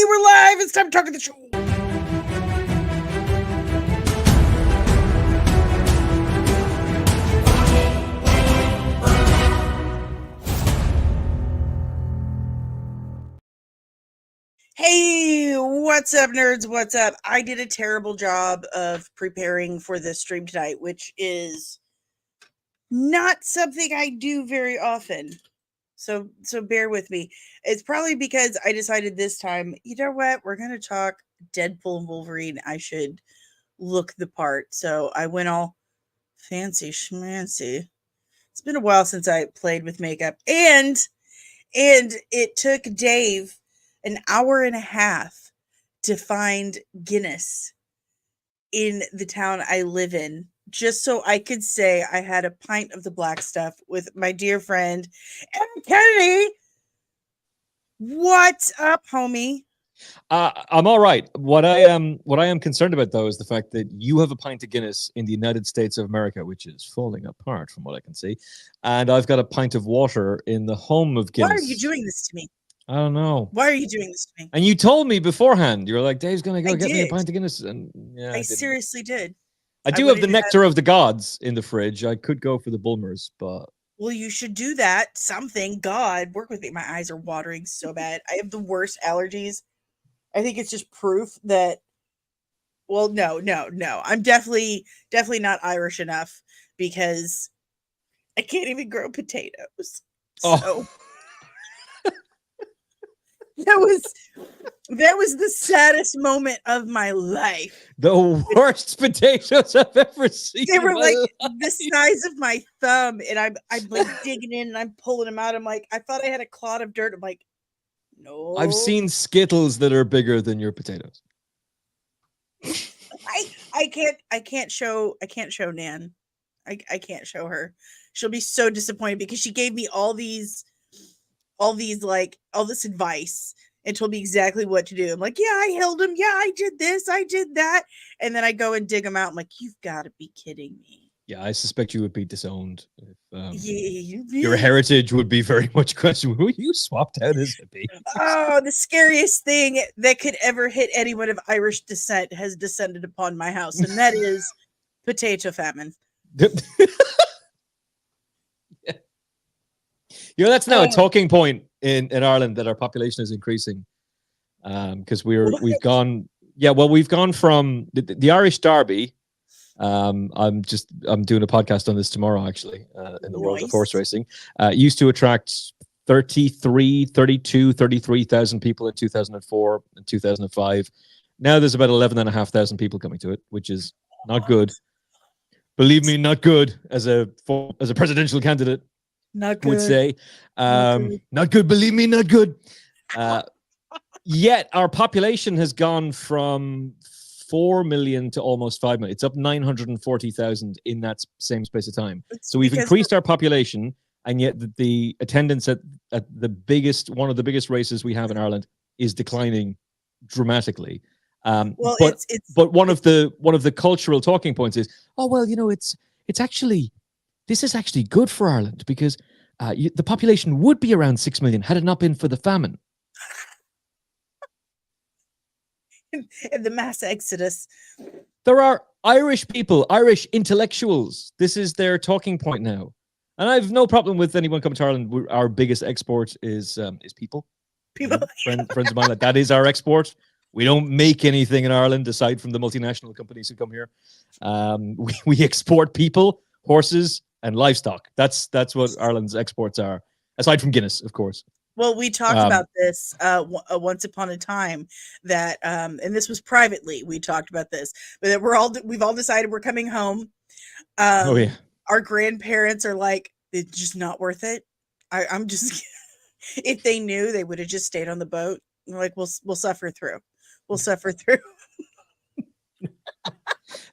we're live. It's time to talk at the show. Hey, what's up, nerds? What's up? I did a terrible job of preparing for this stream tonight, which is not something I do very often. So bear with me. It's probably because I decided this time, you know what? We're going to talk Deadpool and Wolverine. I should look the part. So I went all fancy schmancy. It's been a while since I played with makeup. And it took Dave an hour and a half to find Guinness in the town I live in, just so I could say I had a pint of the black stuff with my dear friend Emmet Kennedy. What's up, homie? I'm all right. What I am concerned about, though, is the fact that you have a pint of Guinness in the United States of America, which is falling apart from what I can see, and I've got a pint of water in the home of Guinness. Why are you doing this to me? I don't know. Why are you doing this to me? And you told me beforehand. You were like, Dave's going to go I get me a did. pint of Guinness. And yeah, I seriously did. I do have the nectar of the gods in the fridge. I could go for the Bulmers, but... Well, you should do that. Something. God, work with me. My eyes are watering so bad. I have the worst allergies. I think it's just proof that... Well, no. I'm definitely not Irish enough because I can't even grow potatoes. Oh. So... That was the saddest moment of my life. The worst potatoes I've ever seen. They were like the size of my thumb, and I'm like digging in and I'm pulling them out. I'm like, I thought I had a clod of dirt. I'm like, no. I've seen Skittles that are bigger than your potatoes. I can't show Nan. I can't show her. She'll be so disappointed because she gave me all this advice and told me exactly what to do. I'm like, yeah, I held him. Yeah, I did this. I did that. And then I go and dig them out. I'm like, you've got to be kidding me. Yeah, I suspect you would be disowned. If, your heritage would be very much questioned. Who you swapped out as hippie? Oh, the scariest thing that could ever hit anyone of Irish descent has descended upon my house, and that is potato famine. You know, that's now a talking point in Ireland that our population is increasing, because we've gone from the Irish Derby. I'm doing a podcast on this tomorrow, actually, in the world of horse racing. Used to attract 33,000 people in 2004 and 2005. Now there's about 11,500 people coming to it, which is not good. Believe me, not good as a presidential candidate. Not good. Would say, not good. Believe me, not good. Yet our population has gone from 4 million to almost 5 million. It's up 940,000 in that same space of time. So we've increased our population, and yet the attendance at one of the biggest races we have in Ireland is declining dramatically. But one of the cultural talking points is, oh well, you know, this is actually good for Ireland because the population would be around 6 million had it not been for the famine. And the mass exodus. There are Irish people, Irish intellectuals. This is their talking point now. And I have no problem with anyone coming to Ireland. Our biggest export is people. People. Friends of mine, that is our export. We don't make anything in Ireland aside from the multinational companies who come here. We export people, horses, and livestock. That's what Ireland's exports are, aside from Guinness, of course. Well, we talked about this once upon a time that, and this was privately. We talked about this, but that we've all decided we're coming home. Our grandparents are like, it's just not worth it. I'm just, if they knew, they would have just stayed on the boat. We're like, we'll suffer through. We'll suffer through.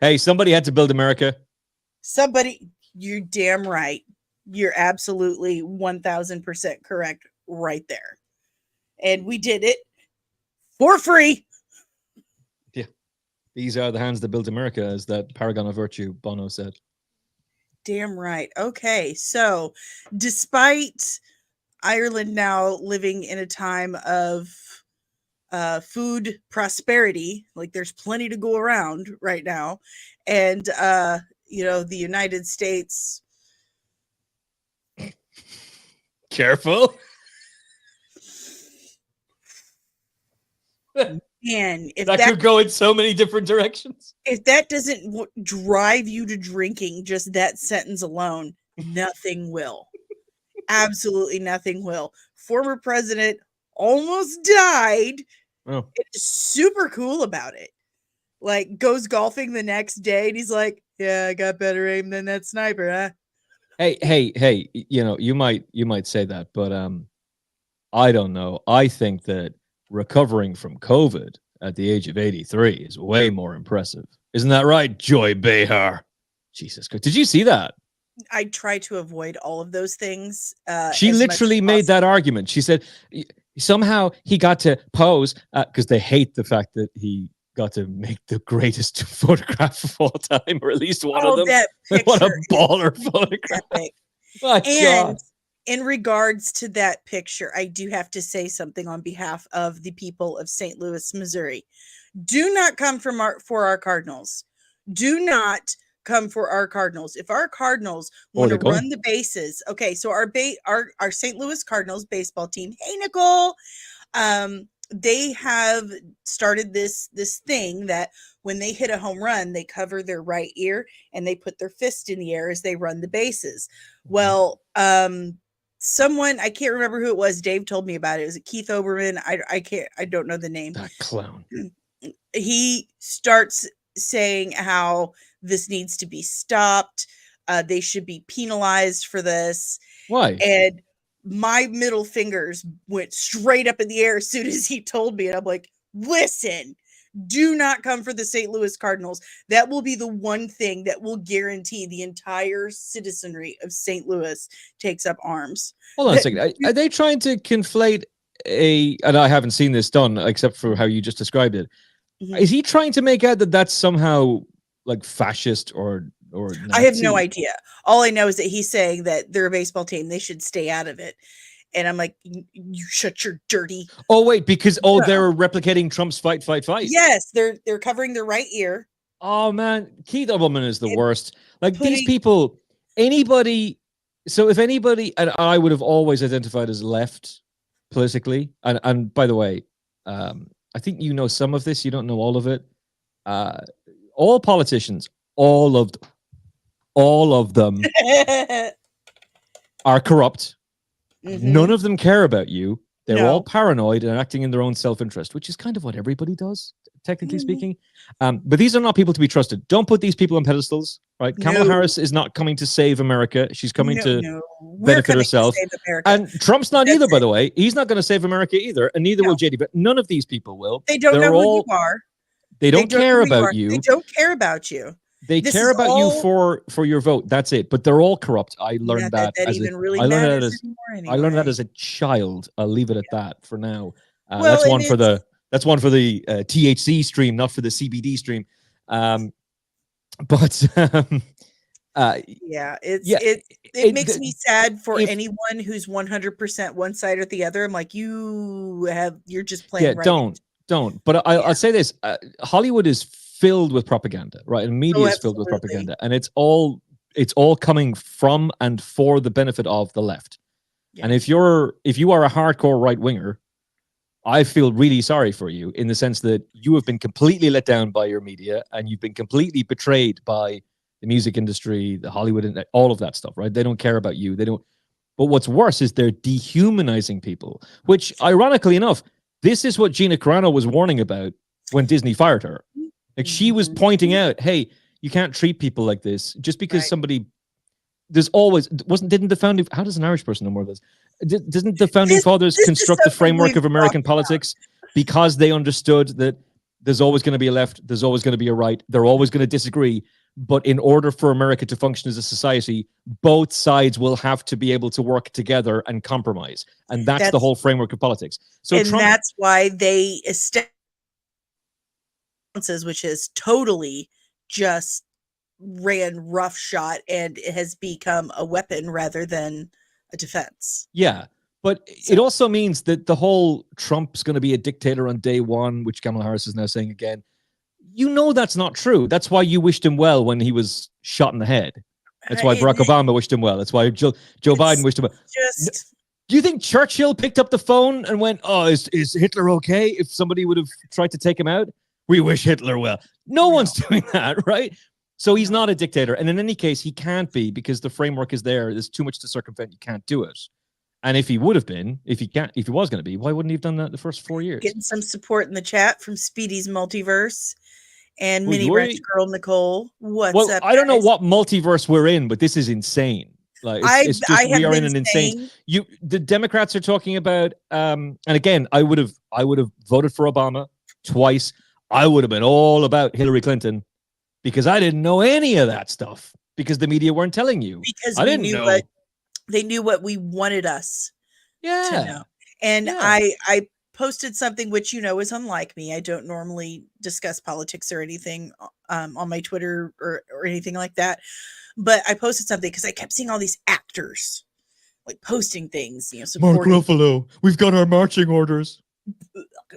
Hey, somebody had to build America. Somebody. You're damn right. You're absolutely 1,000% correct right there. And we did it for free. Yeah. These are the hands that built America, as that paragon of virtue, Bono said. Damn right. Okay. So despite Ireland now living in a time of food prosperity, like there's plenty to go around right now, and you know, the United States. Careful. Man, if that could go in so many different directions. If that doesn't drive you to drinking, just that sentence alone, nothing will. Absolutely nothing will. Former president almost died. Oh. It's super cool about it. Like, goes golfing the next day and he's like, yeah, I got better aim than that sniper, huh? Hey, you know, you might say that, but I don't know. I think that recovering from COVID at the age of 83 is way more impressive. Isn't that right, Joy Behar? Jesus Christ. Did you see that? I try to avoid all of those things. She literally made that argument. She said somehow he got to pose because they hate the fact that he got to make the greatest photograph of all time, or at least one of them. What a baller photograph. My God. In regards to that picture, I do have to say something on behalf of the people of St. Louis, Missouri. Do not come for our Cardinals. Do not come for our Cardinals. If our Cardinals want to run the bases, okay, so our St. Louis Cardinals baseball team, hey Nicole, they have started this thing that when they hit a home run, they cover their right ear and they put their fist in the air as they run the bases. Well, someone, I can't remember who it was, Dave told me about it. Was it Keith Oberman? I don't know the name. That clown. He starts saying how this needs to be stopped. They should be penalized for this. Why? And my middle fingers went straight up in the air as soon as he told me. And I'm like, listen, do not come for the St. Louis Cardinals. That will be the one thing that will guarantee the entire citizenry of St. Louis takes up arms. Hold on a second. Are they trying to conflate and I haven't seen this done except for how you just described it. Mm-hmm. Is he trying to make out that that's somehow like fascist or Nazi? I have no idea. All I know is that he's saying that they're a baseball team. They should stay out of it. And I'm like, you shut your dirty. Oh, wait, because they're replicating Trump's fight. Yes, they're covering their right ear. Oh man, Keith Oberman is the worst. Like these people, anybody. So if anybody, and I would have always identified as left politically. And by the way, I think you know some of this. You don't know all of it. All politicians, all of them are corrupt. Mm-hmm. None of them care about you. They're all paranoid and acting in their own self-interest, which is kind of what everybody does, technically speaking. But these are not people to be trusted. Don't put these people on pedestals, right? Kamala Harris is not coming to save America. She's coming to benefit herself. And Trump's not either, by the way. He's not going to save America either, and neither will JD. But none of these people will. They don't know who you are. They don't care about you. They don't care about you. They care about you for your vote. That's it. But they're all corrupt. I learned that I learned that as a child. I'll leave it at that for now. That's one for the THC stream, not for the CBD stream. It makes me sad for anyone who's 100% one side or the other. I'm like, you're just playing. Don't. But I'll say this: Hollywood is filled with propaganda, right? And media is filled with propaganda, and it's all coming from and for the benefit of the left. Yeah. And if you are a hardcore right winger, I feel really sorry for you in the sense that you have been completely let down by your media, and you've been completely betrayed by the music industry, the Hollywood, and all of that stuff, right? They don't care about you. They don't. But what's worse is they're dehumanizing people, which, ironically enough, this is what Gina Carano was warning about when Disney fired her. Like, she was pointing out, hey, you can't treat people like this just because somebody. There's always didn't the founding. How does an Irish person know more of this? Didn't the founding fathers construct the framework of American politics because they understood that there's always going to be a left, there's always going to be a right, they're always going to disagree. But in order for America to function as a society, both sides will have to be able to work together and compromise. And that's the whole framework of politics. So that's why they established, which is totally just ran roughshod, and it has become a weapon rather than a defense. Yeah. But it also means that the whole Trump's going to be a dictator on day one, which Kamala Harris is now saying again. You know that's not true. That's why you wished him well when he was shot in the head. That's why Barack Obama wished him well. That's why Joe Biden wished him well. Do you think Churchill picked up the phone and went, "Oh, is Hitler okay?" If somebody would have tried to take him out, we wish Hitler well. No one's doing that, right? So he's not a dictator, and in any case, he can't be because the framework is there. There's too much to circumvent. You can't do it. And if he would have been, if he was going to be, why wouldn't he have done that the first 4 years? Getting some support in the chat from Speedy's Multiverse and Mini Wretch Girl Nicole. What's up? I don't know what multiverse we're in, but this is insane. Like it's just we are in an insane. The Democrats are talking about, and again, I would have voted for Obama twice. I would have been all about Hillary Clinton because I didn't know any of that stuff because the media weren't telling you. Because I didn't know. They knew what we wanted us to know. And I posted something which, is unlike me. I don't normally discuss politics or anything on my Twitter or anything like that. But I posted something because I kept seeing all these actors like posting things, supporting. Mark Ruffalo, we've got our marching orders.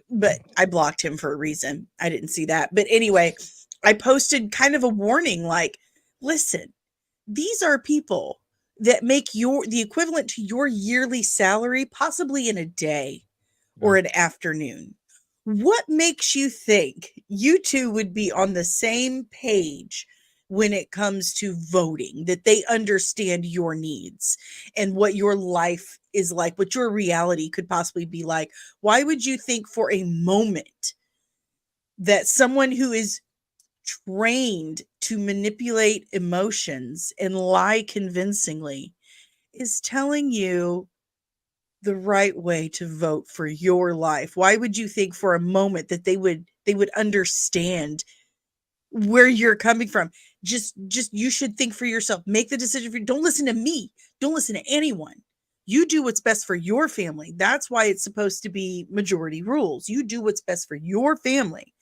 But I blocked him for a reason. I didn't see that. But anyway, I posted kind of a warning like, listen, these are people that make the equivalent to your yearly salary, possibly in a day or an afternoon. What makes you think you two would be on the same page when it comes to voting, that they understand your needs and what your life is like, what your reality could possibly be like? Why would you think for a moment that someone who is trained to manipulate emotions and lie convincingly is telling you the right way to vote for your life? Why would you think for a moment that they would understand where you're coming from? Just you should think for yourself. Make the decision don't listen to me. Don't listen to anyone. You do what's best for your family. That's why it's supposed to be majority rules. You do what's best for your family.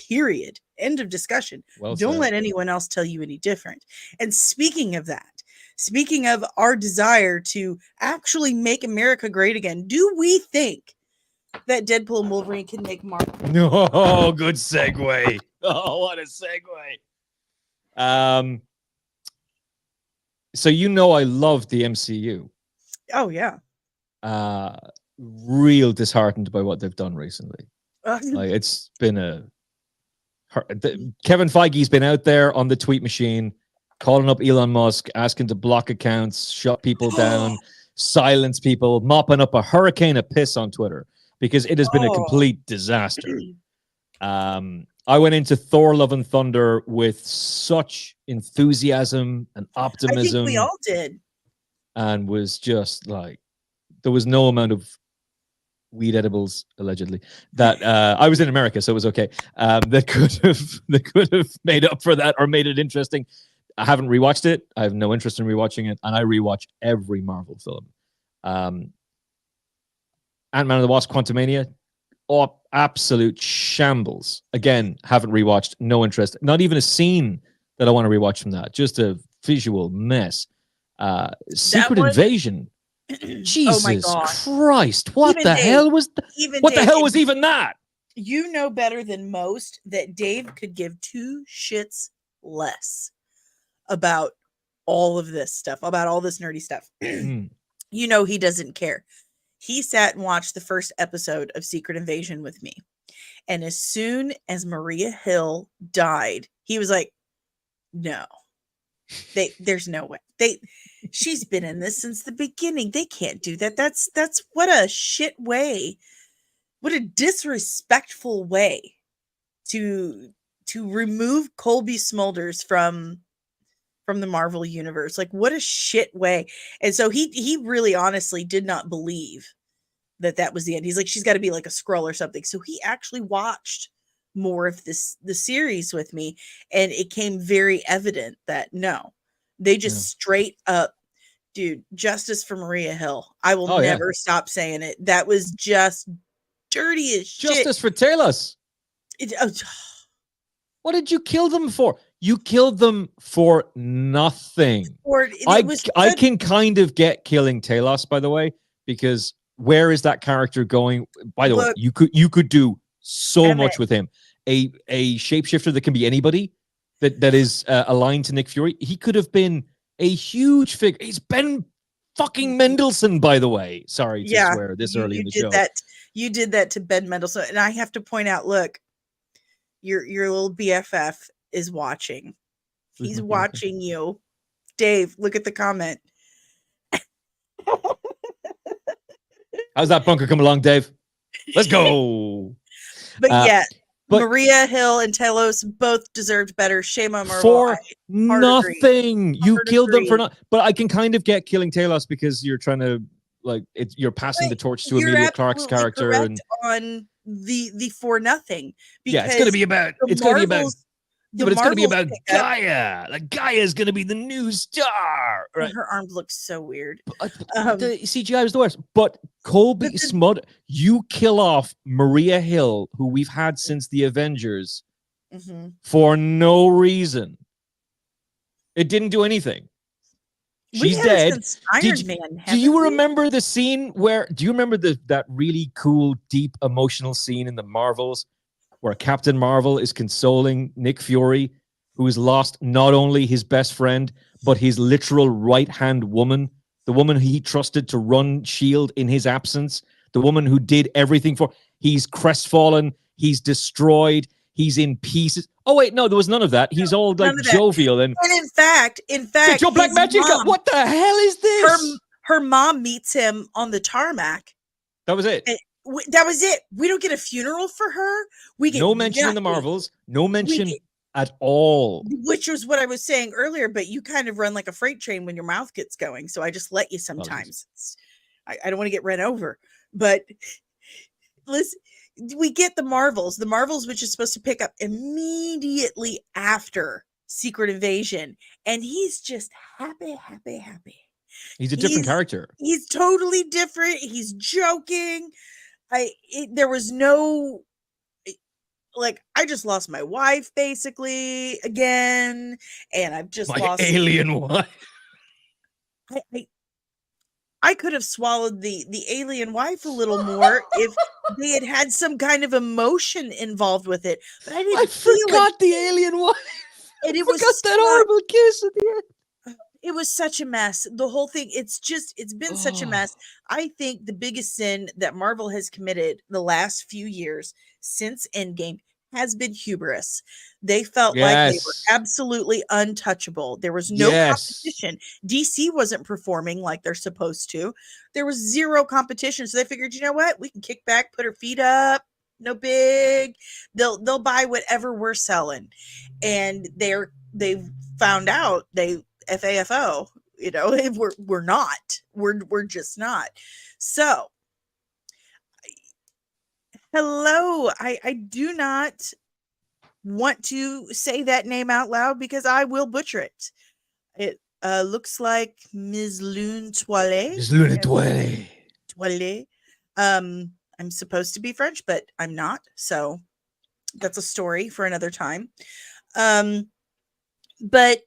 Period. End of discussion. Don't let anyone else tell you any different. And speaking of that, speaking of our desire to actually make America great again, do we think that Deadpool and Wolverine can make Marvel? No, good segue. Oh, what a segue. So I love the MCU. Oh yeah. Real disheartened by what they've done recently. Like it's been Kevin Feige's been out there on the tweet machine, calling up Elon Musk, asking to block accounts, shut people down, silence people, mopping up a hurricane of piss on Twitter because it has been a complete disaster. I went into Thor: Love and Thunder with such enthusiasm and optimism. I think we all did. And was just like, there was no amount of weed edibles, allegedly, that I was in America, so it was okay. That could have made up for that or made it interesting. I haven't rewatched it. I have no interest in rewatching it, and I rewatch every Marvel film. Ant-Man and the Wasp: Quantumania, absolute shambles. Again, haven't rewatched, no interest. Not even a scene that I want to rewatch from that. Just a visual mess. Secret Invasion. Jesus Christ! What the hell was even that? You know better than most that Dave could give two shits less about all of this stuff, about all this nerdy stuff. He doesn't care. He sat and watched the first episode of Secret Invasion with me, and as soon as Maria Hill died, he was like, "No, there's no way. She's been in this since the beginning. They can't do that. That's what a shit way. What a disrespectful way to remove Colby Smulders from the Marvel universe. Like, what a shit way." And so he really honestly did not believe that was the end. He's like, she's got to be like a Skrull or something. So he actually watched more of the series with me, and it came very evident that no, they just straight up, dude, justice for Maria Hill. I will never stop saying it. That was just dirty as shit. Justice for Talos. What did you kill them for? You killed them for nothing. I can kind of get killing Talos, by the way, because where is that character going? By the way, Look, you could do so Emmet. much with him. A shapeshifter that can be anybody that is aligned to Nick Fury. He could have been a huge figure. He's Ben fucking Mendelsohn, by the way. Sorry to swear this early in the show. You did that to Ben Mendelsohn, and I have to point out. Look, your little BFF is watching. He's watching you, Dave. Look at the comment. How's that bunker come along, Dave? Let's go. But Maria Hill and Talos both deserved better. Shame on Marvel. For nothing. You killed them for not. But I can kind of get killing Talos because you're trying to you're passing the torch to Emilia Clarke's character and on the for nothing. Yeah, it's gonna be about but it's going to be about Gaia. Like Gaia is going to be the new star. Right? Her arms look so weird. The CGI was the worst. But Colby Smud, you kill off Maria Hill, who we've had since the Avengers, for no reason. It didn't do anything. She's dead. Do you remember the scene where? Do you remember that really cool, deep, emotional scene in the Marvels? Where Captain Marvel is consoling Nick Fury, who has lost not only his best friend, but his literal right-hand woman, the woman he trusted to run S.H.I.E.L.D. in his absence, the woman who did everything for... He's crestfallen, he's destroyed, he's in pieces. Oh, wait, no, there was none of that. He's all like jovial. And in fact... Joe Black Magic, what the hell is this? Her mom meets him on the tarmac. That was it. That was it. We don't get a funeral for her. We get no mention in the Marvels. No mention at all. Which was what I was saying earlier. But you kind of run like a freight train when your mouth gets going. So I just let you sometimes. I don't want to get run over. But listen, we get the Marvels. The Marvels, which is supposed to pick up immediately after Secret Invasion, and he's just happy. He's a different character. He's totally different. He's joking. There was no, I just lost my wife basically again, and I've just lost alien wife. I could have swallowed the alien wife a little more if they had some kind of emotion involved with it. But I forgot the alien wife. And it was that horrible kiss at the end. It was such a mess. The whole thing, it's been such a mess. I think the biggest sin that Marvel has committed the last few years since Endgame has been hubris. They felt like they were absolutely untouchable. There was no competition. DC wasn't performing like they're supposed to. There was zero competition. So they figured, you know what? We can kick back, put our feet up. No big. They'll buy whatever we're selling. And they've found out FAFO, we're not. We're just not. So, hello. I do not want to say that name out loud because I will butcher it. It looks like Ms. Lune Toilet. Ms. Lune Toilet. Toilet. I'm supposed to be French, but I'm not. So that's a story for another time. But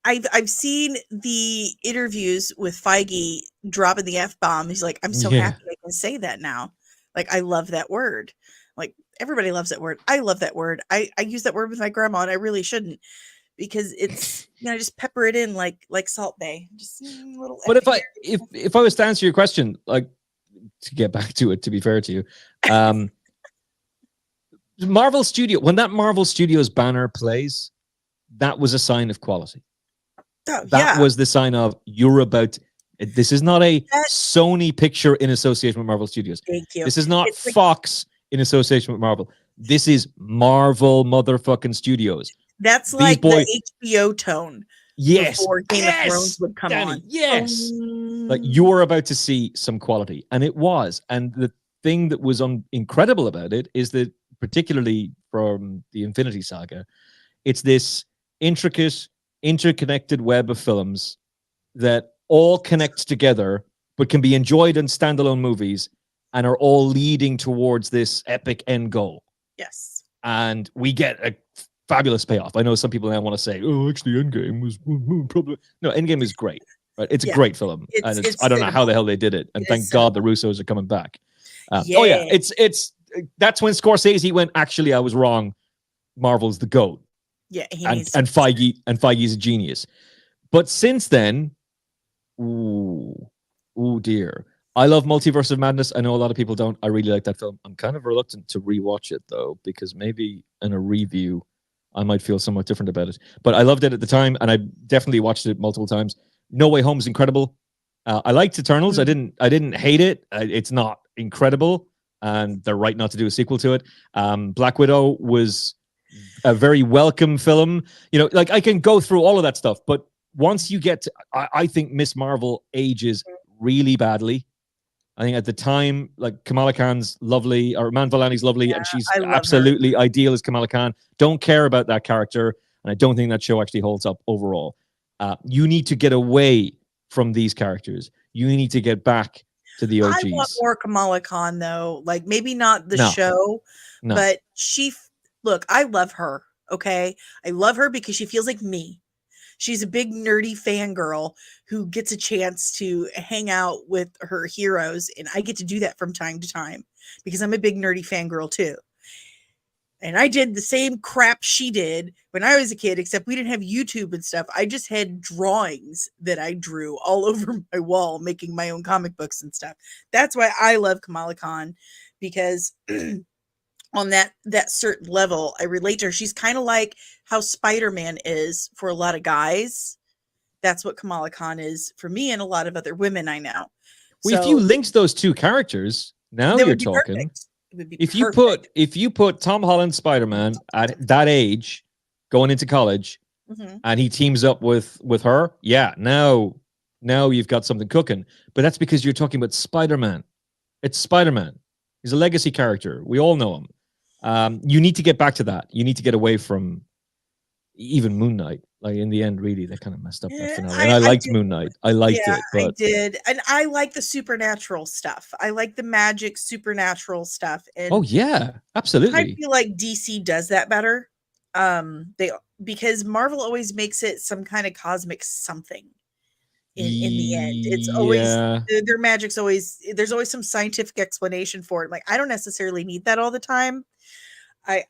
I've seen the interviews with Feige dropping the F-bomb. He's like, I'm so happy I can say that now. Like, I love that word. Like, everybody loves that word. I love that word. I use that word with my grandma, and I really shouldn't because it's, just pepper it in like Salt Bay. Just a little. But if I was to answer your question, like, to get back to it, to be fair to you, Marvel Studio, when that Marvel Studios banner plays, that was a sign of quality. That was the sign of this is not a Sony picture in association with Marvel Studios. Thank you. This is not Fox in association with Marvel. This is Marvel motherfucking Studios. That's like the HBO tone. Yes. Before Game of Thrones would come on. Yes. Like you're about to see some quality. And it was. And the thing that was incredible about it is that, particularly from the Infinity Saga, it's this intricate, interconnected web of films that all connect together but can be enjoyed in standalone movies and are all leading towards this epic end goal. Yes. And we get a fabulous payoff. I know some people now want to say, oh, actually Endgame was probably... No, Endgame is great. Right? It's a Yeah. great film, and It's I don't know how the cinema. hell they did it, and It thank is God the cinema. Russos are coming back. Yeah. Oh yeah, it's that's when Scorsese went, actually I was wrong. Marvel's the GOAT, Yeah, he and needs to and Feige's a genius. But since then, ooh dear. I love Multiverse of Madness. I know a lot of people don't. I really like that film. I'm kind of reluctant to rewatch it though, because maybe in a review I might feel somewhat different about it. But I loved it at the time, and I definitely watched it multiple times. No Way Home is incredible. I liked Eternals. I didn't hate it. It's not incredible, and they're right not to do a sequel to it. Black Widow was a very welcome film. You know, like I can go through all of that stuff, but once you get to, I think Miss Marvel ages really badly. I think at the time, like Kamala Khan's lovely, or Man Vellani's lovely, and she's I love her. absolutely ideal as Kamala Khan. Don't care about that character, and I don't think that show actually holds up overall. You need to get away from these characters. You need to get back to the OGs. I want more Kamala Khan though. Like maybe not the No. show, No. but look, I love her. Okay. I love her because she feels like me. She's a big nerdy fangirl who gets a chance to hang out with her heroes. And I get to do that from time to time because I'm a big nerdy fangirl too. And I did the same crap she did when I was a kid, except we didn't have YouTube and stuff. I just had drawings that I drew all over my wall, making my own comic books and stuff. That's why I love Kamala Khan, because on that certain level, I relate to her. She's kind of like how Spider-Man is for a lot of guys. That's what Kamala Khan is for me and a lot of other women I know. Well, if you linked those two characters, now you're talking. Perfect. It would be if perfect. you put Tom Holland Spider-Man at that age, going into college, and he teams up with her, yeah, now you've got something cooking. But that's because you're talking about Spider-Man. It's Spider-Man. He's a legacy character. We all know him. You need to get back to that. You need to get away from even Moon Knight. Like in the end, really, they kind of messed up that finale. And I liked Moon Knight. I liked it. But I did. And I like the supernatural stuff. I like the magic supernatural stuff. And oh yeah, absolutely. I feel like DC does that better. Because Marvel always makes it some kind of cosmic something. In the end, it's always their magic's always, there's always some scientific explanation for it. Like I don't necessarily need that all the time.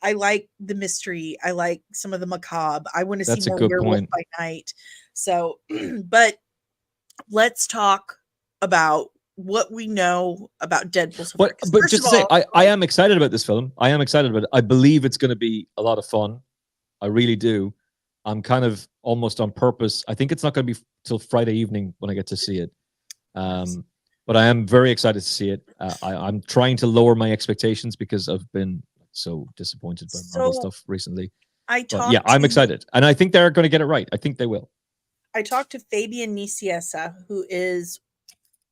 I like the mystery. I like some of the macabre. I want to see more Werewolf by Night. So, but let's talk about what we know about Deadpool. So but just to say, I am excited about this film. I am excited about it. I believe it's going to be a lot of fun. I really do. I'm kind of almost on purpose. I think it's not going to be till Friday evening when I get to see it. But I am very excited to see it. I'm trying to lower my expectations because I've been so disappointed by Marvel stuff recently. I'm excited, and I think they're going to get it right. I think they will. I talked to Fabian Nicieza, who is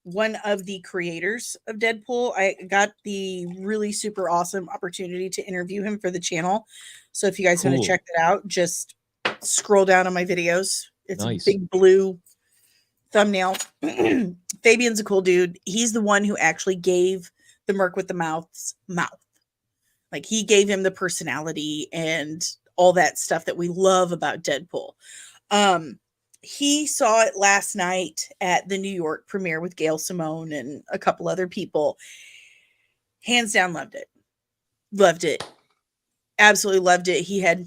one of the creators of Deadpool. I got the really super awesome opportunity to interview him for the channel. So if you guys want to check that out, just scroll down on my videos. It's a big blue thumbnail. Fabian's a cool dude. He's the one who actually gave the Merc with the Mouth's mouth. Like he gave him the personality and all that stuff that we love about Deadpool. He saw it last night at the New York premiere with Gail Simone and a couple other people. Hands down, loved it. Loved it. Absolutely loved it. He had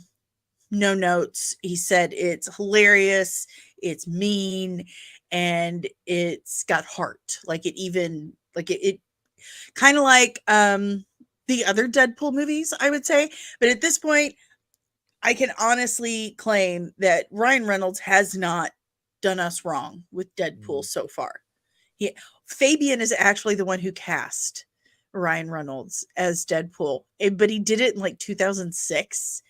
no notes. He said it's hilarious, it's mean, and it's got heart. Like it kind of like the other Deadpool movies, I would say. But at this point, I can honestly claim that Ryan Reynolds has not done us wrong with Deadpool so far. Fabian is actually the one who cast Ryan Reynolds as Deadpool, but he did it in like 2006.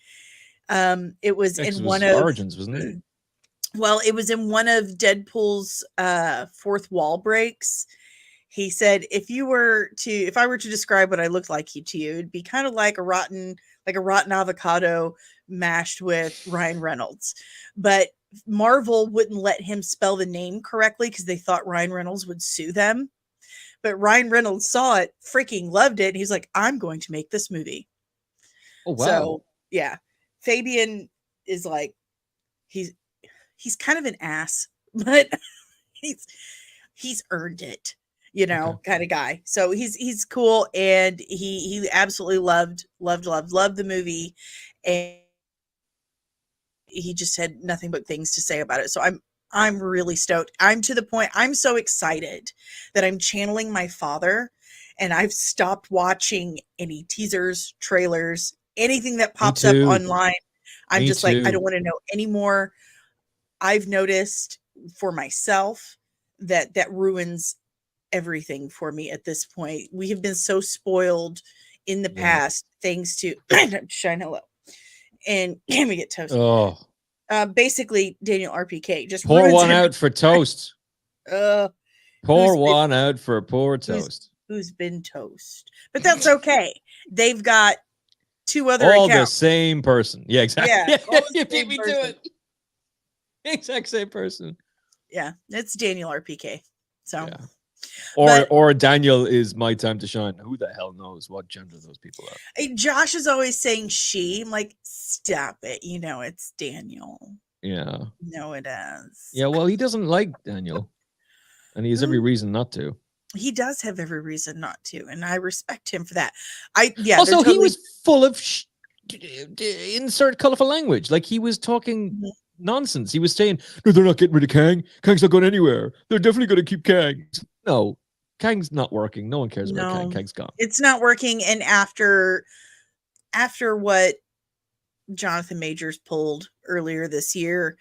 It was in one of Origins, wasn't it? Well, it was in one of Deadpool's fourth wall breaks. He said, if I were to describe what I looked like to you, it'd be kind of like a rotten avocado mashed with Ryan Reynolds. But Marvel wouldn't let him spell the name correctly because they thought Ryan Reynolds would sue them. But Ryan Reynolds saw it, freaking loved it. And he's like, I'm going to make this movie. Oh, wow. So, yeah. Fabian is like, he's kind of an ass, but he's earned it, you know, kind of guy. So he's cool, and he absolutely loved the movie, and he just had nothing but things to say about it. So I'm really stoked. I'm to the point, I'm so excited that I'm channeling my father, and I've stopped watching any teasers, trailers, anything that pops up online. I'm just like, I don't want to know anymore. I've noticed for myself that ruins everything for me at this point. We have been so spoiled in the past, thanks to Shine Hello and Can We Get Toast? Oh, basically Daniel RPK. Just pour one out for Toast. Pour one out for poor Toast. Who's been toast, but that's okay. They've got 2 other all accounts. The same person. Yeah, exactly. Yeah, you beat me to it. Exact same person. Yeah, it's Daniel RPK. So, or Daniel is My Time to Shine. Who the hell knows what gender those people are? Josh is always saying she. I'm like, stop it. You know, it's Daniel. Yeah. No, it is. Yeah, well, he doesn't like Daniel, and he has every reason not to. He does have every reason not to, and I respect him for that. Also, totally... he was full of insert colorful language. Like, he was talking nonsense. He was saying, no, they're not getting rid of Kang. Kang's not going anywhere. They're definitely going to keep Kang. No, Kang's not working. No one cares about Kang. Kang's gone. It's not working. And after what Jonathan Majors pulled earlier this year,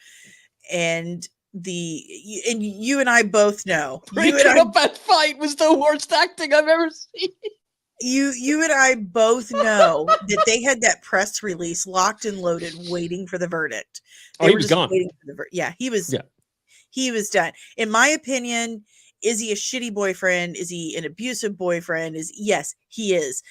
and you and I both know breaking up that fight was the worst acting I've ever seen. You and I both know that they had that press release locked and loaded, waiting for the verdict. He was gone. Yeah, he was. Yeah. He was done. In my opinion, is he a shitty boyfriend? Is he an abusive boyfriend? Yes, he is.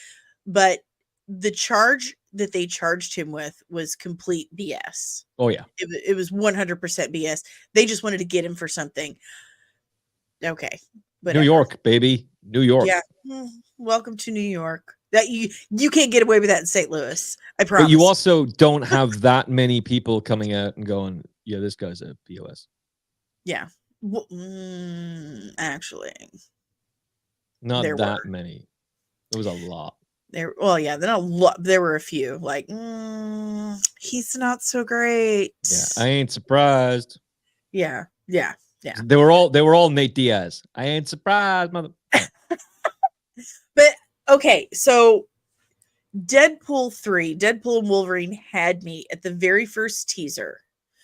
But the charge that they charged him with was complete BS. Oh yeah. It was 100% BS. They just wanted to get him for something. Okay. New York, baby. New York. Yeah. Welcome to New York. That you can't get away with that in St. Louis. I promise. But you also don't have that many people coming out and going, yeah, this guy's a POS. Yeah. Well, actually. Not that many. There was a lot. There were a few. Like, he's not so great. Yeah, I ain't surprised. Yeah. They were all Nate Diaz. I ain't surprised, mother. But okay, so Deadpool 3, Deadpool and Wolverine had me at the very first teaser.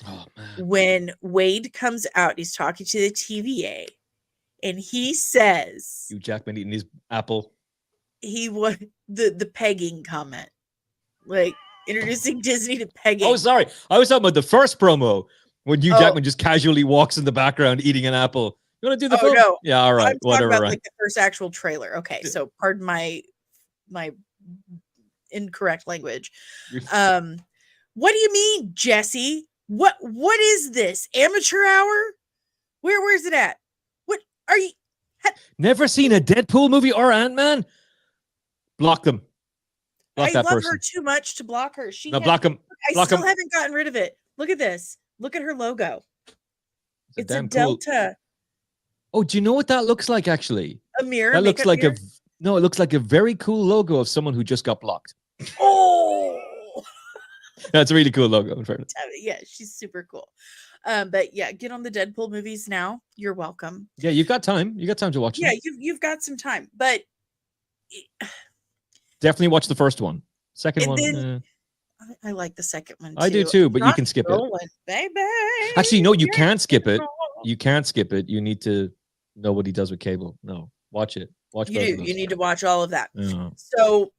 Oh man. When Wade comes out, he's talking to the TVA, and he says, Hugh Jackman eating his apple. He was the pegging comment, like introducing Disney to pegging. Oh, sorry, I was talking about the first promo when Hugh Jackman just casually walks in the background eating an apple. You want to do the film? No. Yeah, all right, whatever. About, like, the first actual trailer. Okay, so pardon my incorrect language. What do you mean, Jesse? What is this? Amateur hour? Where's it at? What are you? Never seen a Deadpool movie or Ant-Man? Block them. I love her too much to block her. Block them. I still haven't gotten rid of it. Look at this. Look at her logo. It's a delta. Oh, do you know what that looks like, actually? A mirror? That looks like it looks like a very cool logo of someone who just got blocked. Oh! That's a really cool logo, in fairness. Yeah, she's super cool. But yeah, get on the Deadpool movies now. You're welcome. Yeah, you've got time. You got time to watch them. Yeah, you've got some time. But definitely watch the first one. Second one. Then, I like the second one too. I do too, but you can skip it. Baby, actually, no, you can't skip it. You can't skip it. You need to know what he does with cable. No, watch it. Watch you do. You need to watch all of that. Yeah. So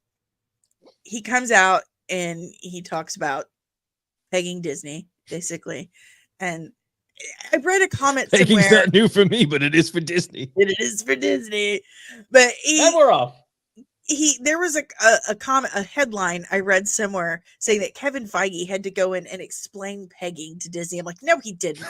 he comes out and he talks about pegging Disney, basically. And I read a comment somewhere. Pegging's not new for me, but it is for Disney. It is for Disney. But and we're off. There was a comment, a headline I read somewhere saying that Kevin Feige had to go in and explain pegging to Disney. I'm like, no, he didn't.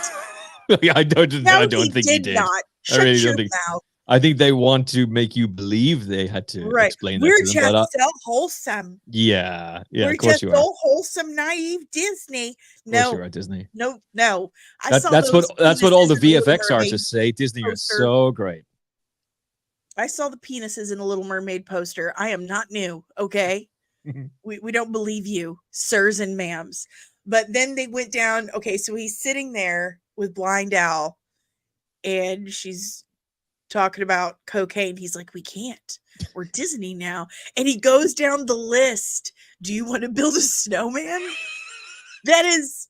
Yeah, I don't think he did. Not. Shut your mouth. I think they want to make you believe they had to Right. explain that We're to them. just But so wholesome. yeah, We're of course just you are. so wholesome, naive Disney. Of course you No, are, Disney. no. I saw That's those what all penises the in the Little VFX Mermaid artists say. Disney are poster. so great. I saw the penises in the Little Mermaid poster. I am not new, okay? We don't believe you, sirs and ma'ams. But then they went down. Okay, so he's sitting there with Blind Owl, and she's talking about cocaine. He's like, we can't. We're Disney now. And he goes down the list. Do you want to build a snowman? That is.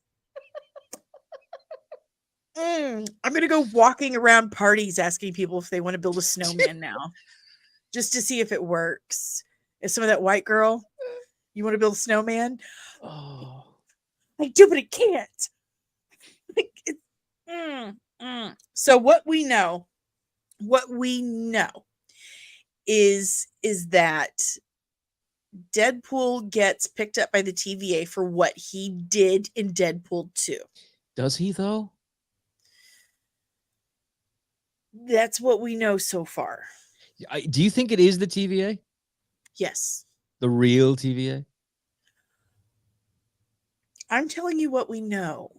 I'm going to go walking around parties asking people if they want to build a snowman now, just to see if it works. If some of that white girl, you want to build a snowman? Oh. I do, but it can't. So what we know is that Deadpool gets picked up by the TVA for what he did in Deadpool 2. Does he though? That's what we know so far. Do you think it is the TVA? Yes. The real TVA? I'm telling you what we know.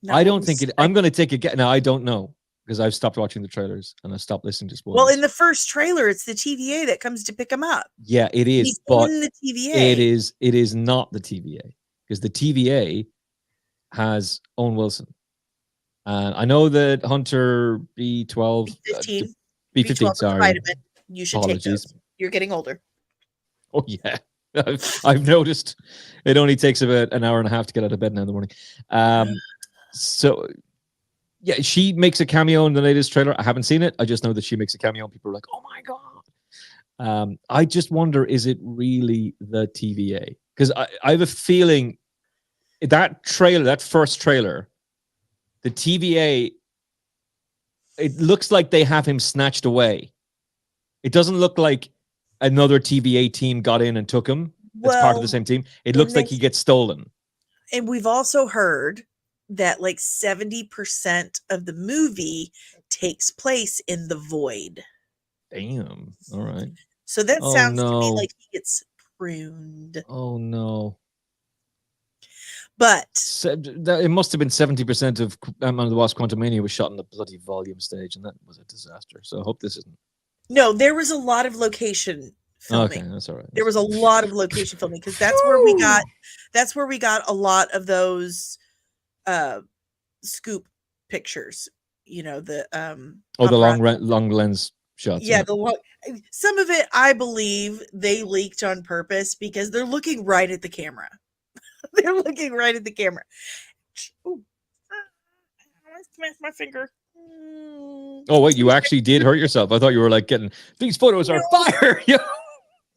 I don't think it. I'm going to take a guess. Now, I don't know because I've stopped watching the trailers and I stopped listening to spoilers. Well, in the first trailer, it's the TVA that comes to pick him up. Yeah, it is. He's but in the TVA. It is not the TVA because the TVA has Owen Wilson. And I know that Hunter B12, B15, sorry. Vitamin. You should Apologies. take those. You're getting older. Oh, yeah. I've noticed it only takes about an hour and a half to get out of bed now in the morning. So, yeah, she makes a cameo in the latest trailer. I haven't seen it. I just know that she makes a cameo and people are like, oh, my God. I just wonder, is it really the TVA? Because I have a feeling that trailer, that first trailer, the TVA, it looks like they have him snatched away. It doesn't look like another TVA team got in and took him. That's part of the same team. It looks like he gets stolen. And we've also heard that like 70% of the movie takes place in the void. Damn. All right. So that sounds to me like he gets pruned. Oh, no. But it must have been 70% of Ant-Man and the Wasp: Quantumania was shot on the bloody volume stage, and that was a disaster. So I hope this isn't. No, there was a lot of location filming. Okay, that's all right. There was a lot of location filming because that's where we got a lot of those scoop pictures. You know, the the long lens shots. Yeah, some of it I believe they leaked on purpose because they're looking right at the camera. They're looking right at the camera. Ooh. I smashed my finger. Oh wait, you actually did hurt yourself. I thought you were like getting these photos are fire.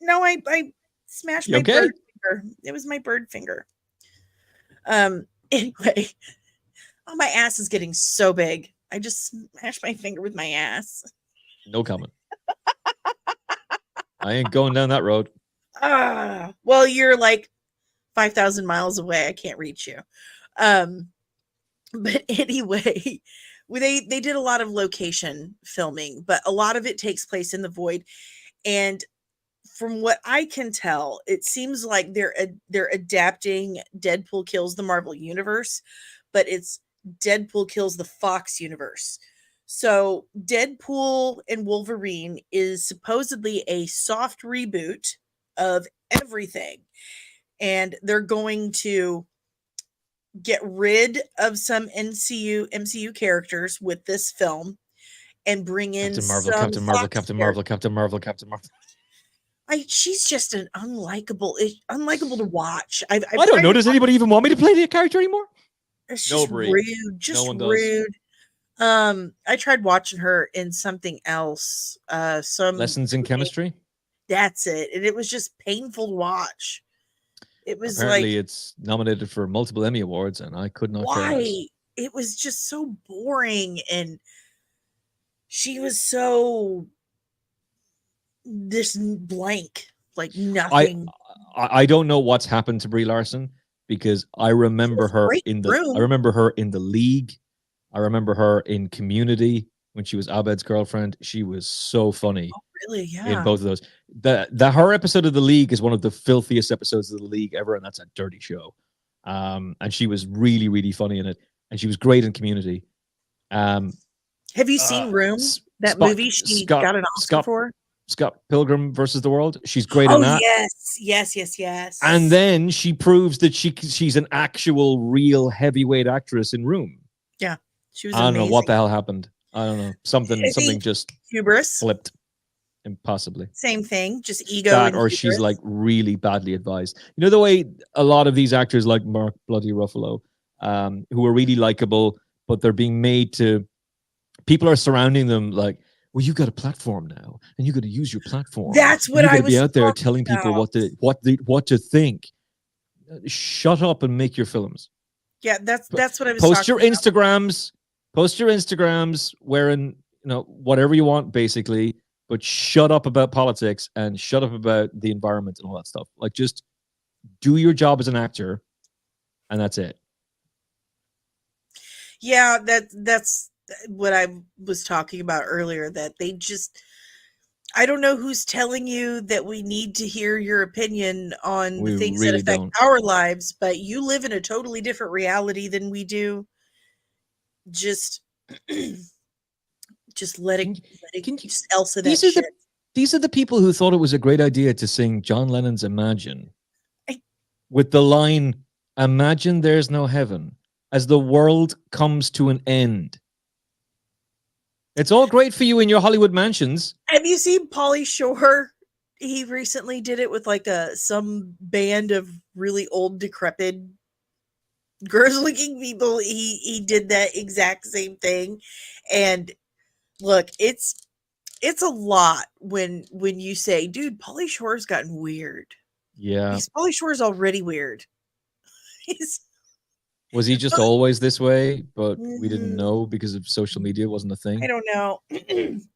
No, I smashed my bird finger. It was my bird finger. Anyway, oh, my ass is getting so big. I just smashed my finger with my ass. No comment. I ain't going down that road. Well, you're like 5,000 miles away. I can't reach you. But anyway, they did a lot of location filming, but a lot of it takes place in the void. And from what I can tell, it seems like they're adapting Deadpool Kills the Marvel Universe, but it's Deadpool Kills the Fox Universe. So Deadpool and Wolverine is supposedly a soft reboot of everything. And they're going to get rid of some MCU characters with this film and bring in Captain Marvel. She's just an unlikable to watch. I don't know. Does anybody even want me to play the character anymore? It's just rude. Just rude. I tried watching her in something else. Some Lessons in Chemistry. That's it. And it was just painful to watch. It was apparently it's nominated for multiple Emmy Awards, and I could not care less. It was just so boring, and she was so this blank, like nothing. I don't know what's happened to Brie Larson because I remember her in the League. I remember her in Community when she was Abed's girlfriend. She was so funny Really? in Yeah. both of those. The her episode of The League is one of the filthiest episodes of The League ever, and that's a dirty show. And she was really, really funny in it, and she was great in Community. Have you seen Room? That Scott, movie she got an Oscar for? Scott Pilgrim versus the World. She's great Oh in that. yes. And then she proves that she's an actual, real heavyweight actress in Room. Yeah, she was. I don't amazing. know what the hell happened. I don't know. Something just hubris flipped. Impossibly. Same thing, just ego. That or hubris. She's like really badly advised. You know the way a lot of these actors like Mark Bloody Ruffalo, who are really likable, but they're being made to. People are surrounding them like, well, you got a platform now, and you got to use your platform. That's what I was. You got to be out there telling people what to think. Shut up and make your films. Yeah, that's what I was. Post your Instagrams. Post your Instagrams wearing whatever you want, basically. But shut up about politics and shut up about the environment and all that stuff. Like, just do your job as an actor, and that's it. Yeah, that's what I was talking about earlier, that they just, I don't know who's telling you that we need to hear your opinion on the things that affect our lives, but you live in a totally different reality than we do. Just let it just Elsa that shit. These are the people who thought it was a great idea to sing John Lennon's Imagine with the line, "Imagine there's no heaven as the world comes to an end." It's all great for you in your Hollywood mansions. Have you seen Pauly Shore? He recently did it with like some band of really old, decrepit, gross-looking people. He did that exact same thing, and look, it's a lot when you say, "Dude, Pauly Shore's gotten weird." Yeah, because Pauly Shore's already weird. Was he just always this way, but we didn't know because of social media wasn't a thing? I don't know.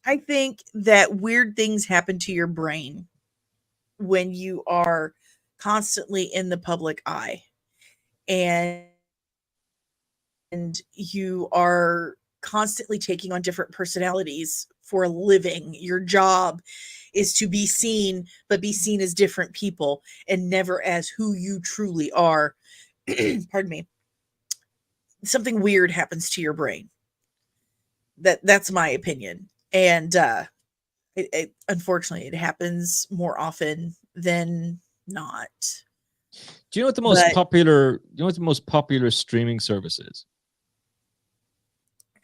I think that weird things happen to your brain when you are constantly in the public eye, and you are constantly taking on different personalities for a living. Your job is to be seen, but be seen as different people and never as who you truly are. Pardon me. Something weird happens to your brain. That's my opinion. And unfortunately, it happens more often than not. Do you know what the most popular? You know what the most popular streaming service is?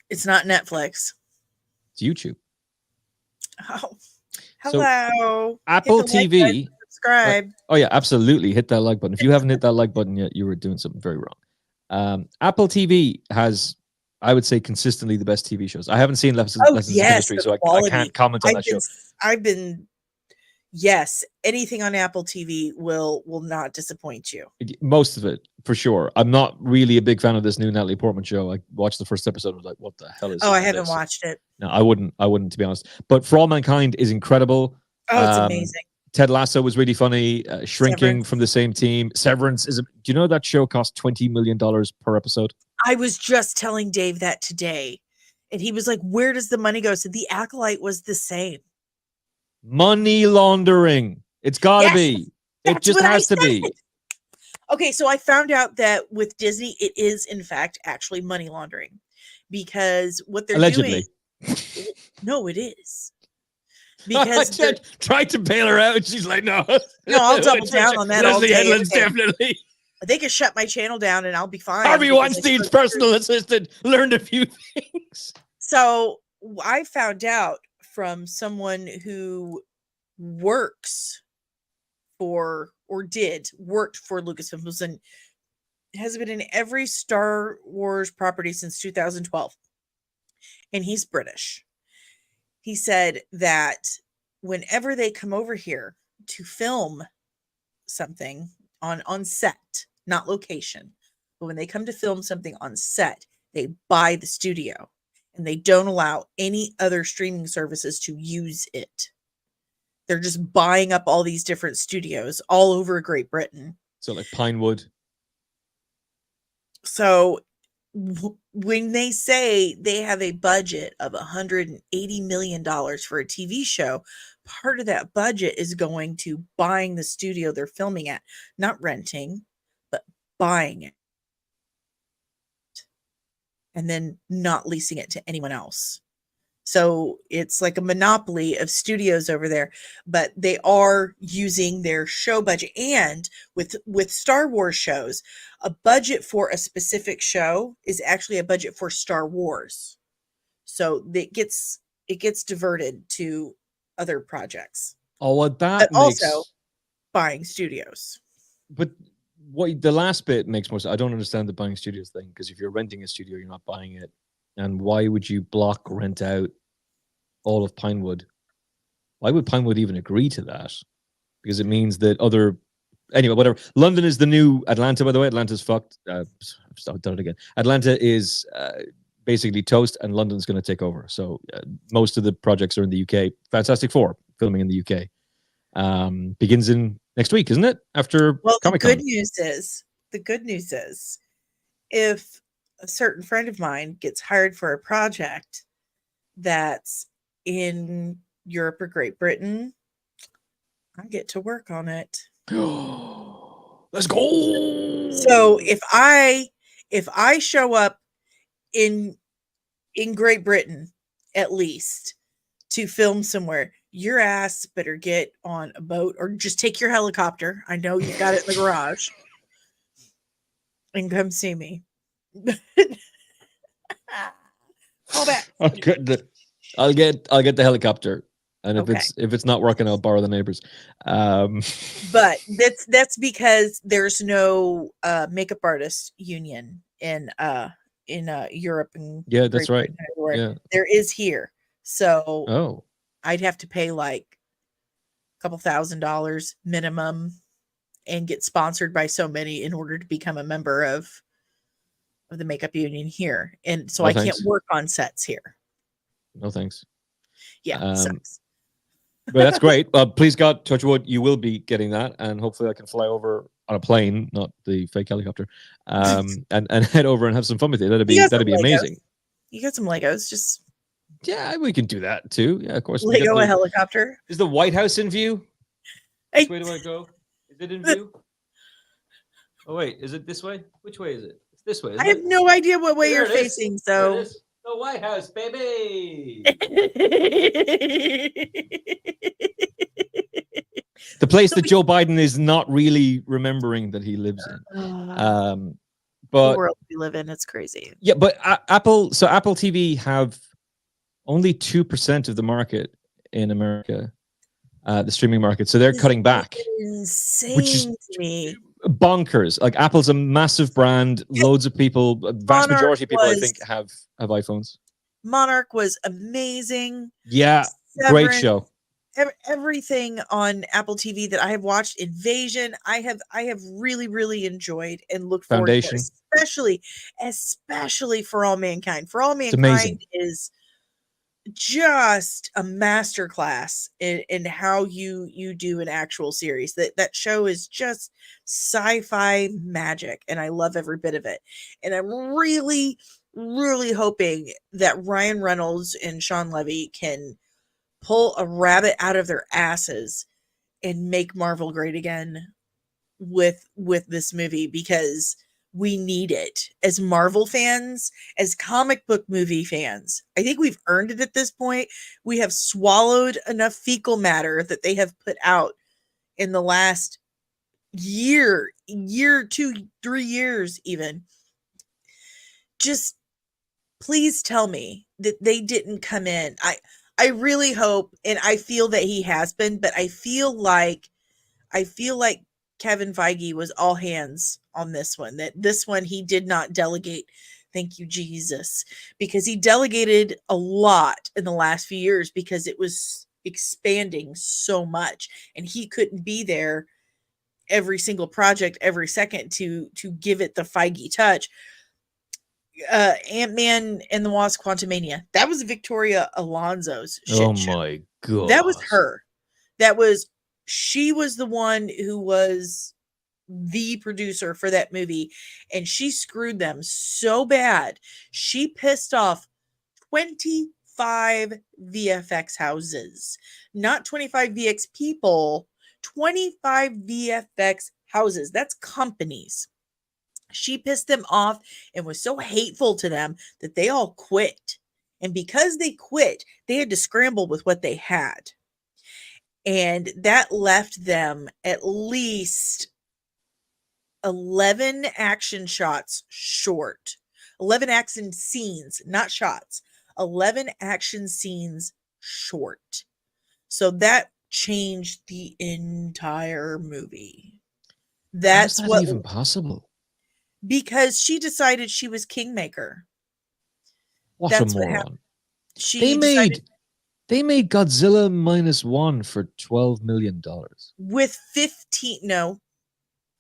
It's not Netflix. It's YouTube. Oh, hello. So, Apple TV. Like, subscribe. Oh yeah, absolutely. Hit that like button. If you haven't hit that like button yet, you were doing something very wrong. Apple TV has, I would say, consistently the best TV shows. I haven't seen Lessons in Chemistry, so I can't comment on that show. Yes, anything on Apple TV will not disappoint you. Most of it, for sure. I'm not really a big fan of this new Natalie Portman show. I watched the first episode and was like, what the hell is this? Oh, I haven't watched it. No, I wouldn't, to be honest. But For All Mankind is incredible. Oh, it's amazing. Ted Lasso was really funny. Shrinking from the same team. Severance is. Do you know that show cost $20 million per episode? I was just telling Dave that today, and he was like, "Where does the money go?" So The Acolyte was the same. Money laundering. It's got to be. It just has to be. Okay, so I found out that with Disney, it is in fact actually money laundering, because what they're allegedly doing. No, it is. Because I tried to bail her out. She's like, no, I'll double down on that. Leslie Headland's definitely. They can shut my channel down and I'll be fine. Harvey Weinstein's personal assistant learned a few things. So I found out from someone who works for, or worked for Lucasfilm, and has been in every Star Wars property since 2012. And he's British. He said that whenever they come over here to film something on set, not location, but when they come to film something on set, they buy the studio and they don't allow any other streaming services to use it. They're just buying up all these different studios all over Great Britain. So like Pinewood. So when they say they have a budget of $180 million for a TV show, part of that budget is going to buying the studio they're filming at, not renting, but buying it, and then not leasing it to anyone else. So it's like a monopoly of studios over there, but they are using their show budget. And with Star Wars shows, a budget for a specific show is actually a budget for Star Wars. So it gets diverted to other projects. Oh, well, but also buying studios. But what the last bit makes more sense. I don't understand the buying studios thing, because if you're renting a studio, you're not buying it. And why would you block rent out all of Pinewood? Why would Pinewood even agree to that? Because it means that anyway, whatever. London is the new Atlanta, by the way. Atlanta's fucked. I've done it again. Atlanta is basically toast, and London's going to take over. So most of the projects are in the UK. Fantastic Four filming in the UK begins in next week, isn't it? After Comic-Con. The good news is, if a certain friend of mine gets hired for a project that's in Europe or Great Britain, I get to work on it. Let's go. So if I show up in Great Britain, at least, to film somewhere, your ass better get on a boat or just take your helicopter. I know you've got it in the garage, and come see me. Call back. I'll get the helicopter, and if it's not working, I'll borrow the neighbors. But that's because there's no makeup artist union in Europe and that's right. Yeah. There is here, so I'd have to pay like a couple $1,000 minimum and get sponsored by so many in order to become a member of the makeup union here, and so I can't work on sets here. No thanks. Yeah, sucks. But that's great. Please God, touch wood, you will be getting that, and hopefully I can fly over on a plane, not the fake helicopter, and head over and have some fun with it. That'd be amazing. You got some Legos, just we can do that too. Yeah, of course. Lego a helicopter. Is the White House in view? Which way do I go? Is it in view? Oh wait, is it this way? Which way is it? It's this way. I have no idea what way you're facing. So the White House, baby. The place that Joe Biden is not really remembering that he lives in. But the world we live in, it's crazy. Yeah, but Apple TV have only 2% of the market in America, the streaming market. So they're cutting back. Insane, which is to me. Bonkers. Like, Apple's a massive brand. Loads of people, vast majority of people, I think, have iPhones. Monarch was amazing. Yeah, great show. Everything on Apple TV that I have watched, Invasion, I have really, really enjoyed and looked forward to, especially For All Mankind. For All Mankind is just a masterclass in how you do an actual series. That show is just sci-fi magic, and I love every bit of it. And I'm really, really hoping that Ryan Reynolds and Sean Levy can pull a rabbit out of their asses and make Marvel great again with this movie, because we need it as Marvel fans, as comic book movie fans. I think we've earned it at this point. We have swallowed enough fecal matter that they have put out in the last year, 2, 3 years even. Just please tell me that they didn't come in. I really hope, and I feel that he has been, but I feel like Kevin Feige was all hands on this one. That this one he did not delegate. Thank you, Jesus, because he delegated a lot in the last few years because it was expanding so much, and he couldn't be there every single project every second to give it the Feige touch. Ant-Man and the Wasp: Quantumania. That was Victoria Alonso's shit show. My God. That was her. She was the one who was the producer for that movie, and she screwed them so bad. She pissed off 25 VFX houses, not 25 VX people, 25 VFX houses. That's companies. She pissed them off and was so hateful to them that they all quit. And because they quit, they had to scramble with what they had. And that left them at least 11 action shots short. 11 action scenes, not shots. 11 action scenes short. So that changed the entire movie. That's How's that what even possible? Because she decided she was kingmaker. What That's a what moron. happened. They made Godzilla -1 for $12 million. With 15, no,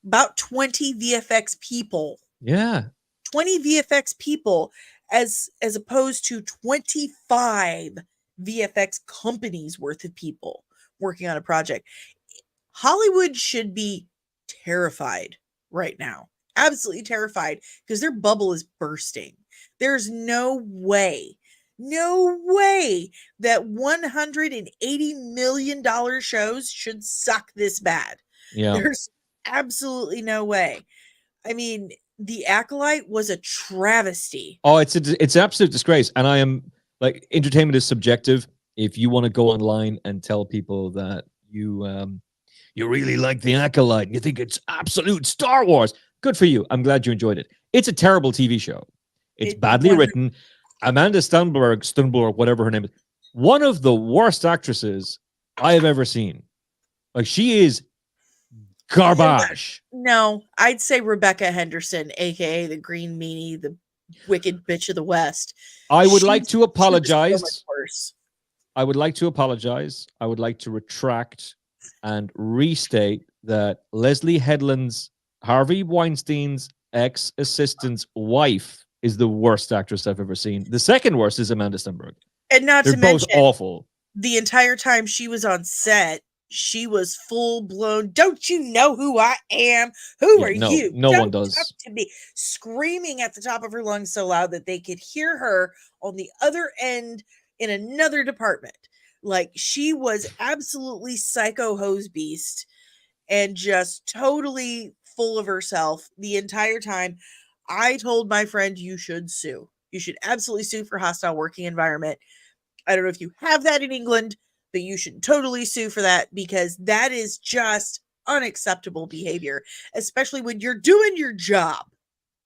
about 20 VFX people. Yeah. 20 VFX people as opposed to 25 VFX companies worth of people working on a project. Hollywood should be terrified right now. Absolutely terrified because their bubble is bursting. There's no way that $180 million shows should suck this bad. Yeah. There's absolutely no way. I mean, The Acolyte was a travesty. Oh, it's an absolute disgrace. And I am like, entertainment is subjective. If you want to go online and tell people that you really like The Acolyte and you think it's absolute Star Wars, good for you. I'm glad you enjoyed it. It's a terrible TV show. It's badly written. Amanda Stenberg, whatever her name is, one of the worst actresses I have ever seen. Like, she is garbage. No, I'd say Rebecca Henderson, aka the Green Meanie, the wicked bitch of the West. I would like to apologize. So much worse. I would like to apologize. I would like to retract and restate that Leslie Headland's Harvey Weinstein's ex-assistant's wife is the worst actress I've ever seen. The second worst is Amanda Stenberg. And not They're to both mention, awful. The entire time she was on set, she was full blown. Don't you know who I am? Who are you? No one does. Talk to me, screaming at the top of her lungs so loud that they could hear her on the other end in another department. Like, she was absolutely psycho hose beast and just totally full of herself the entire time. I told my friend, you should sue. You should absolutely sue for hostile working environment. I don't know if you have that in England, but you should totally sue for that because that is just unacceptable behavior, especially when you're doing your job.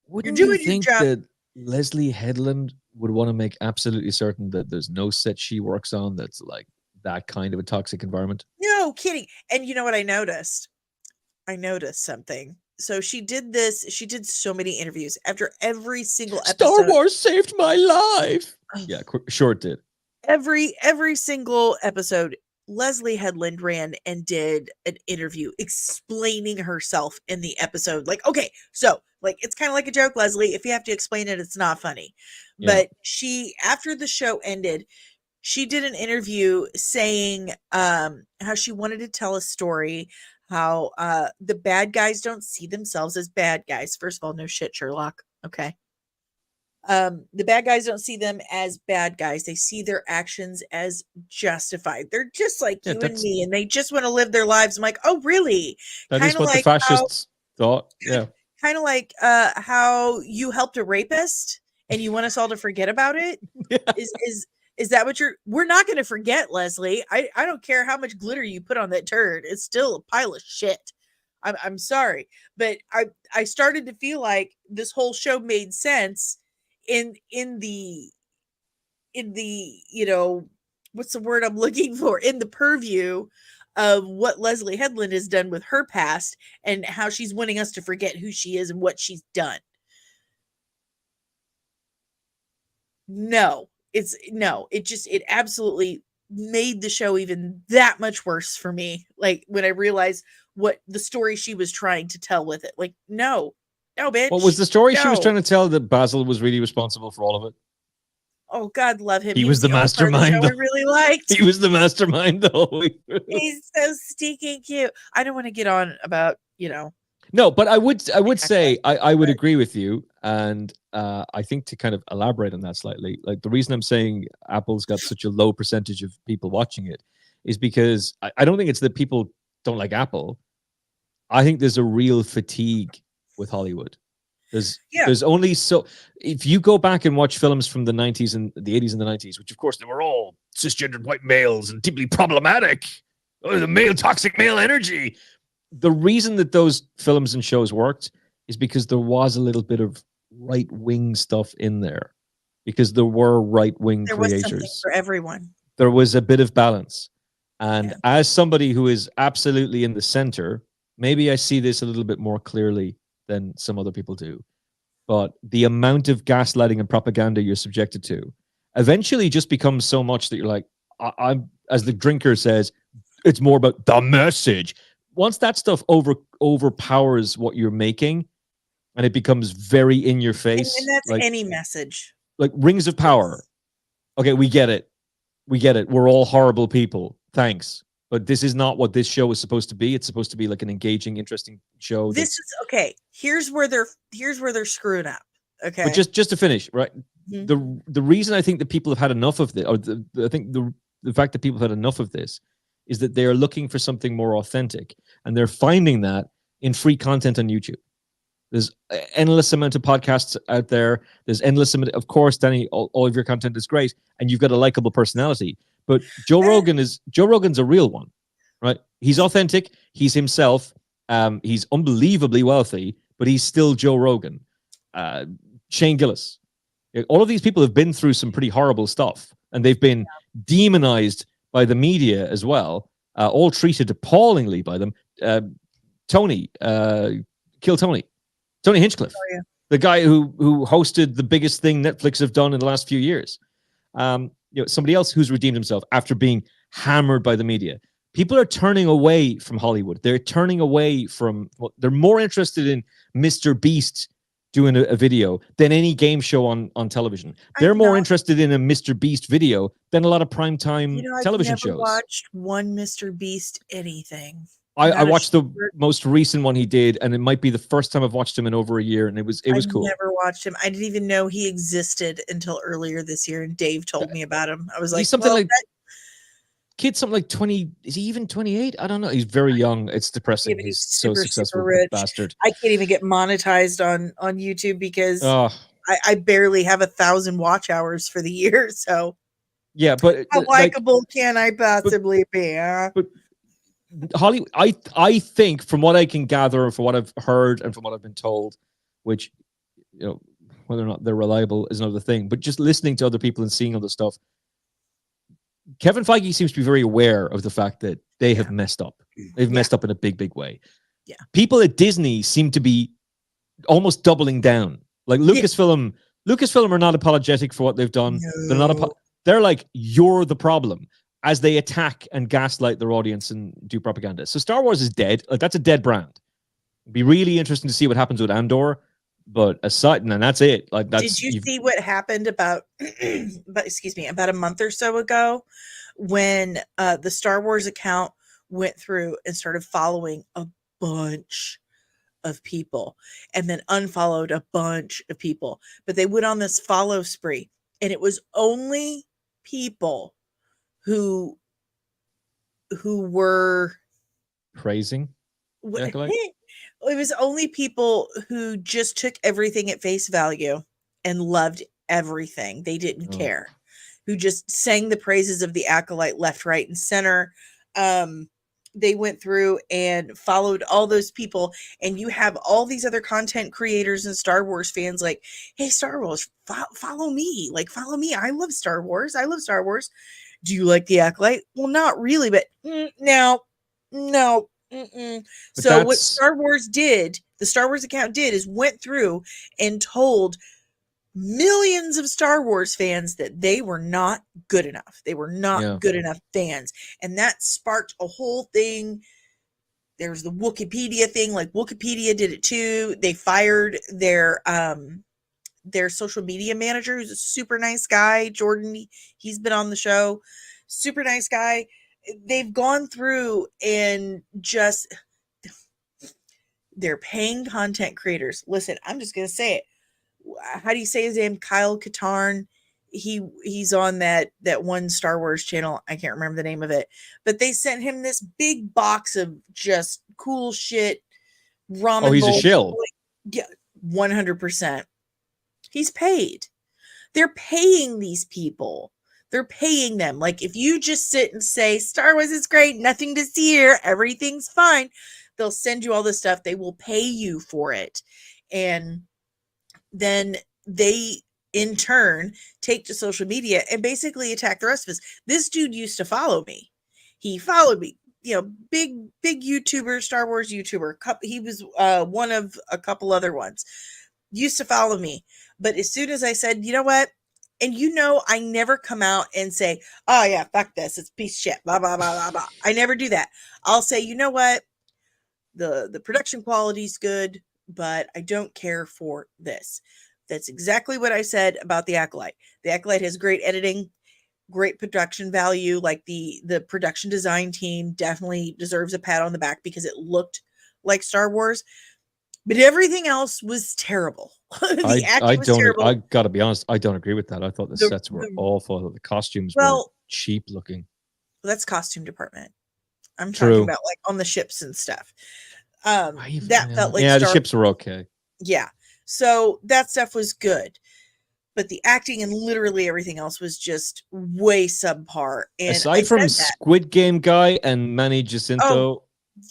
Wouldn't you think that Leslie Headland would want to make absolutely certain that there's no set she works on that's like that kind of a toxic environment? No kidding. And you know what I noticed? I noticed something. So she did this. She did so many interviews after every single episode. Star Wars saved my life. Yeah, sure it did. Every single episode, Leslie Headland ran and did an interview explaining herself in the episode. Like, okay, so like it's kind of like a joke, Leslie. If you have to explain it, it's not funny. Yeah. But she, after the show ended, she did an interview saying how she wanted to tell a story, how the bad guys don't see themselves as bad guys. First of all, no shit, Sherlock. Okay. The bad guys don't see them as bad guys. They see their actions as justified. They're just like you and me, and they just want to live their lives. I'm like, oh, really? That is what like the fascists thought. Yeah. Kind of like how you helped a rapist and you want us all to forget about it. Yeah. Is that what we're not going to forget, Leslie. I don't care how much glitter you put on that turd. It's still a pile of shit. I'm sorry. But I started to feel like this whole show made sense in the you know, what's the word I'm looking for, in the purview of what Leslie Headland has done with her past and how she's wanting us to forget who she is and what she's done. It absolutely made the show even that much worse for me. Like when I realized what the story she was trying to tell with it. Like, no, bitch. What was the story she was trying to tell? That Basil was really responsible for all of it? Oh, God love him. He was the mastermind. I really liked. He was the mastermind, though. He's so stinking cute. I don't want to get on about, you know. No, but I would say I would agree with you, and I think to kind of elaborate on that slightly, like the reason I'm saying Apple's got such a low percentage of people watching it is because I don't think it's that people don't like Apple. I think there's a real fatigue with Hollywood. There's only so if you go back and watch films from the 90s and the 80s and the 90s, which of course they were all cisgendered white males and deeply problematic. Oh, the male toxic male energy. The reason that those films and shows worked is because there was a little bit of right wing stuff in there, because there were right wing creators. There was something for everyone. There was a bit of balance. And as somebody who is absolutely in the center, maybe I see this a little bit more clearly than some other people do. But the amount of gaslighting and propaganda you're subjected to eventually just becomes so much that you're like, I'm, as the drinker says, it's more about the message. Once that stuff overpowers what you're making, and it becomes very in your face, and that's like any message, like Rings of Power. Okay, we get it. We're all horrible people. Thanks, but this is not what this show is supposed to be. It's supposed to be like an engaging, interesting show. This is okay. Here's where they're screwing up. Okay, but just to finish, right? Mm-hmm. The reason I think that people have had enough of this, or I think the fact that people have had enough of this, is that they are looking for something more authentic, and they're finding that in free content on YouTube. There's endless amount of podcasts out there. There's endless amount. Of course, Danny, all of your content is great, and you've got a likable personality. But Joe Rogan's a real one, right? He's authentic. He's himself. He's unbelievably wealthy, but he's still Joe Rogan. Shane Gillis. All of these people have been through some pretty horrible stuff, and they've been demonized by the media as well, all treated appallingly by them. Tony Hinchcliffe, the guy who hosted the biggest thing Netflix have done in the last few years. Somebody else who's redeemed himself after being hammered by the media. People are turning away from Hollywood. They're turning away from. They're more interested in Mr. Beast doing a video than any game show on television. They're more interested in a Mr. Beast video than a lot of primetime television shows. I've never watched one Mr. Beast anything. I watched the most recent one he did, and it might be the first time I've watched him in over a year, and it was cool. I never watched him. I didn't even know he existed until earlier this year, and Dave told me about him. I was like, kid, something like 20. Is he even 28? I don't know. He's very young. It's depressing. He's so successful, rich bastard. I can't even get monetized on YouTube because I barely have 1,000 watch hours for the year. So yeah, but how likable can I possibly be? But Hollywood, I think, from what I can gather, from what I've heard, and from what I've been told, which whether or not they're reliable is another thing, but just listening to other people and seeing other stuff, Kevin Feige seems to be very aware of the fact that they have messed up. They've messed up in a big, big way. Yeah. People at Disney seem to be almost doubling down. Like Lucasfilm are not apologetic for what they've done. No. They're like, you're the problem, as they attack and gaslight their audience and do propaganda. So Star Wars is dead. Like, that's a dead brand. It'd be really interesting to see what happens with Andor. But aside, and that's it. Like, did you see what happened about a month or so ago when the Star Wars account went through and started following a bunch of people and then unfollowed a bunch of people, but they went on this follow spree, and it was only people who were praising. It was only people who just took everything at face value and loved everything. They didn't care. Who just sang the praises of the acolyte left, right, and center. They went through and followed all those people, and you have all these other content creators and Star Wars fans like, hey, Star Wars, follow me. Like, follow me. I love Star Wars. Do you like the acolyte? Well, not really, but no. So what Star Wars did, the Star Wars account did, is went through and told millions of Star Wars fans that they were not good enough. They were not good enough fans. And that sparked a whole thing. There's the Wikipedia thing. Like, Wikipedia did it too. They fired their social media manager, who's a super nice guy. Jordan, he's been on the show. Super nice guy. They've gone through and just they're paying content creators. Listen, I'm just gonna say it. How do you say his name? Kyle Katarn. He's on that one Star Wars channel. I can't remember the name of it, but they sent him this big box of just cool shit. Ramen Oh, he's a bowl. shill. Yeah, 100%. He's paid. They're paying these people. They're paying them. Like, if you just sit and say, Star Wars is great, nothing to see here, everything's fine, they'll send you all this stuff. They will pay you for it. And then they, in turn, take to social media and basically attack the rest of us. This dude used to follow me. He followed me. You know, big YouTuber, Star Wars YouTuber. He was one of a couple other ones. Used to follow me. But as soon as I said, you know what? And you know, I never come out and say, oh yeah, fuck this, it's a piece of shit, blah, blah, blah, blah, blah. I never do that. I'll say, you know what? The production quality is good, but I don't care for this. That's exactly what I said about The Acolyte. The Acolyte has great editing, great production value. Like the production design team definitely deserves a pat on the back because it looked like Star Wars. But everything else was terrible. The acting was terrible. I gotta be honest, I don't agree with that. I thought the sets were awful. The costumes were cheap looking. That's costume department. I'm True. talking about like on the ships and stuff. That felt like the ships were okay. Yeah. So that stuff was good. But the acting and literally everything else was just way subpar. And aside from Squid Game guy and Manny Jacinto,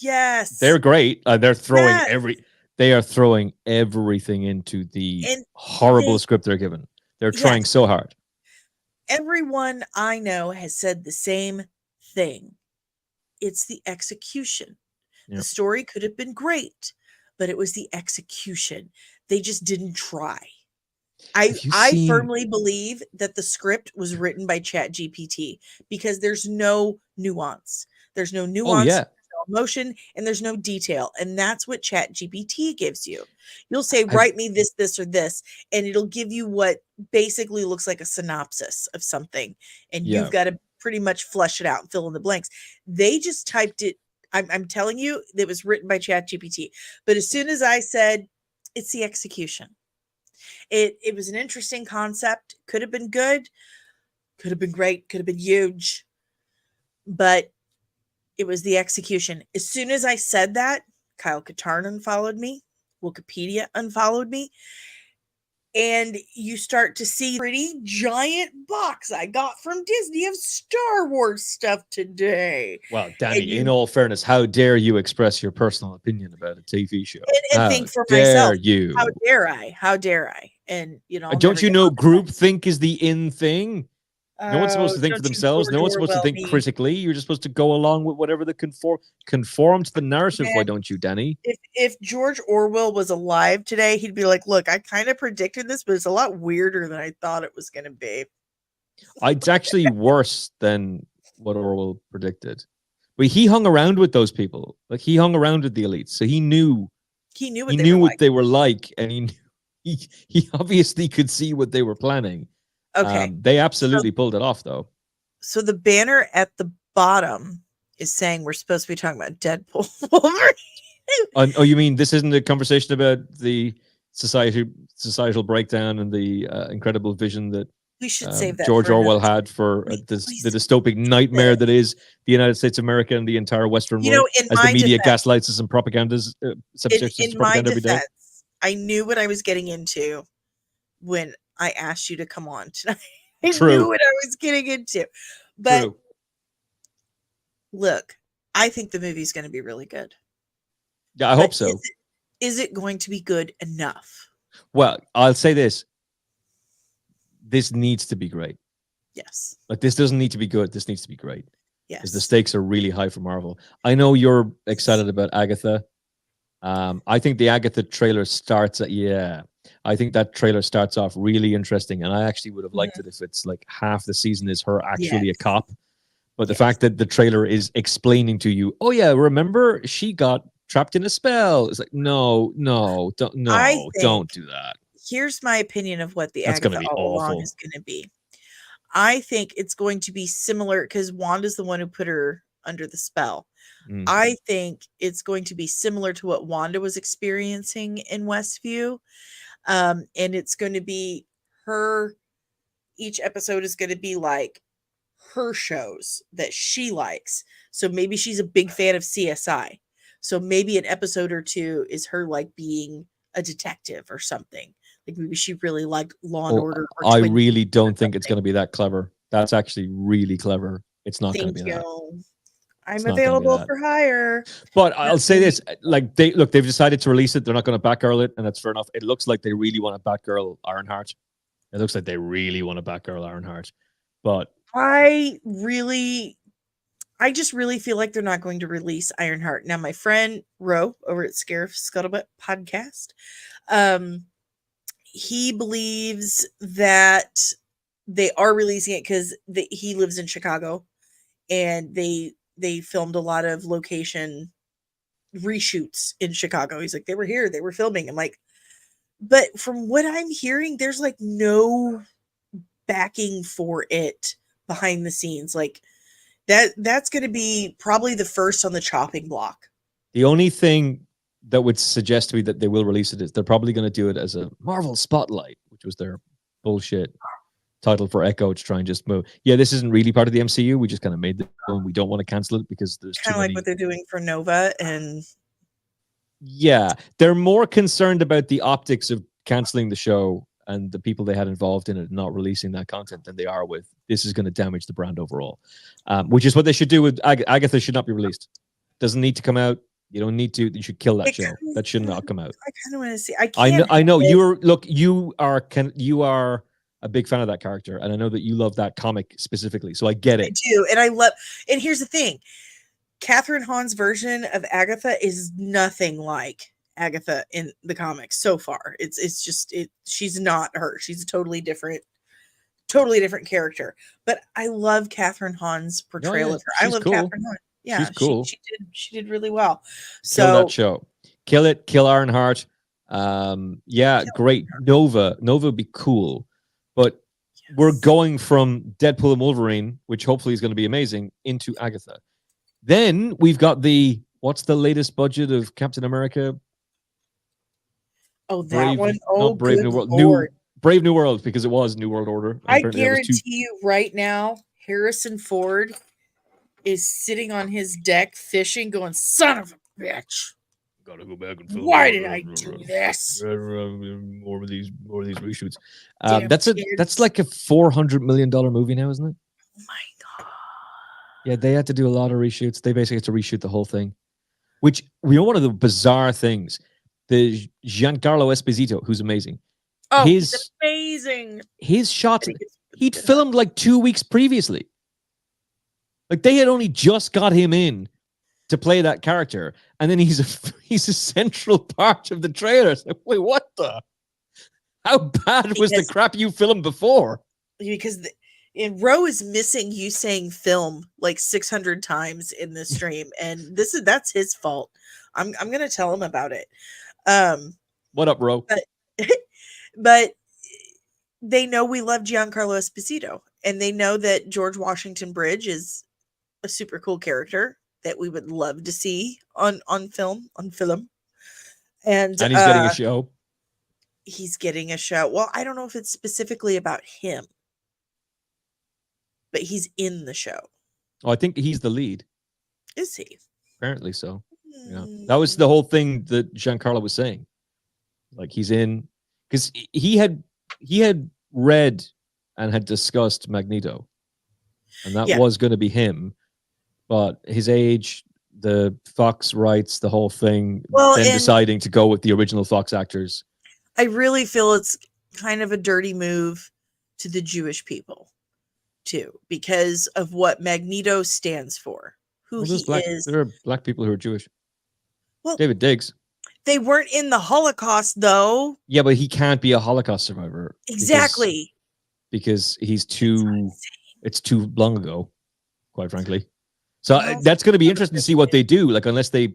yes, they're great. They're throwing they are throwing everything into the horrible script they're given. They're trying so hard. Everyone I know has said the same thing. It's the execution. Yep. The story could have been great, but it was the execution. They just didn't try. I firmly believe that the script was written by ChatGPT because there's no nuance. There's no nuance. There's no emotion, and there's no detail. And that's what ChatGPT gives you. You'll say, write me this, this, or this, and it'll give you what basically looks like a synopsis of something. And you've got to pretty much flesh it out and fill in the blanks. They just typed it. I'm telling you, it was written by ChatGPT. But as soon as I said, it's the execution. It was an interesting concept. Could have been good. Could have been great. Could have been huge. But it was the execution. As soon as I said that, Kyle Katarn unfollowed me. Wikipedia unfollowed me. And you start to see a pretty giant box I got from Disney of Star Wars stuff today. Well, Danny, in all fairness, how dare you express your personal opinion about a TV show? And think for myself. How dare I? How dare I? And you know, don't you know groupthink is the in thing? No one's supposed to think for themselves. No one's supposed to think critically. You're just supposed to go along with whatever the conform to the narrative. Man, why don't you, Danny? If George Orwell was alive today, he'd be like, look, I kind of predicted this, but it's a lot weirder than I thought it was going to be. It's actually worse than what Orwell predicted. But he hung around with those people. Like, he hung around with the elites. So he knew what they were like. And he obviously could see what they were planning. Okay. They absolutely pulled it off, though. So the banner at the bottom is saying we're supposed to be talking about Deadpool Wolverine. Oh, you mean this isn't a conversation about the societal breakdown and the incredible vision that we should save that George Orwell had for the dystopic nightmare that is the United States of America and the entire Western world, as the media gaslights us and propagandas subjects us to propaganda every day. I knew what I was getting into when I asked you to come on tonight. I knew what I was getting into. But look, I think the movie's going to be really good. Yeah, I hope so. Is it going to be good enough? Well, I'll say this. This needs to be great. Yes. Like, this doesn't need to be good. This needs to be great. Yes. Because the stakes are really high for Marvel. I know you're excited about Agatha. I think the Agatha trailer starts I think that trailer starts off really interesting, and I actually would have liked it if it's like half the season is her actually a cop. But the fact that the trailer is explaining to you, oh yeah, remember she got trapped in a spell. It's like, don't do that. Here's my opinion of what the Agatha all along is going to be. I think it's going to be similar because Wanda's the one who put her under the spell. Mm. I think it's going to be similar to what Wanda was experiencing in Westview. And it's going to be her, each episode is going to be like her shows that she likes. So maybe she's a big fan of CSI. So maybe an episode or two is her like being a detective or something. Like maybe she really liked Law and Oh, Order or I Twin really Peaks or don't think it's something. going to be that clever. That's actually really clever. It's not going Thank to be that. you. I'm It's not going to be available that. for hire. But I'll say this: like they've decided to release it. They're not going to Batgirl it, and that's fair enough. It looks like they really want to Batgirl Ironheart. It looks like they really want to Batgirl Ironheart. But I just really feel like they're not going to release Ironheart. Now, my friend Ro over at Scarif Scuttlebutt podcast, he believes that they are releasing it because he lives in Chicago, and they filmed a lot of location reshoots in Chicago. He's like, they were here, they were filming. I'm like, but from what I'm hearing, there's like no backing for it behind the scenes. Like that's going to be probably the first on the chopping block. the only thing that would suggest to me that they will release it is they're probably going to do it as a Marvel Spotlight, which was their bullshit title for Echo to try and just move. Yeah, this isn't really part of the MCU. We just kind of made it and we don't want to cancel it because there's Kind too of like many. what they're doing for Nova. And yeah, they're more concerned about the optics of canceling the show and the people they had involved in it not releasing that content than they are with this is going to damage the brand overall, which is what they should do with Agatha. Should not be released. Doesn't need to come out. You don't need to. You should kill that show. That should not come out. I kind of want to see. I can't. I know you're. Look, you are a big fan of that character, and I know that you love that comic specifically. So I get it. I do, and I love. And here's the thing: Catherine Hahn's version of Agatha is nothing like Agatha in the comics so far. It's just it. She's not her. She's a totally different character. But I love Catherine Hahn's portrayal of her. I love cool. Catherine Hahn. Yeah, she's cool. She did really well. Kill So that show. Kill it. Kill Ironheart. Yeah, great. Nova would be cool, but we're going from Deadpool and Wolverine, which hopefully is going to be amazing, into Agatha. Then we've got what's the latest budget of Captain America? Oh, that one. Oh, not Brave New World. Brave New World, because it was New World Order. I guarantee you right now, Harrison Ford is sitting on his deck fishing, going, "Son of a bitch! Gotta go back and film. Why did I do this? More of these reshoots." That's like a $400 million movie now, isn't it? Oh my god! Yeah, they had to do a lot of reshoots. They basically had to reshoot the whole thing. Which, one of the bizarre things, the Giancarlo Esposito, who's amazing. Oh, he's amazing. His shots, he'd filmed like 2 weeks previously. Like they had only just got him in to play that character, and then he's a central part of the trailer. It's like, wait, what the? How bad was the crap you filmed before? Because Ro is missing you saying film like 600 times in this stream, and that's his fault. I'm gonna tell him about it. What up, Ro? But they know we love Giancarlo Esposito, and they know that George Washington Bridge is a super cool character that we would love to see on film. And he's getting a show. He's getting a show. Well, I don't know if it's specifically about him, but he's in the show. Oh, I think he's the lead. Is he? Apparently so. Yeah, that was the whole thing that Giancarlo was saying. Like he's in because he had read and had discussed Magneto, and that was going to be him, but his age, the Fox rights, the whole thing, then deciding to go with the original Fox actors. I really feel it's kind of a dirty move to the Jewish people too, because of what Magneto stands for, who he is. There are black people who are Jewish. Well, David Diggs. They weren't in the Holocaust, though. Yeah, but he can't be a Holocaust survivor. Exactly. Because it's too long ago, quite frankly. So that's going to be interesting to see what they do. Like, unless they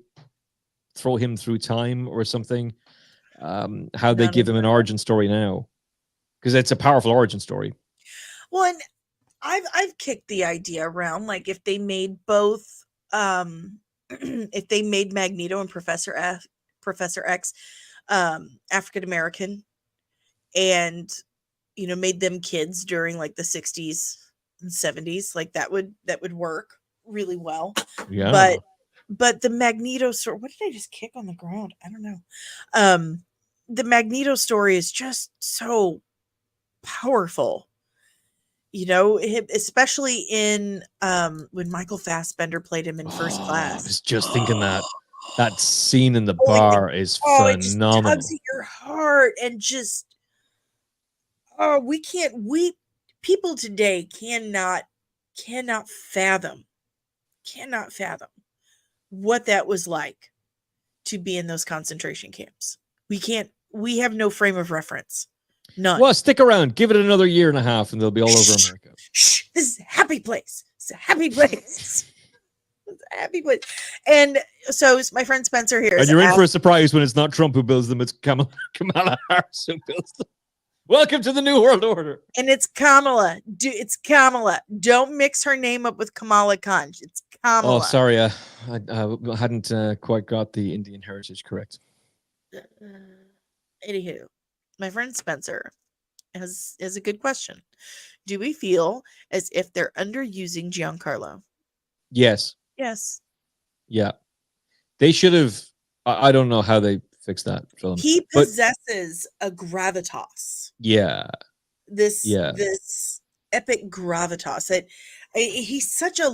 throw him through time or something, how they give him an origin story now. Because it's a powerful origin story. Well, and I've kicked the idea around, like if they made both if they made Magneto and Professor X African American and made them kids during like the 60s and 70s, like that would work really well. Yeah. But the Magneto story, what did I just kick on the ground? I don't know. The Magneto story is just so powerful. Especially in when Michael Fassbender played him in First I Class. was just thinking that scene in the Oh, bar is it just tugs phenomenal. at your heart and just we people today cannot fathom what that was like to be in those concentration camps. We have no frame of reference. None. Well, stick around. Give it another year and a half and they'll be all over America. Shh, this is a happy place. It's a happy place. It's a happy place. And so my friend Spencer here. And you're in for a surprise when it's not Trump who builds them, it's Kamala Harris who builds them. Welcome to the New World Order. And it's Kamala. It's Kamala. Don't mix her name up with Kamala Khan. It's Kamala. Oh, sorry. I hadn't quite got the Indian heritage correct. Anywho, my friend Spencer has a good question. Do we feel as if they're underusing Giancarlo? Yes. Yes. Yeah. They should have. I don't know how they fixed that film. He possesses a gravitas. Yeah. This epic gravitas that he's such a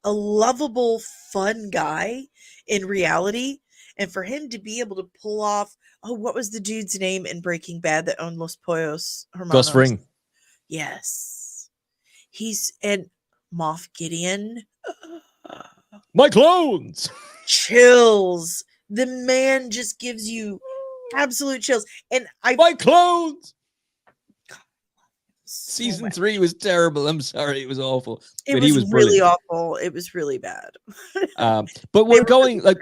lovable, fun guy in reality. And for him to be able to pull off, what was the dude's name in Breaking Bad that owned Los Pollos Hermanos? Gus Fring. Yes. And Moff Gideon. My clones. Chills. The man just gives you absolute chills. And my clones. God, Season 3 was terrible. I'm sorry, it was awful. He was really awful. It was really bad. But we're going like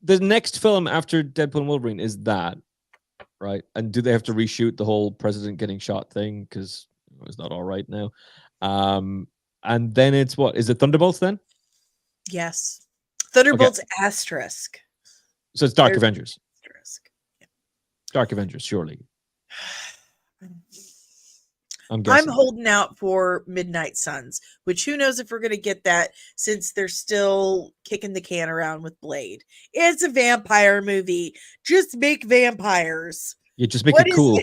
the next film after Deadpool and Wolverine is that, right? And do they have to reshoot the whole president getting shot thing because it's not all right now? And then it's what? Is it Thunderbolts then? Yes, Thunderbolts asterisk. So it's Dark Avengers. Asterisk. Yeah. Dark Avengers, surely. I'm holding out for Midnight Suns, which who knows if we're going to get that since they're still kicking the can around with Blade. It's a vampire movie. Just make vampires. Yeah, just make it cool.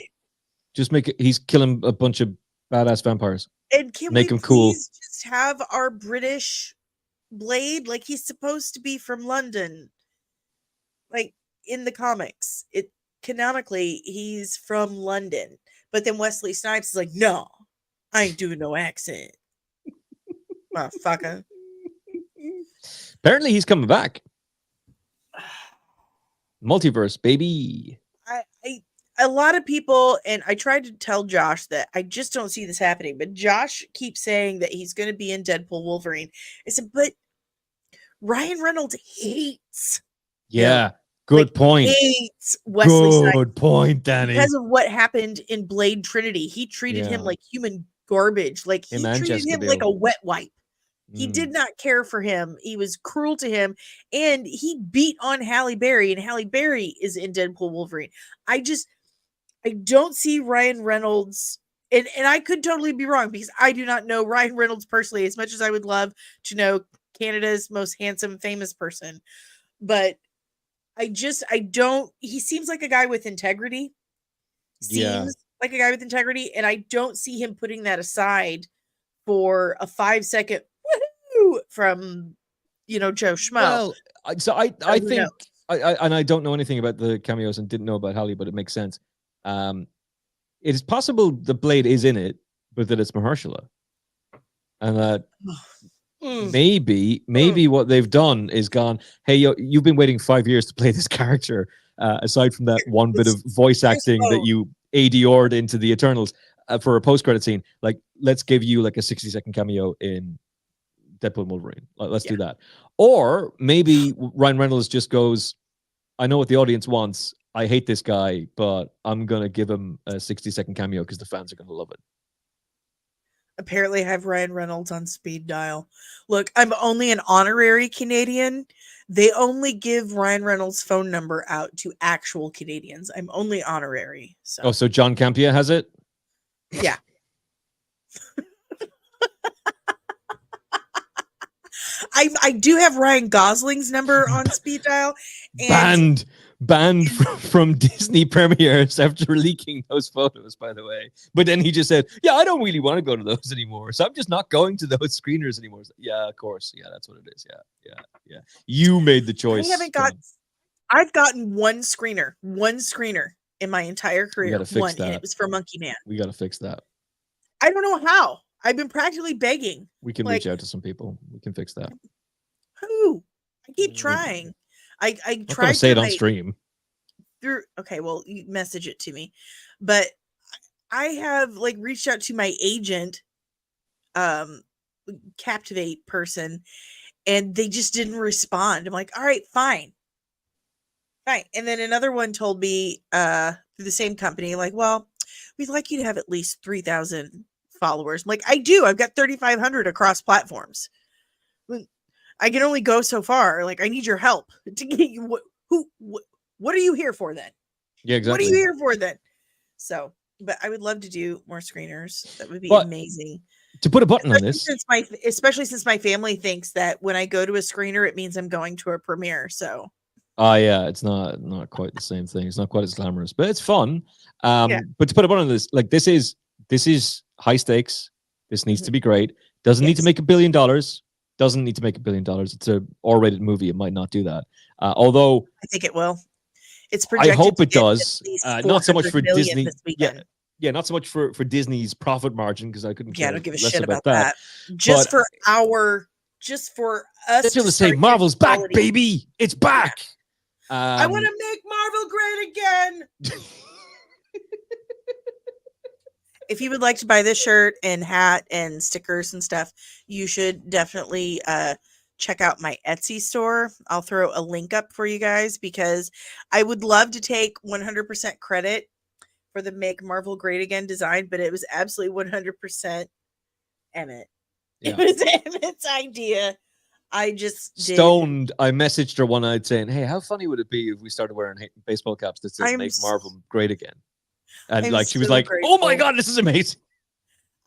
Just make it. He's killing a bunch of badass vampires. And can make we him cool? Just have our British Blade like he's supposed to be from London, like in the comics. It canonically he's from London. But then Wesley Snipes is like, no, I ain't doing no accent. Motherfucker. Apparently he's coming back. Multiverse, baby. A lot of people, and I tried to tell Josh that I just don't see this happening, but Josh keeps saying that he's going to be in Deadpool Wolverine. I said, but Ryan Reynolds hates. Yeah. Good point. Hates Wesley Snipes. Good point, Danny. Because of what happened in Blade Trinity. He treated him like human garbage. Like he treated him like a wet wipe. He did not care for him. He was cruel to him. And he beat on Halle Berry. And Halle Berry is in Deadpool Wolverine. I don't see Ryan Reynolds. And I could totally be wrong because I do not know Ryan Reynolds personally as much as I would love to know Canada's most handsome, famous person. But he seems like a guy with integrity. Like a guy with integrity. And I don't see him putting that aside for a 5-second woohoo from, Joe Schmo. Well, so I think, and I don't know anything about the cameos and didn't know about Halle, but it makes sense. It is possible the Blade is in it, but that it's Mahershala. And that maybe what they've done is gone, hey, you've been waiting 5 years to play this character, aside from that one bit of voice acting that you ADR'd into the Eternals for a post-credit scene. Like, let's give you like a 60-second cameo in Deadpool and Wolverine. Let's do that. Or maybe Ryan Reynolds just goes, I know what the audience wants. I hate this guy, but I'm going to give him a 60-second cameo because the fans are going to love it. Apparently, I have Ryan Reynolds on speed dial. Look, I'm only an honorary Canadian. They only give Ryan Reynolds' phone number out to actual Canadians. I'm only honorary. So. Oh, so John Campia has it? Yeah. I do have Ryan Gosling's number on speed dial. And banned from Disney premieres after leaking those photos, by the way. But then he just said, yeah, I don't really want to go to those anymore. So I'm just not going to those screeners anymore. Yeah, of course. Yeah, that's what it is. Yeah. You made the choice. I've gotten one screener in my entire career. We got to fix that. And it was for Monkey Man. We got to fix that. I don't know how. I've been practically begging. We can reach out to some people. We can fix that. Who? I keep trying. I tried to say it on stream. Okay, well, you message it to me. But I have reached out to my agent, Captivate person, and they just didn't respond. I'm like, all right, fine. And then another one told me through the same company, well, we'd like you to have at least 3,000 followers. I'm like, I do. I've got 3,500 across platforms. I can only go so far. I need your help to get you. What are you here for then? Yeah, exactly. What are you here for then? So, but I would love to do more screeners. That would be amazing. To put a button on this, especially since my family thinks that when I go to a screener, it means I'm going to a premiere. So. Yeah, it's not quite the same thing. It's not quite as glamorous, but it's fun. But to put a button on this, this is high stakes. This needs to be great. Doesn't need to make $1 billion. Doesn't need to make $1 billion. It's a R-rated movie. It might not do that. Although I think it will. It's projected. I hope it does. Not so much for Disney. Yeah, not so much for Disney's profit margin because I couldn't. Yeah, I don't give a shit about that. Just for us to say Marvel's back, baby. It's back. I want to make Marvel great again. If you would like to buy this shirt and hat and stickers and stuff, you should definitely check out my Etsy store. I'll throw a link up for you guys because I would love to take 100% credit for the Make Marvel Great Again design, but it was absolutely 100% Emmet. Yeah. It was Emmet's idea. I just stoned. I messaged her one night saying, "Hey, how funny would it be if we started wearing baseball caps that says Make Marvel Great Again?" And she was like, grateful. "Oh my god, this is amazing!"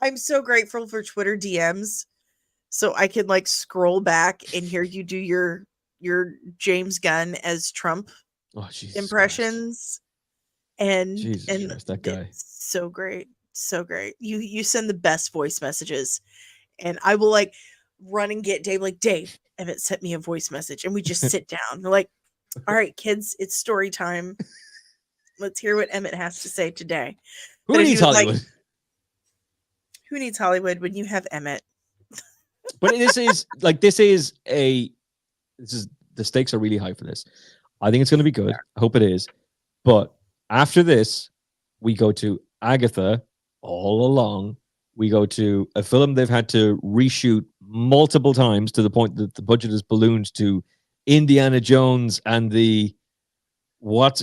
I'm so grateful for Twitter DMs, so I can scroll back and hear you do your James Gunn as Trump impressions, and Christ, that guy, so great. You send the best voice messages, and I will run and get Dave. Dave, Emmet sent me a voice message, and we just sit down. We're all right, kids, it's story time. Let's hear what Emmet has to say today. Who needs Hollywood? Who needs Hollywood when you have Emmet? But the stakes are really high for this. I think it's going to be good. I hope it is. But after this, we go to Agatha all along. We go to a film they've had to reshoot multiple times to the point that the budget is ballooned to Indiana Jones and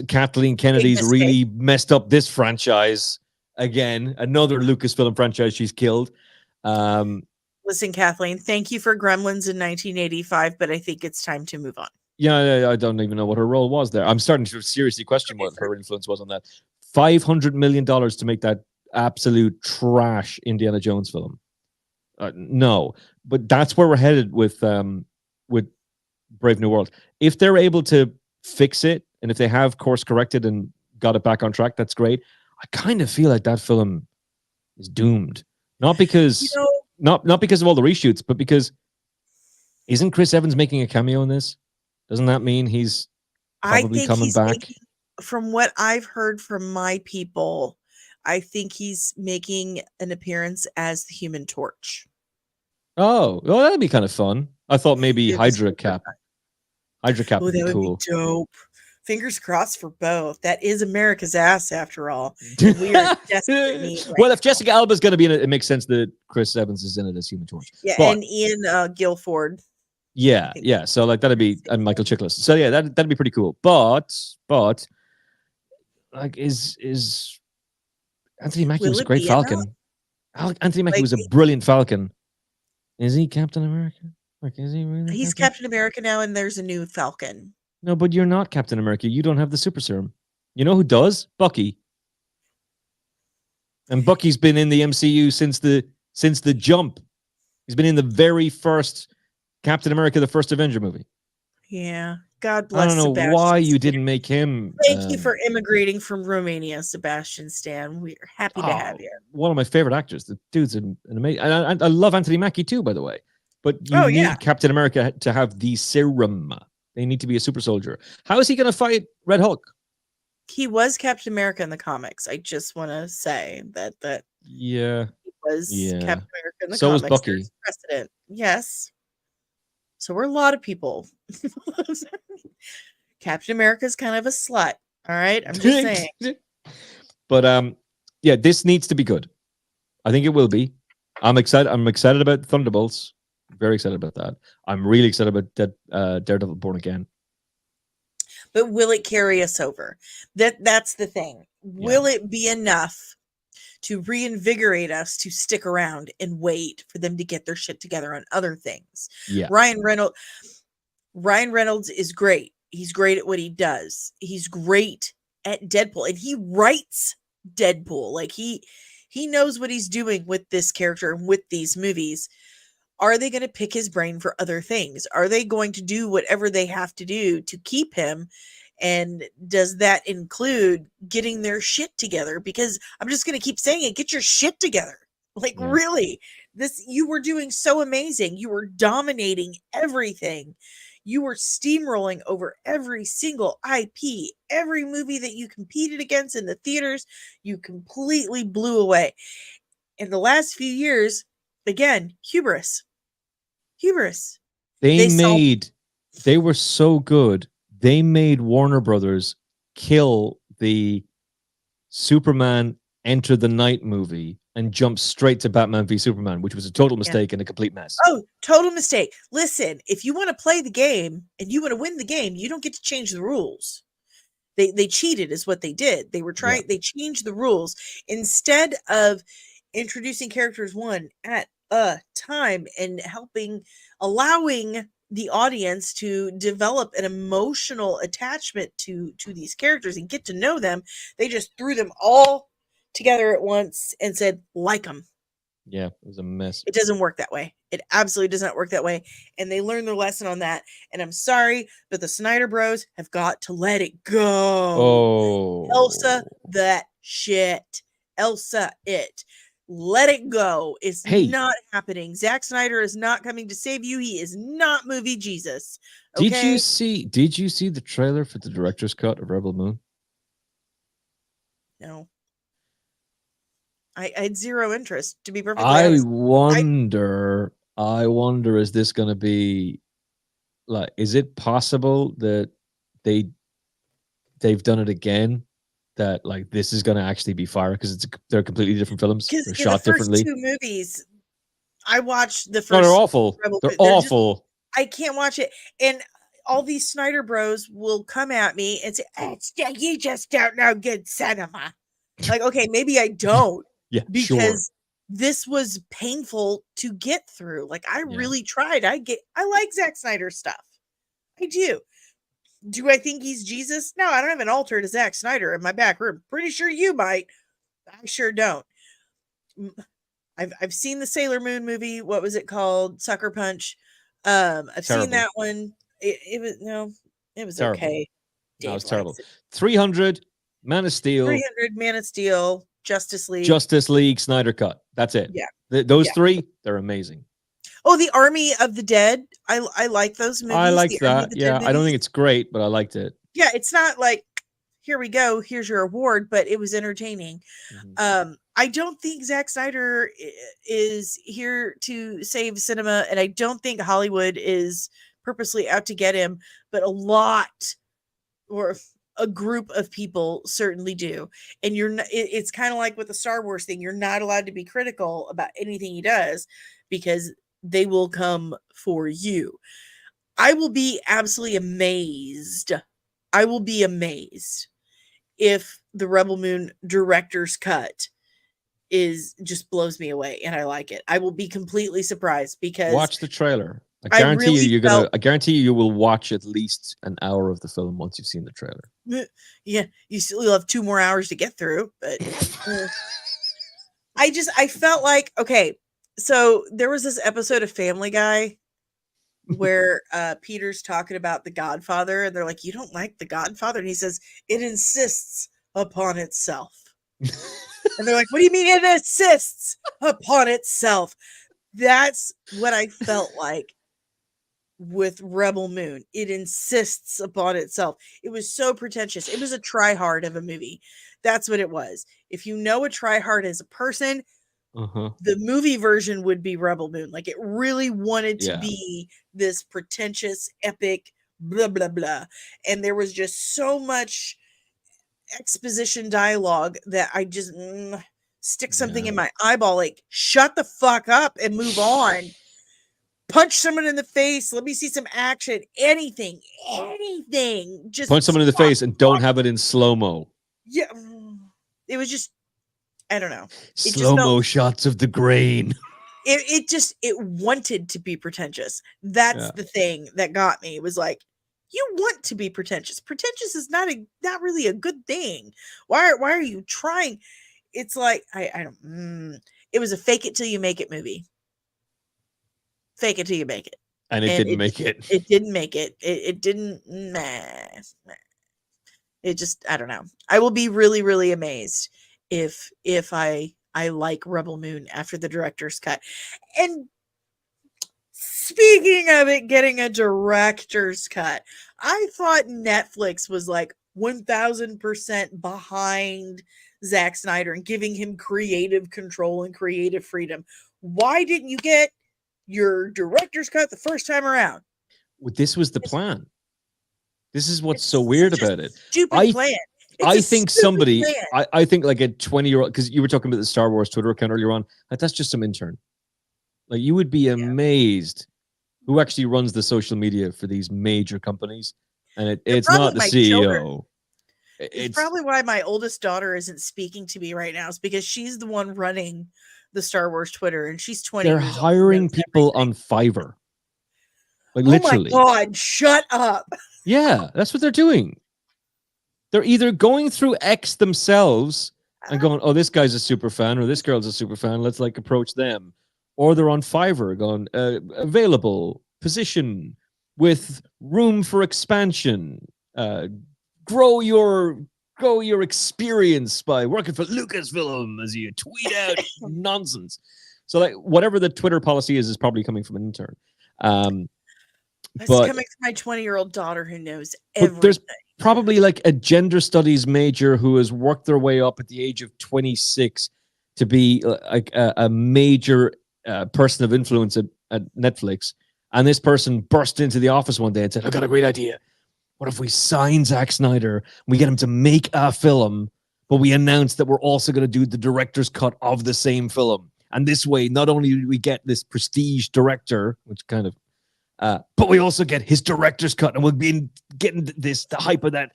Kathleen Kennedy's really messed up this franchise again. Another Lucasfilm franchise she's killed. Listen, Kathleen, thank you for Gremlins in 1985, but I think it's time to move on. Yeah, I don't even know what her role was there. I'm starting to seriously question what her influence was on that. $500 million to make that absolute trash Indiana Jones film. No, but that's where we're headed with Brave New World. If they're able to fix it, and if they have course corrected and got it back on track, that's great. I kind of feel like that film is doomed. Not because not because of all the reshoots, but because isn't Chris Evans making a cameo in this? Doesn't that mean he's probably coming back? From what I've heard from my people, I think he's making an appearance as the Human Torch. Oh, well, that'd be kind of fun. I thought maybe Hydra Cap. Hydra Cap would be cool. Be dope. Fingers crossed for both. That is America's ass, after all. We are desperate need well, if Jessica Alba's going to be in it, it makes sense that Chris Evans is in it as Human Torch. Yeah, and Ian Guilford. Yeah. So that'd be and Michael Chiklis. So yeah, that'd be pretty cool. But is Anthony Mackie was a great Falcon. Anthony Mackie Like, was a brilliant Falcon. Is he Captain America? Like, is he really? he's Captain America now, and there's a new Falcon. No, but you're not Captain America. You don't have the super serum. You know who does? Bucky. And Bucky's been in the MCU since the jump. He's been in the very first Captain America, the first Avenger movie. Yeah. God bless I don't know Sebastian why you Stan. didn't make him. Thank you for immigrating from Romania, Sebastian Stan. We're happy to have you. One of my favorite actors. The dude's an amazing. And I love Anthony Mackie too, by the way. But you need Captain America to have the serum. They need to be a super soldier. How is he going to fight Red Hulk? He was Captain America in the comics. I just want to say that he was Captain America in the comics. So was Bucky. There's precedent. Yes. So were a lot of people. Captain America's kind of a slut. All right. I'm just saying. But this needs to be good. I think it will be. I'm excited. I'm excited about Thunderbolts. Very excited about that. I'm really excited about Daredevil Born Again. But will it carry us over? That's the thing. Will it be enough to reinvigorate us to stick around and wait for them to get their shit together on other things? Yeah. Ryan Reynolds is great. He's great at what he does. He's great at Deadpool, and he writes Deadpool. Like he knows what he's doing with this character and with these movies. Are they going to pick his brain for other things? Are they going to do whatever they have to do to keep him? And does that include getting their shit together? Because I'm just going to keep saying it, get your shit together. Like, really, you were doing so amazing. You were dominating everything. You were steamrolling over every single IP, every movie that you competed against in the theaters, you completely blew away. In the last few years, again, hubris. They were so good. They made Warner Brothers kill the Superman Enter the Night movie and jump straight to Batman v Superman, which was a total mistake and a complete mess. Oh, total mistake. Listen, if you want to play the game and you want to win the game, you don't get to change the rules. They cheated is what they did. They changed the rules instead of introducing characters one at a time and allowing the audience to develop an emotional attachment to these characters and get to know them. They just threw them all together at once and said, like them. Yeah, it was a mess. It doesn't work that way. It absolutely does not work that way. And they learned their lesson on that. And I'm sorry, but the Snyder Bros have got to let it go. Oh, Elsa, that shit. Elsa, it. Let it go. It's not happening. Zack Snyder is not coming to save you. He is not movie Jesus. Okay? Did you see the trailer for the director's cut of Rebel Moon? No. I had zero interest, to be perfectly honest. I wonder, is this going to be like, is it possible that they've done it again? That like this is going to actually be fire because they're completely different films. They're shot differently. The first 2 movies, I watched the first. No, they're awful. They're awful. I can't watch it, and all these Snyder Bros will come at me and say, "You just don't know good cinema." Like, okay, maybe I don't. Yeah, because this was painful to get through. Like, I really tried. I like Zack Snyder stuff. I do. Do I think he's Jesus? No, I don't have an altar to Zack Snyder in my back room. Pretty sure you might. I sure don't. I've seen the Sailor Moon movie. What was it called? Sucker Punch. I've seen that one. It was terrible. Okay. No, it was terrible. 300, Man of Steel. 300, Man of Steel, Justice League, Snyder Cut. That's it. Yeah. Those 3, they're amazing. Oh, the Army of the Dead. I like those movies. I liked that. Yeah, I don't think it's great, but I liked it. Yeah, it's not like, here we go, here's your award, but it was entertaining. Mm-hmm. I don't think Zack Snyder is here to save cinema, and I don't think Hollywood is purposely out to get him, but a lot, or a group of people certainly do. And it's kind of like with the Star Wars thing. You're not allowed to be critical about anything he does because they will come for you. I will be absolutely amazed. I will be amazed if the Rebel Moon director's cut is just blows me away, and I like it. I will be completely surprised because Watch the trailer. I I guarantee really you, felt I guarantee you will watch at least an hour of the film once you've seen the trailer. yeah, you still have 2 more hours to get through, but I felt like, okay, so there was this episode of Family Guy where Peter's talking about The Godfather, and they're like, "You don't like The Godfather?" And he says, "It insists upon itself." And they're like, "What do you mean it insists upon itself?" That's what I felt like with Rebel Moon. It insists upon itself. It was so pretentious. It was a try hard of a movie. That's what it was. If you know a try hard as a person, the movie version would be Rebel Moon. Like, it really wanted to be this pretentious, epic, blah, blah, blah. And there was just so much exposition dialogue that I just stick something in my eyeball. Like, shut the fuck up and move on. Punch someone in the face. Let me see some action. Anything. Just punch someone in the face and don't have it in slow-mo. Yeah. It was just, I don't know. Slow-mo shots of the grain. It wanted to be pretentious. That's the thing that got me. It was like, you want to be pretentious. Pretentious is not really a good thing. Why are you trying? It's like, I don't, it was a fake it till you make it movie. Fake it till you make it. And it didn't make it. It didn't make it. It didn't. It just, I don't know. I will be really, really amazed if I like Rebel Moon after the director's cut. And speaking of it getting a director's cut, I thought Netflix was like 1000% behind Zack Snyder and giving him creative control and creative freedom. Why didn't you get your director's cut the first time around? Well, this was the plan. This is what's so weird about it. Stupid plan. I think somebody, I think like a 20-year-old, because you were talking about the Star Wars Twitter account earlier on, like that's just some intern. Like, you would be amazed who actually runs the social media for these major companies, and it's not the CEO. It's probably why my oldest daughter isn't speaking to me right now, is because she's the one running the Star Wars Twitter, and she's 20. They're hiring people on Fiverr. Like, literally. Oh my God, shut up. Yeah, that's what they're doing. They're either going through X themselves and going, "Oh, this guy's a super fan," or "This girl's a super fan, let's like approach them," or they're on Fiverr going, "Available position with room for expansion. Grow your experience by working for Lucasfilm," as you tweet out nonsense. So, like, whatever the Twitter policy is probably coming from an intern. It's coming from my 20-year-old daughter who knows everything. There's probably like a gender studies major who has worked their way up at the age of 26 to be like a major person of influence at Netflix. And this person burst into the office one day and said, "I've got a great idea. What if we sign Zack Snyder, we get him to make a film, but we announce that we're also going to do the director's cut of the same film. And this way, not only do we get this prestige director, which kind of, but we also get his director's cut, and we'll be getting the hype of that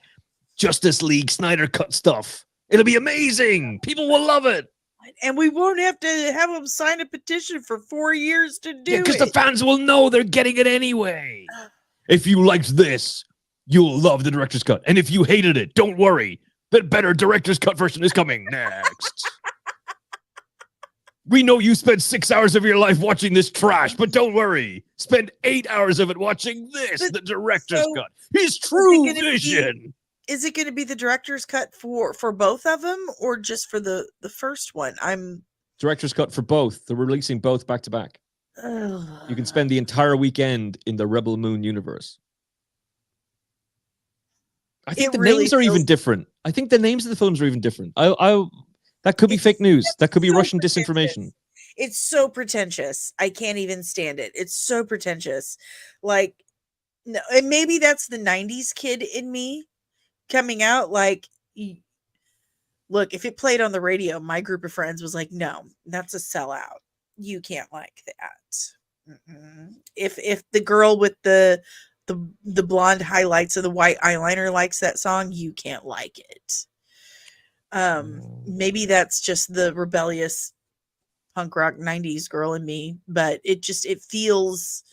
Justice League Snyder cut stuff. It'll be amazing. People will love it. And we won't have to have them sign a petition for 4 years to do it. Because the fans will know they're getting it anyway. If you liked this, you'll love the director's cut. And if you hated it, don't worry. The better director's cut version is coming next. We know you spent 6 hours of your life watching this trash, but don't worry. Spend 8 hours of it watching this, the director's cut. His true vision. Is it going to be the director's cut for both of them, or just for the first one? Director's cut for both. They're releasing both back to back. You can spend the entire weekend in the Rebel Moon universe. I think the names are even different. I think the names of the films are even different. That could be fake news. That could be Russian disinformation. It's so pretentious. I can't even stand it. It's so pretentious. Like, no, and maybe that's the 90s kid in me coming out. Like, look, if it played on the radio, my group of friends was like, "No, that's a sellout. You can't like that." If the girl with the blonde highlights of the white eyeliner likes that song, you can't like it. Maybe that's just the rebellious punk rock 90s girl in me, but it feels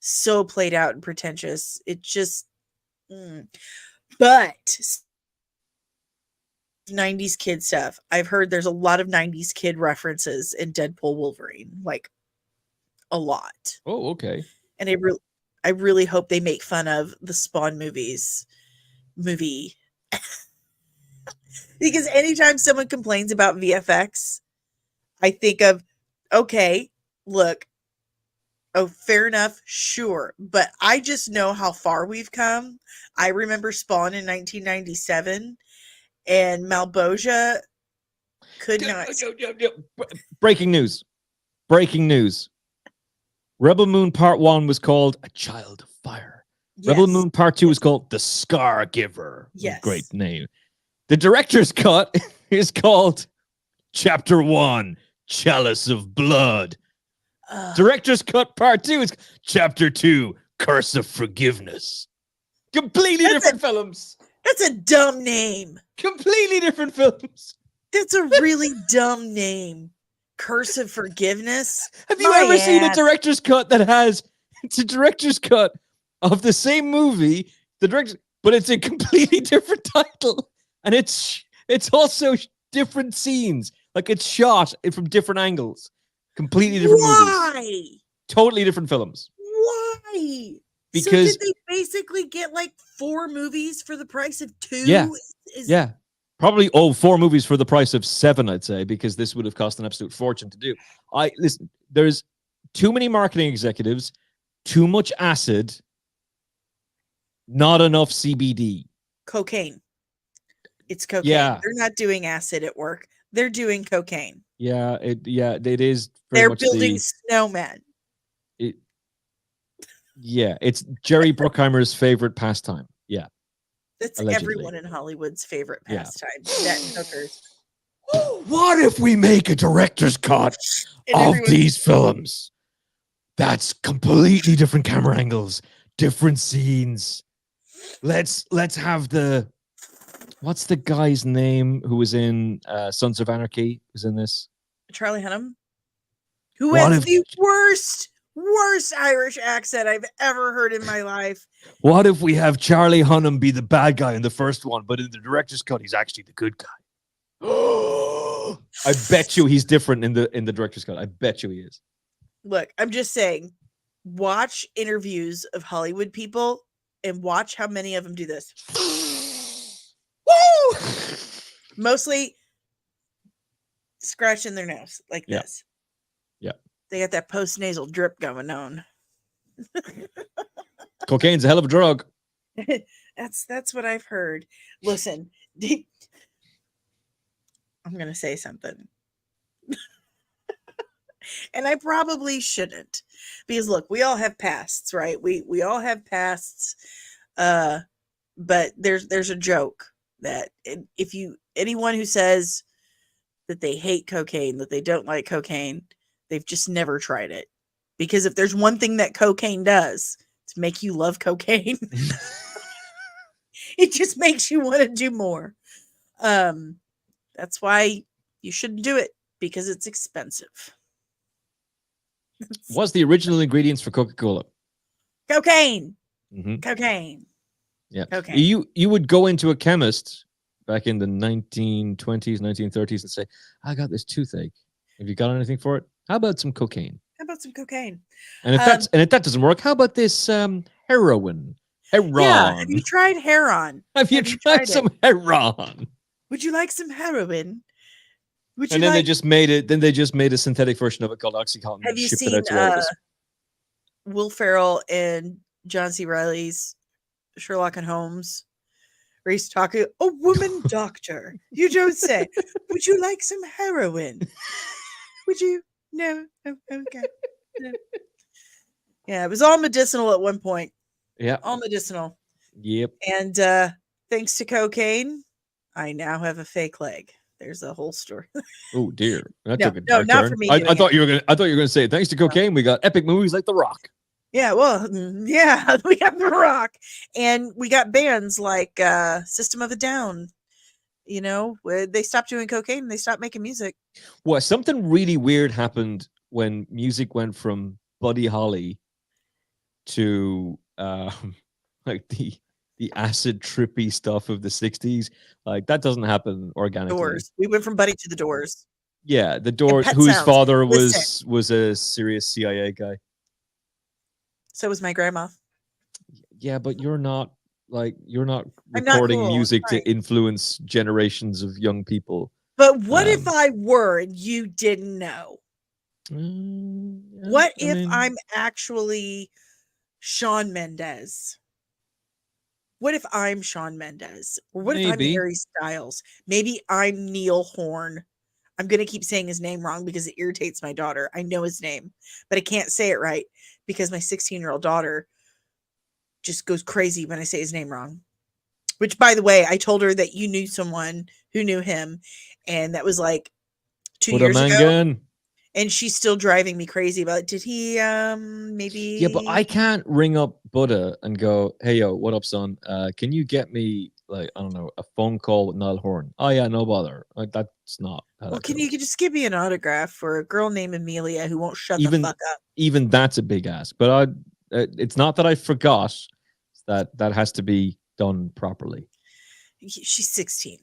so played out and pretentious. It just but 90s kid stuff. I've heard there's a lot of 90s kid references in Deadpool Wolverine, like a lot. Oh, okay. And I really hope they make fun of the Spawn movie. Because anytime someone complains about VFX, I think of, okay, look, oh, fair enough, sure. But I just know how far we've come. I remember Spawn in 1997, and Malboja could not. Breaking news. Rebel Moon Part 1 was called A Child of Fire. Yes. Rebel Moon Part 2 is called The Scar Giver. Yes. Great name. The director's cut is called Chapter 1, Chalice of Blood. Director's cut Part 2 is Chapter 2, Curse of Forgiveness. Completely different films. That's a dumb name. Completely different films. That's a really dumb name. Curse of Forgiveness. Have you ever seen a director's cut that has, it's a director's cut of the same movie, but it's a completely different title, and it's also different scenes. Like, it's shot from different angles. Completely different movies. Totally different films. Why? Because so did they basically get like 4 movies for the price of 2? Yeah. Probably 4 movies for the price of 7, I'd say, because this would have cost an absolute fortune to do. Listen, there's too many marketing executives, too much acid, not enough CBD. Cocaine. It's cocaine. Yeah. They're not doing acid at work. They're doing cocaine. Yeah, it is. They're building snowmen. It's Jerry Bruckheimer's favorite pastime. Yeah. That's allegedly. Everyone in Hollywood's favorite pastime. That hookers. What if we make a director's cut of these films? That's completely different camera angles, different scenes. Let's have what's the guy's name who was in Sons of Anarchy? Who's in this? Charlie Hunnam, who has the worst Irish accent I've ever heard in my life. What if we have Charlie Hunnam be the bad guy in the first one, but in the director's cut, he's actually the good guy? I bet you he's different in the director's cut. I bet you he is. Look, I'm just saying, watch interviews of Hollywood people and watch how many of them do this. Woo! Mostly scratching their nose like this. Yeah. They got that post-nasal drip going on. Cocaine's a hell of a drug. That's what I've heard. Listen, I'm going to say something. And I probably shouldn't. Because look, we all have pasts, right? We all have pasts. But there's a joke that anyone who says that they hate cocaine, that they don't like cocaine, they've just never tried it. Because if there's one thing that cocaine does, it's make you love cocaine. It just makes you want to do more. That's why you shouldn't do it, because it's expensive. What's the original ingredients for Coca-Cola? Cocaine. Mm-hmm. Cocaine. Yeah. Cocaine. You would go into a chemist back in the 1920s, 1930s and say, I got this toothache. Have you got anything for it? How about some cocaine? How about some cocaine? And if that doesn't work, how about this heroin? Heron. Yeah. Have you tried heron? Have you tried some heron? Would you like some heroin? And then they just made it. Then they just made a synthetic version of it called OxyContin. Have you shipped seen it out to all of us. Will Ferrell and John C. Reilly's Sherlock and Holmes, where he's talking, a woman doctor? You don't say. Would you like some heroin? Would you? No. Oh, okay. No. Yeah, it was all medicinal at one point. Yeah, all medicinal. Yep. And thanks to cocaine, I now have a fake leg. There's a whole story. Oh dear, that took a dark turn. For me. I thought you were gonna say thanks to cocaine, we got epic movies like The Rock. Yeah, well, yeah, we got The Rock, and we got bands like System of a Down You know, they stopped doing cocaine and they stopped making music. Well, something really weird happened when music went from Buddy Holly to like the acid trippy stuff of the 60s. Like that doesn't happen organically. Doors. We went from Buddy to the Doors. Yeah, the And Doors, Pet whose Sounds. father Listen. was a serious CIA guy. So was my grandma. Yeah, but you're not I'm not recording cool. music Fine. to influence generations of young people. But what if I were and you didn't know? Yeah, What I if mean, I'm actually Shawn Mendes? What if I'm Shawn Mendes? Or what if I'm maybe. Harry Styles? Maybe I'm Neil Horn. I'm going to keep saying his name wrong because it irritates my daughter. I know his name, but I can't say it right because my 16-year-old daughter just goes crazy when I say his name wrong. Which, by the way, I told her that you knew someone who knew him, and that was like 2 Put a years ago. mangan. And she's still driving me crazy about it. Did he maybe? Yeah, but I can't ring up Buddha and go, "Hey, yo, what up, son? Can you get me like I don't know a phone call with Niall Horan?" Oh yeah, no bother. Like that's not how Well, that can you goes. just give me an autograph for a girl named Amelia who won't shut the Even fuck up? even that's a big ask. But it's not that I forgot. It's that has to be done properly. She's 16.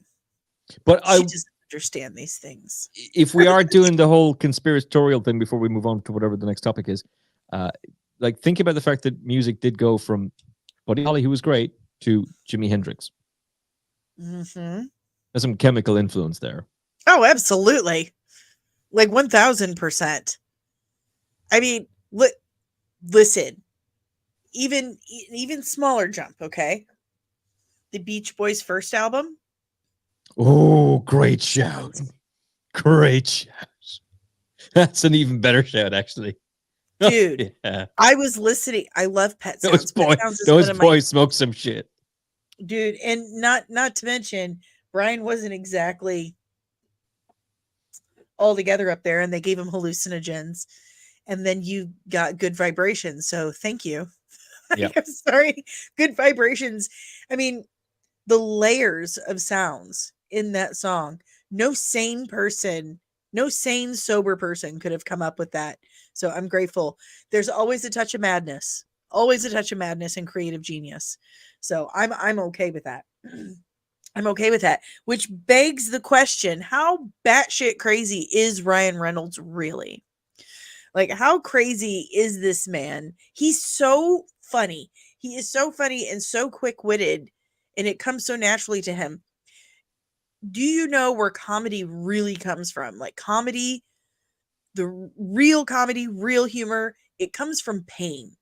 But She doesn't understand these things. if we are doing the whole conspiratorial thing before we move on to whatever the next topic is, like think about the fact that music did go from Buddy Holly, who was great, to Jimi Hendrix. Mm-hmm. There's some chemical influence there. Oh, absolutely. Like 1000%. I mean, listen, even smaller jump, okay? The Beach Boys' first album. Oh, great shout. Great shout. That's an even better shout, actually. Dude, yeah. I was listening. I love Pet Sounds. Pet Sounds is Those one of my boys smoke some shit. dude, and not to mention Brian wasn't exactly all together up there, and they gave him hallucinogens, and then you got good vibrations. So thank you. Yeah. I'm sorry, good vibrations. I mean, the layers of sounds in that song. No sane person, no sane sober person could have come up with that. So I'm grateful. There's always a touch of madness. Always a touch of madness and creative genius. So I'm okay with that. I'm okay with that. Which begs the question, how batshit crazy is Ryan Reynolds really? Like, how crazy is this man? He's so funny. He is so funny and so quick-witted, and it comes so naturally to him. Do you know where comedy really comes from? Like comedy, the real comedy, real humor, it comes from pain.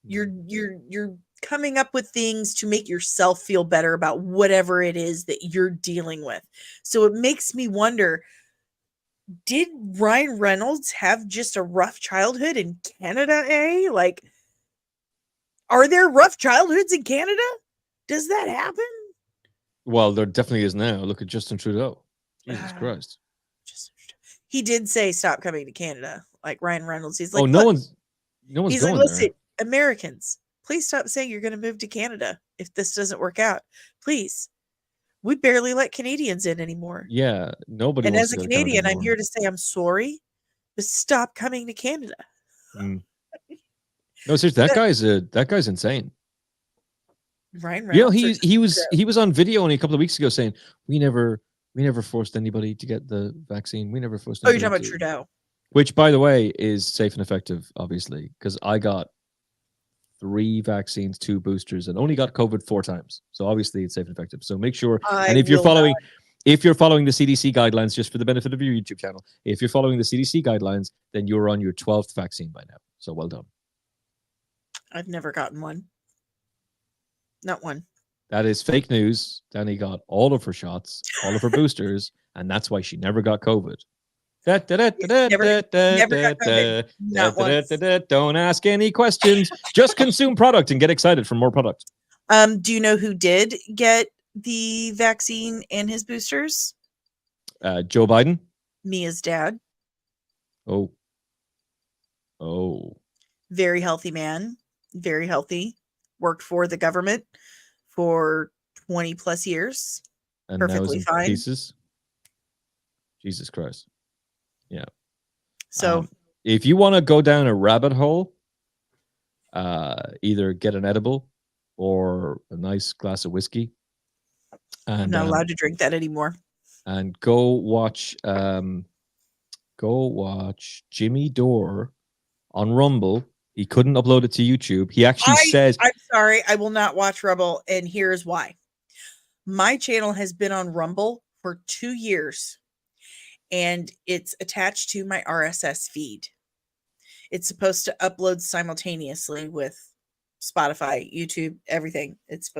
You're coming up with things to make yourself feel better about whatever it is that you're dealing with. So it makes me wonder, did Ryan Reynolds have just a rough childhood in Canada, eh? Like, are there rough childhoods in Canada? Does that happen? Well, there definitely is now. Look at Justin Trudeau. Jesus Christ. He did say stop coming to Canada. Like Ryan Reynolds. He's like, Oh, no one's he's going like, listen, there. Americans, please stop saying you're going to move to Canada if this doesn't work out. Please. We barely let Canadians in anymore. Yeah, nobody And wants as to a go to Canada Canadian, I'm anymore. here to say I'm sorry, but stop coming to Canada. Mm. No, seriously, that guy's insane. Ryan Reynolds. You know, he was on video only a couple of weeks ago saying we never forced anybody to get the vaccine. We never forced. Oh, you're anybody talking about Trudeau. Which, by the way, is safe and effective, obviously, because I got 3 vaccines, 2 boosters, and only got COVID 4 times. So obviously, it's safe and effective. So make sure. And if you're following the CDC guidelines, just for the benefit of your YouTube channel, if you're following the CDC guidelines, then you're on your 12th vaccine by now. So well done. I've never gotten one. Not one. That is fake news. Danny got all of her shots, all of her boosters, and that's why she never got COVID. Never got COVID. Not once. Don't ask any questions. Just consume product and get excited for more product. Do you know who did get the vaccine and his boosters? Joe Biden. Mia's dad. Oh. Very healthy man. Very healthy. Worked for the government for 20 plus years. and now is perfectly in fine. pieces. Jesus Christ. Yeah. So if you want to go down a rabbit hole, either get an edible or a nice glass of whiskey. And I'm not allowed to drink that anymore. And go watch Jimmy Dore on Rumble. He couldn't upload it to YouTube. He actually says, I'm sorry, I will not watch Rumble, and here's why. My channel has been on Rumble for 2 years, and it's attached to my RSS feed. It's supposed to upload simultaneously with Spotify, YouTube, everything. It's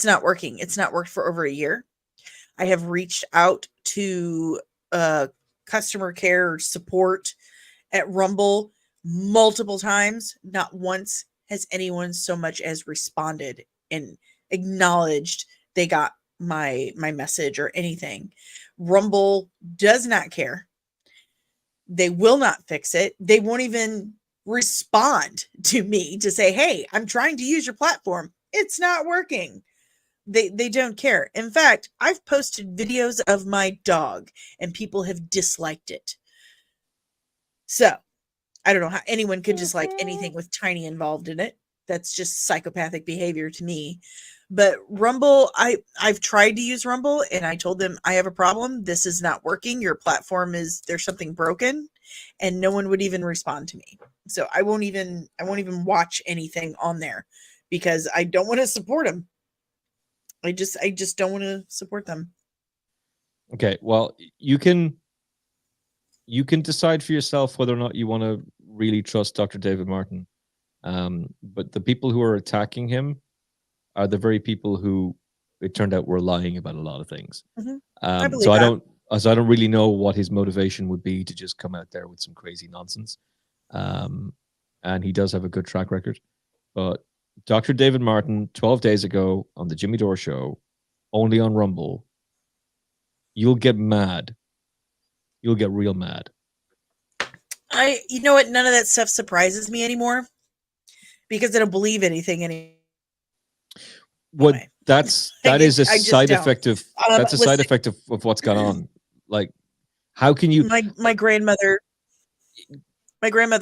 not working. It's not worked for over a year. I have reached out to customer care support at Rumble multiple times. Not once has anyone so much as responded and acknowledged they got my message or anything. Rumble does not care. They will not fix it. They won't even respond to me to say, "Hey, I'm trying to use your platform. It's not working." They don't care. In fact, I've posted videos of my dog and people have disliked it. So, I don't know how anyone could dislike anything with Tiny involved in it. That's just psychopathic behavior to me. But Rumble, I've tried to use Rumble and I told them I have a problem. This is not working. Your platform there's something broken, and no one would even respond to me. So I won't even watch anything on there because I don't want to support them. I just don't want to support them. Okay, well, you can decide for yourself whether or not you want to really trust Dr. David Martin. But the people who are attacking him are the very people who it turned out were lying about a lot of things. Mm-hmm. So I don't really know what his motivation would be to just come out there with some crazy nonsense. And he does have a good track record. But Dr. David Martin, 12 days ago on the Jimmy Dore Show, only on Rumble, you'll get mad. You'll get real mad. You know what? None of that stuff surprises me anymore because I don't believe anything anymore. What that is a side effect of that's a side effect of what's gone on. Like, how can you? My grandmother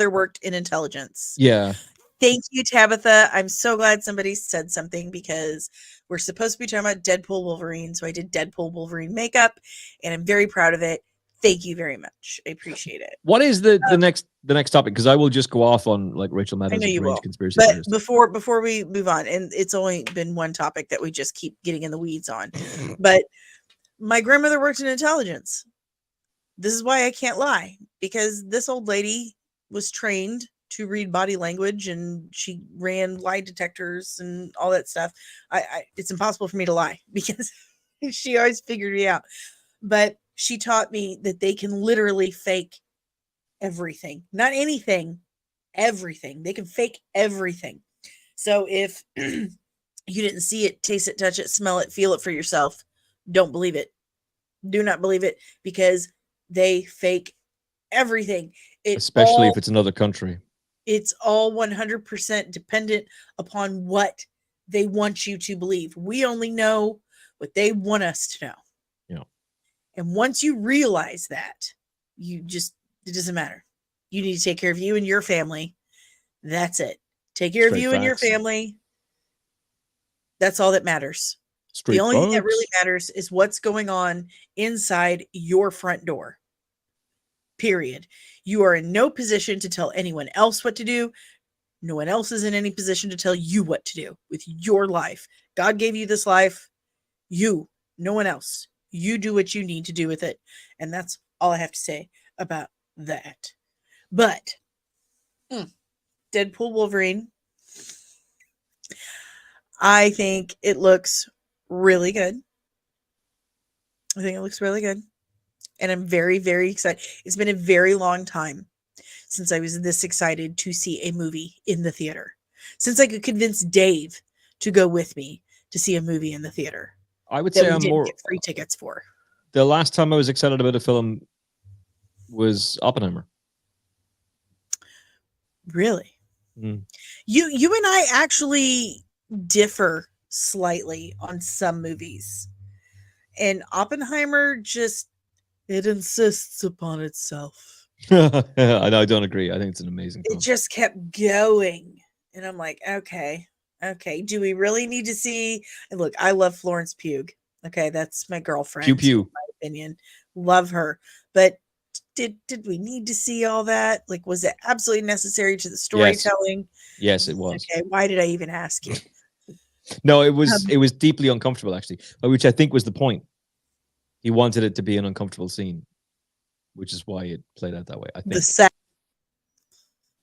worked in intelligence. Yeah. Thank you, Tabitha. I'm so glad somebody said something because we're supposed to be talking about Deadpool Wolverine. So I did Deadpool Wolverine makeup, and I'm very proud of it. Thank you very much. I appreciate it. What is the next topic? Because I will just go off on like Rachel Maddow's deranged conspiracy theorist. But before we move on, and it's only been one topic that we just keep getting in the weeds on. But my grandmother worked in intelligence. This is why I can't lie, because this old lady was trained to read body language and she ran lie detectors and all that stuff. It's impossible for me to lie because she always figured me out. But she taught me that they can literally fake everything. Not anything, everything. They can fake everything. So if you didn't see it, taste it, touch it, smell it, feel it for yourself, don't believe it. Do not believe it because they fake everything. Especially if it's another country. It's all 100% dependent upon what they want you to believe. We only know what they want us to know. Yeah. And once you realize that, it doesn't matter. You need to take care of you and your family. That's it. Take care of you and your family. That's all that matters. The only thing that really matters is what's going on inside your front door. Period. You are in no position to tell anyone else what to do. No one else is in any position to tell you what to do with your life. God gave you this life. You, no one else. You do what you need to do with it. And that's all I have to say about that. But Deadpool Wolverine, I think it looks really good. I think it looks really good. And I'm very, very excited. It's been a very long time since I was this excited to see a movie in the theater. Since I could convince Dave to go with me to see a movie in the theater. I would say I'm more get free tickets for. The last time I was excited about a film was Oppenheimer. Really? You and I actually differ slightly on some movies. And Oppenheimer just, it insists upon itself. I don't agree. I think it's an amazing It film. just kept going. And I'm like, okay, do we really need to see? And look, I love Florence Pugh. Okay, that's my girlfriend. Pew pew. In my opinion, love her. But did we need to see all that? Like, was it absolutely necessary to the storytelling? Yes, it was. Okay, why did I even ask you? No, it was deeply uncomfortable, actually, which I think was the point. He wanted it to be an uncomfortable scene, which is why it played out that way, I think.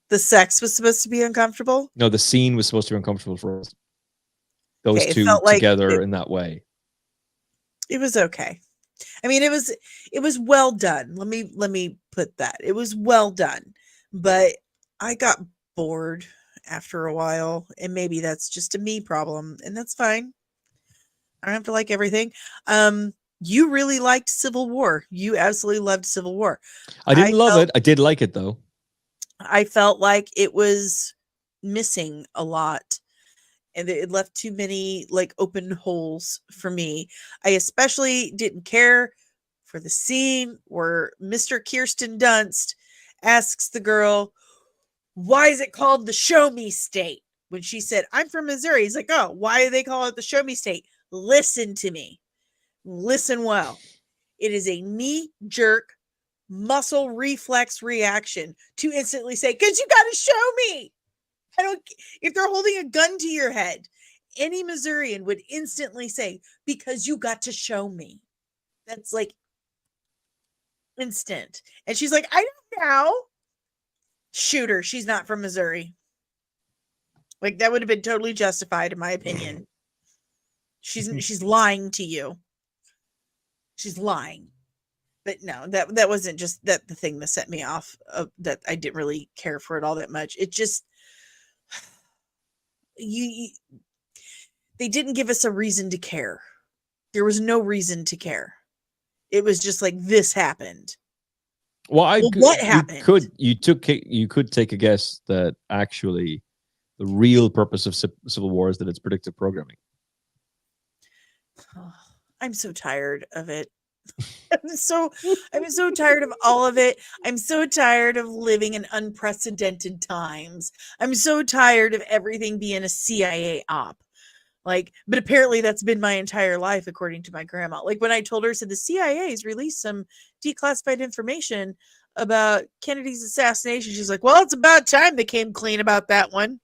The sex was supposed to be uncomfortable? No, the scene was supposed to be uncomfortable for us. Those Okay, it two felt like together in that way. It was okay. I mean, it was well done. Let me put that. It was well done. But I got bored after a while, and maybe that's just a me problem, and that's fine. I don't have to like everything. You really liked Civil War. You absolutely loved Civil War. I didn't love it. I did like it, though. I felt like it was missing a lot, and it left too many like open holes for me. I especially didn't care for the scene where Mr. Kirsten Dunst asks the girl, "Why is it called the Show Me State?" When she said, "I'm from Missouri." He's like, "Oh, why do they call it the Show Me State?" Listen to me. Listen well. It is a knee-jerk muscle reflex reaction to instantly say, "Because you got to show me." I don't, if they're holding a gun to your head, any Missourian would instantly say, "Because you got to show me." That's like instant. And she's like, "I don't know." Shoot her. She's not from Missouri. Like, that would have been totally justified, in my opinion. She's lying to you. She's lying. But no, that wasn't just that the thing that set me off. That I didn't really care for it all that much. It just you they didn't give us a reason to care. There was no reason to care. It was just like, this happened. Well, what happened? You could take a guess that actually the real purpose of Civil War is that it's predictive programming. Oh, I'm so tired of it. I'm so tired of all of it. I'm so tired of living in unprecedented times. I'm so tired of everything being a CIA op. Like, but apparently that's been my entire life, according to my grandma. Like, when I told her, said the CIA's released some declassified information about Kennedy's assassination, she's like, "Well, it's about time they came clean about that one."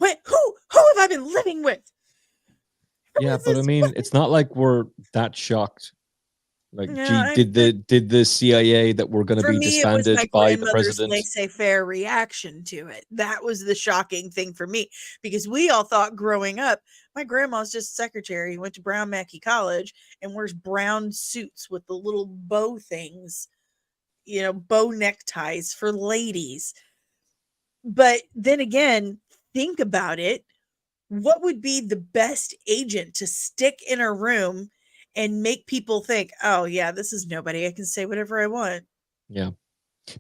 Wait, who have I been living with? Yeah, but I mean, it's not like we're that shocked. Like, Yeah, gee, did the CIA that we're going to be disbanded it was my by the grandmother's president? laissez-faire reaction to it. That was the shocking thing for me, because we all thought growing up, my grandma's just secretary, went to Brown Mackie College and wears brown suits with the little bow things, bow neckties for ladies. But then again, think about it. What would be the best agent to stick in a room and make people think, "Oh yeah, this is nobody. I can say whatever I want." Yeah.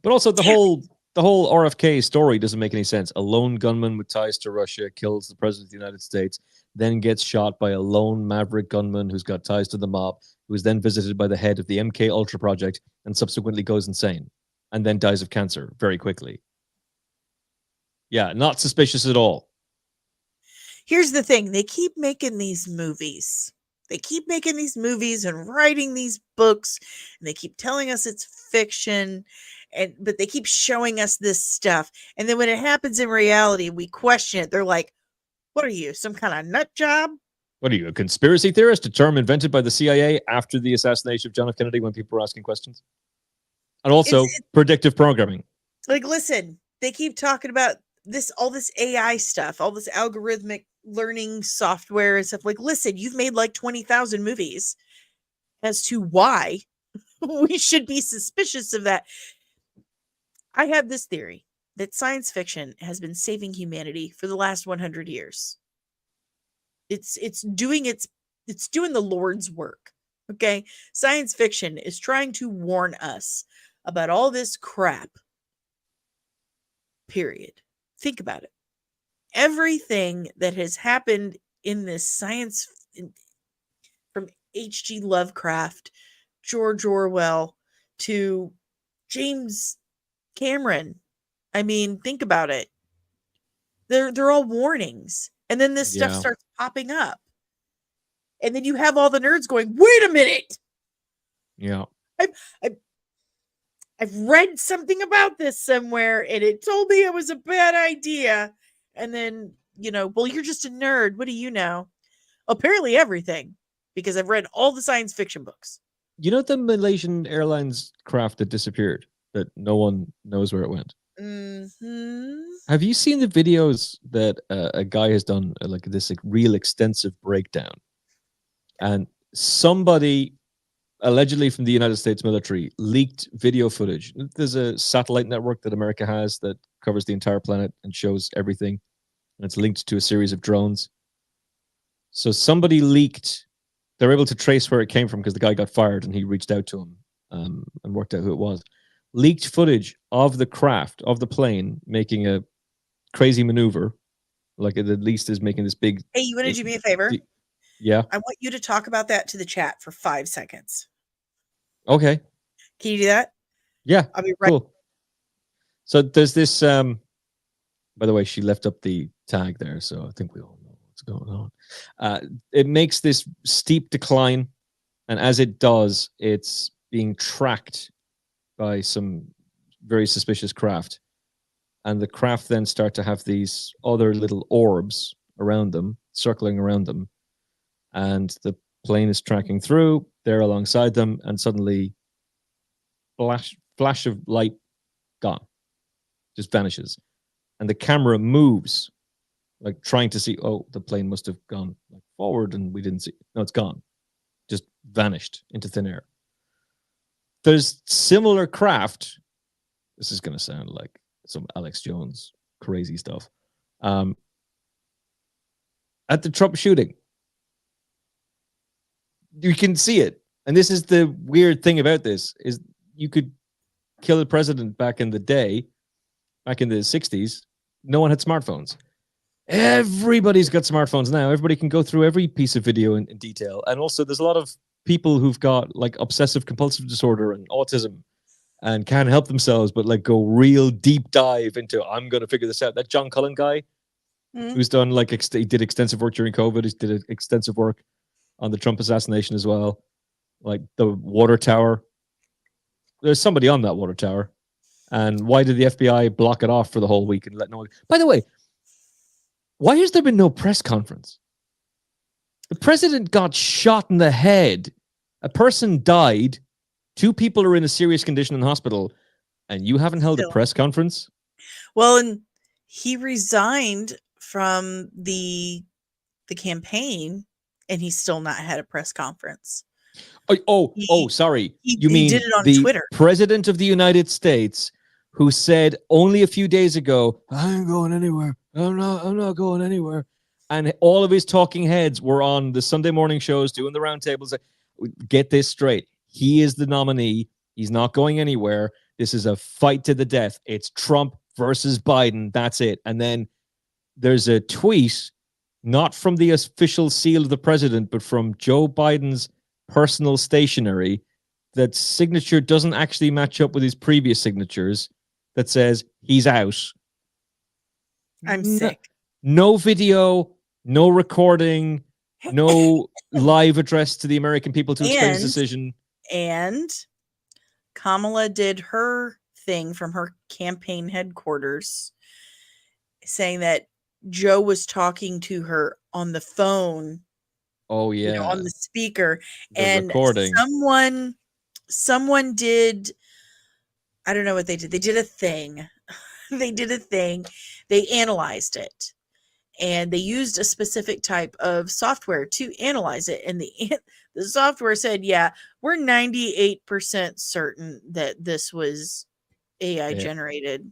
But also the whole RFK story doesn't make any sense. A lone gunman with ties to Russia kills the president of the United States, then gets shot by a lone maverick gunman who's got ties to the mob, who is then visited by the head of the MK Ultra project and subsequently goes insane and then dies of cancer very quickly. Yeah, not suspicious at all. Here's the thing. They keep making these movies. They keep making these movies and writing these books, and they keep telling us it's fiction, but they keep showing us this stuff. And then when it happens in reality, we question it. They're like, "What are you, some kind of nut job? What are you, a conspiracy theorist? A term invented by the CIA after the assassination of John F. Kennedy when people were asking questions?" And also predictive programming. Like, listen, they keep talking about all this AI stuff, all this algorithmic learning software and stuff. Like, listen, you've made like 20,000 movies as to why we should be suspicious of that. I have this theory that science fiction has been saving humanity for the last 100 years. It's doing the Lord's work. Okay? Science fiction is trying to warn us about all this crap. Period. Think about it. everything that has happened in this from H.G. Lovecraft, George Orwell, to James Cameron. I mean, think about it. They're all warnings. And then this stuff starts popping up. And then you have all the nerds going, wait a minute. Yeah. I've read something about this somewhere and it told me it was a bad idea. And then, well, you're just a nerd. What do you know? Apparently everything, because I've read all the science fiction books. You know the Malaysian Airlines craft that disappeared, that no one knows where it went? Mm-hmm. Have you seen the videos that a guy has done, like this real extensive breakdown? And somebody, allegedly from the United States military, leaked video footage. There's a satellite network that America has that covers the entire planet and shows everything. And it's linked to a series of drones. So somebody leaked, they're able to trace where it came from because the guy got fired and he reached out to him and worked out who it was. Leaked footage of the craft, of the plane, making a crazy maneuver. Like it at least is making this big... Hey, you want to do me a favor? Yeah. I want you to talk about that to the chat for 5 seconds. Okay. Can you do that? Yeah. I'll be right. Cool. So there's this, by the way, she left up the tag there, so I think we all know what's going on. It makes this steep decline, and as it does, it's being tracked by some very suspicious craft. And the craft then start to have these other little orbs around them, circling around them. And the plane is tracking through, they're alongside them, and suddenly flash of light, gone. Just vanishes. And the camera moves, like trying to see, oh, the plane must have gone forward and we didn't see. No, it's gone. Just vanished into thin air. There's similar craft. This is going to sound like some Alex Jones crazy stuff. At the Trump shooting. You can see it. And this is the weird thing about this, is you could kill the president back in the day, back in the 60s. No one had smartphones. Everybody's got smartphones now. Everybody can go through every piece of video in detail. And also there's a lot of people who've got like obsessive compulsive disorder and autism and can't help themselves, but like go real deep dive into, I'm going to figure this out. That John Cullen guy who's done like, he did extensive work during COVID. He did extensive work on the Trump assassination as well. Like the water tower. There's somebody on that water tower. And why did the FBI block it off for the whole week and let no one... By the way, why has there been no press conference? The president got shot in the head. A person died. 2 people are in a serious condition in hospital. And you haven't held a press conference? Well, and he resigned from the campaign and he's still not had a press conference. Sorry. He did it on Twitter. President of the United States, who said only a few days ago, I ain't going anywhere. I'm not going anywhere. And all of his talking heads were on the Sunday morning shows doing the roundtables. Get this straight. He is the nominee. He's not going anywhere. This is a fight to the death. It's Trump versus Biden. That's it. And then there's a tweet, not from the official seal of the president, but from Joe Biden's personal stationery, that signature doesn't actually match up with his previous signatures, that says he's out. I'm sick. No video, no recording, no live address to the American people to explain his decision. And Kamala did her thing from her campaign headquarters, saying that Joe was talking to her on the phone. Oh yeah, on the speaker, and recording. Someone did. I don't know what they did. They did a thing. They analyzed it, and they used a specific type of software to analyze it. And the software said, "Yeah, we're 98% certain that this was AI generated."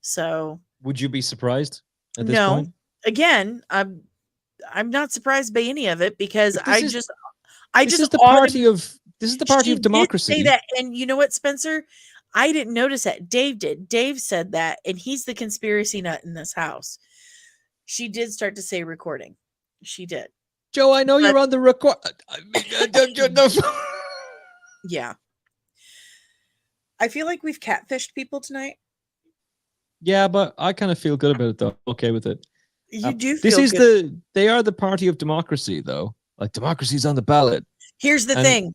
So, would you be surprised at this point? Again, I'm not surprised by any of it, because this is the party of democracy. Say that, and you know what, Spencer? I didn't notice that. Dave did. Dave said that, and he's the conspiracy nut in this house. She did start to say recording. She did. Joe, I know you're on the record. Yeah. I feel like we've catfished people tonight. Yeah, but I kind of feel good about it, though. Okay with it. You do this feel is good. they are the party of democracy, though. Like, democracy's on the ballot. Here's the thing.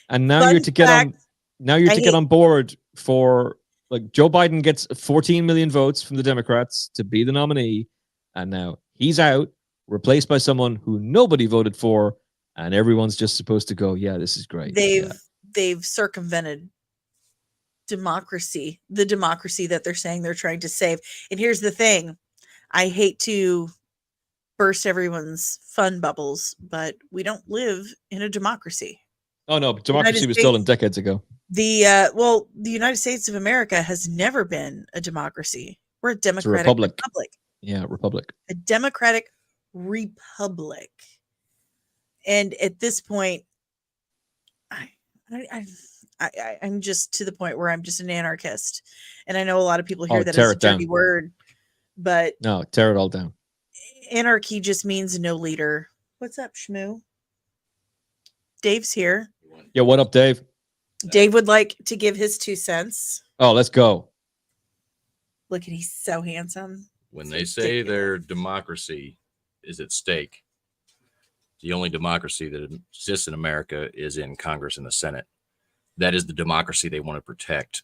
And now you're to get on board for, like, Joe Biden gets 14 million votes from the Democrats to be the nominee, and now he's out, replaced by someone who nobody voted for, and everyone's just supposed to go, yeah, this is great. They've circumvented democracy, the democracy that they're saying they're trying to save. And here's the thing. I hate to burst everyone's fun bubbles, but we don't live in a democracy. Oh no, democracy was stolen decades ago. The United States of America has never been a democracy. We're a democratic republic. Yeah, republic. A democratic republic. And at this point, I'm just to the point where I'm just an anarchist. And I know a lot of people hear that as a dirty word, but no, tear it all down. Anarchy just means no leader. What's up, Shmoo? Dave's here. Yeah, what up, Dave? Dave would like to give his 2 cents. Oh, let's go. Look at, he's so handsome. When they say their democracy is at stake, the only democracy that exists in America is in Congress and the Senate. That is the democracy they want to protect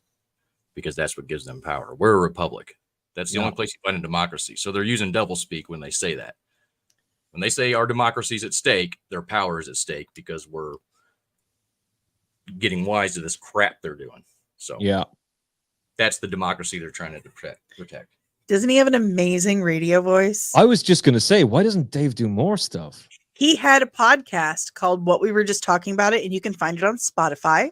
because that's what gives them power. We're a republic. That's the only place you find a democracy. So they're using doublespeak when they say that. When they say our democracy is at stake, their power is at stake because we're getting wise to this crap they're doing. So yeah, that's the democracy they're trying to protect. Doesn't he have an amazing radio voice? I was just going to say, why doesn't Dave do more stuff? He had a podcast called What We Were Just Talking About It, and you can find it on Spotify.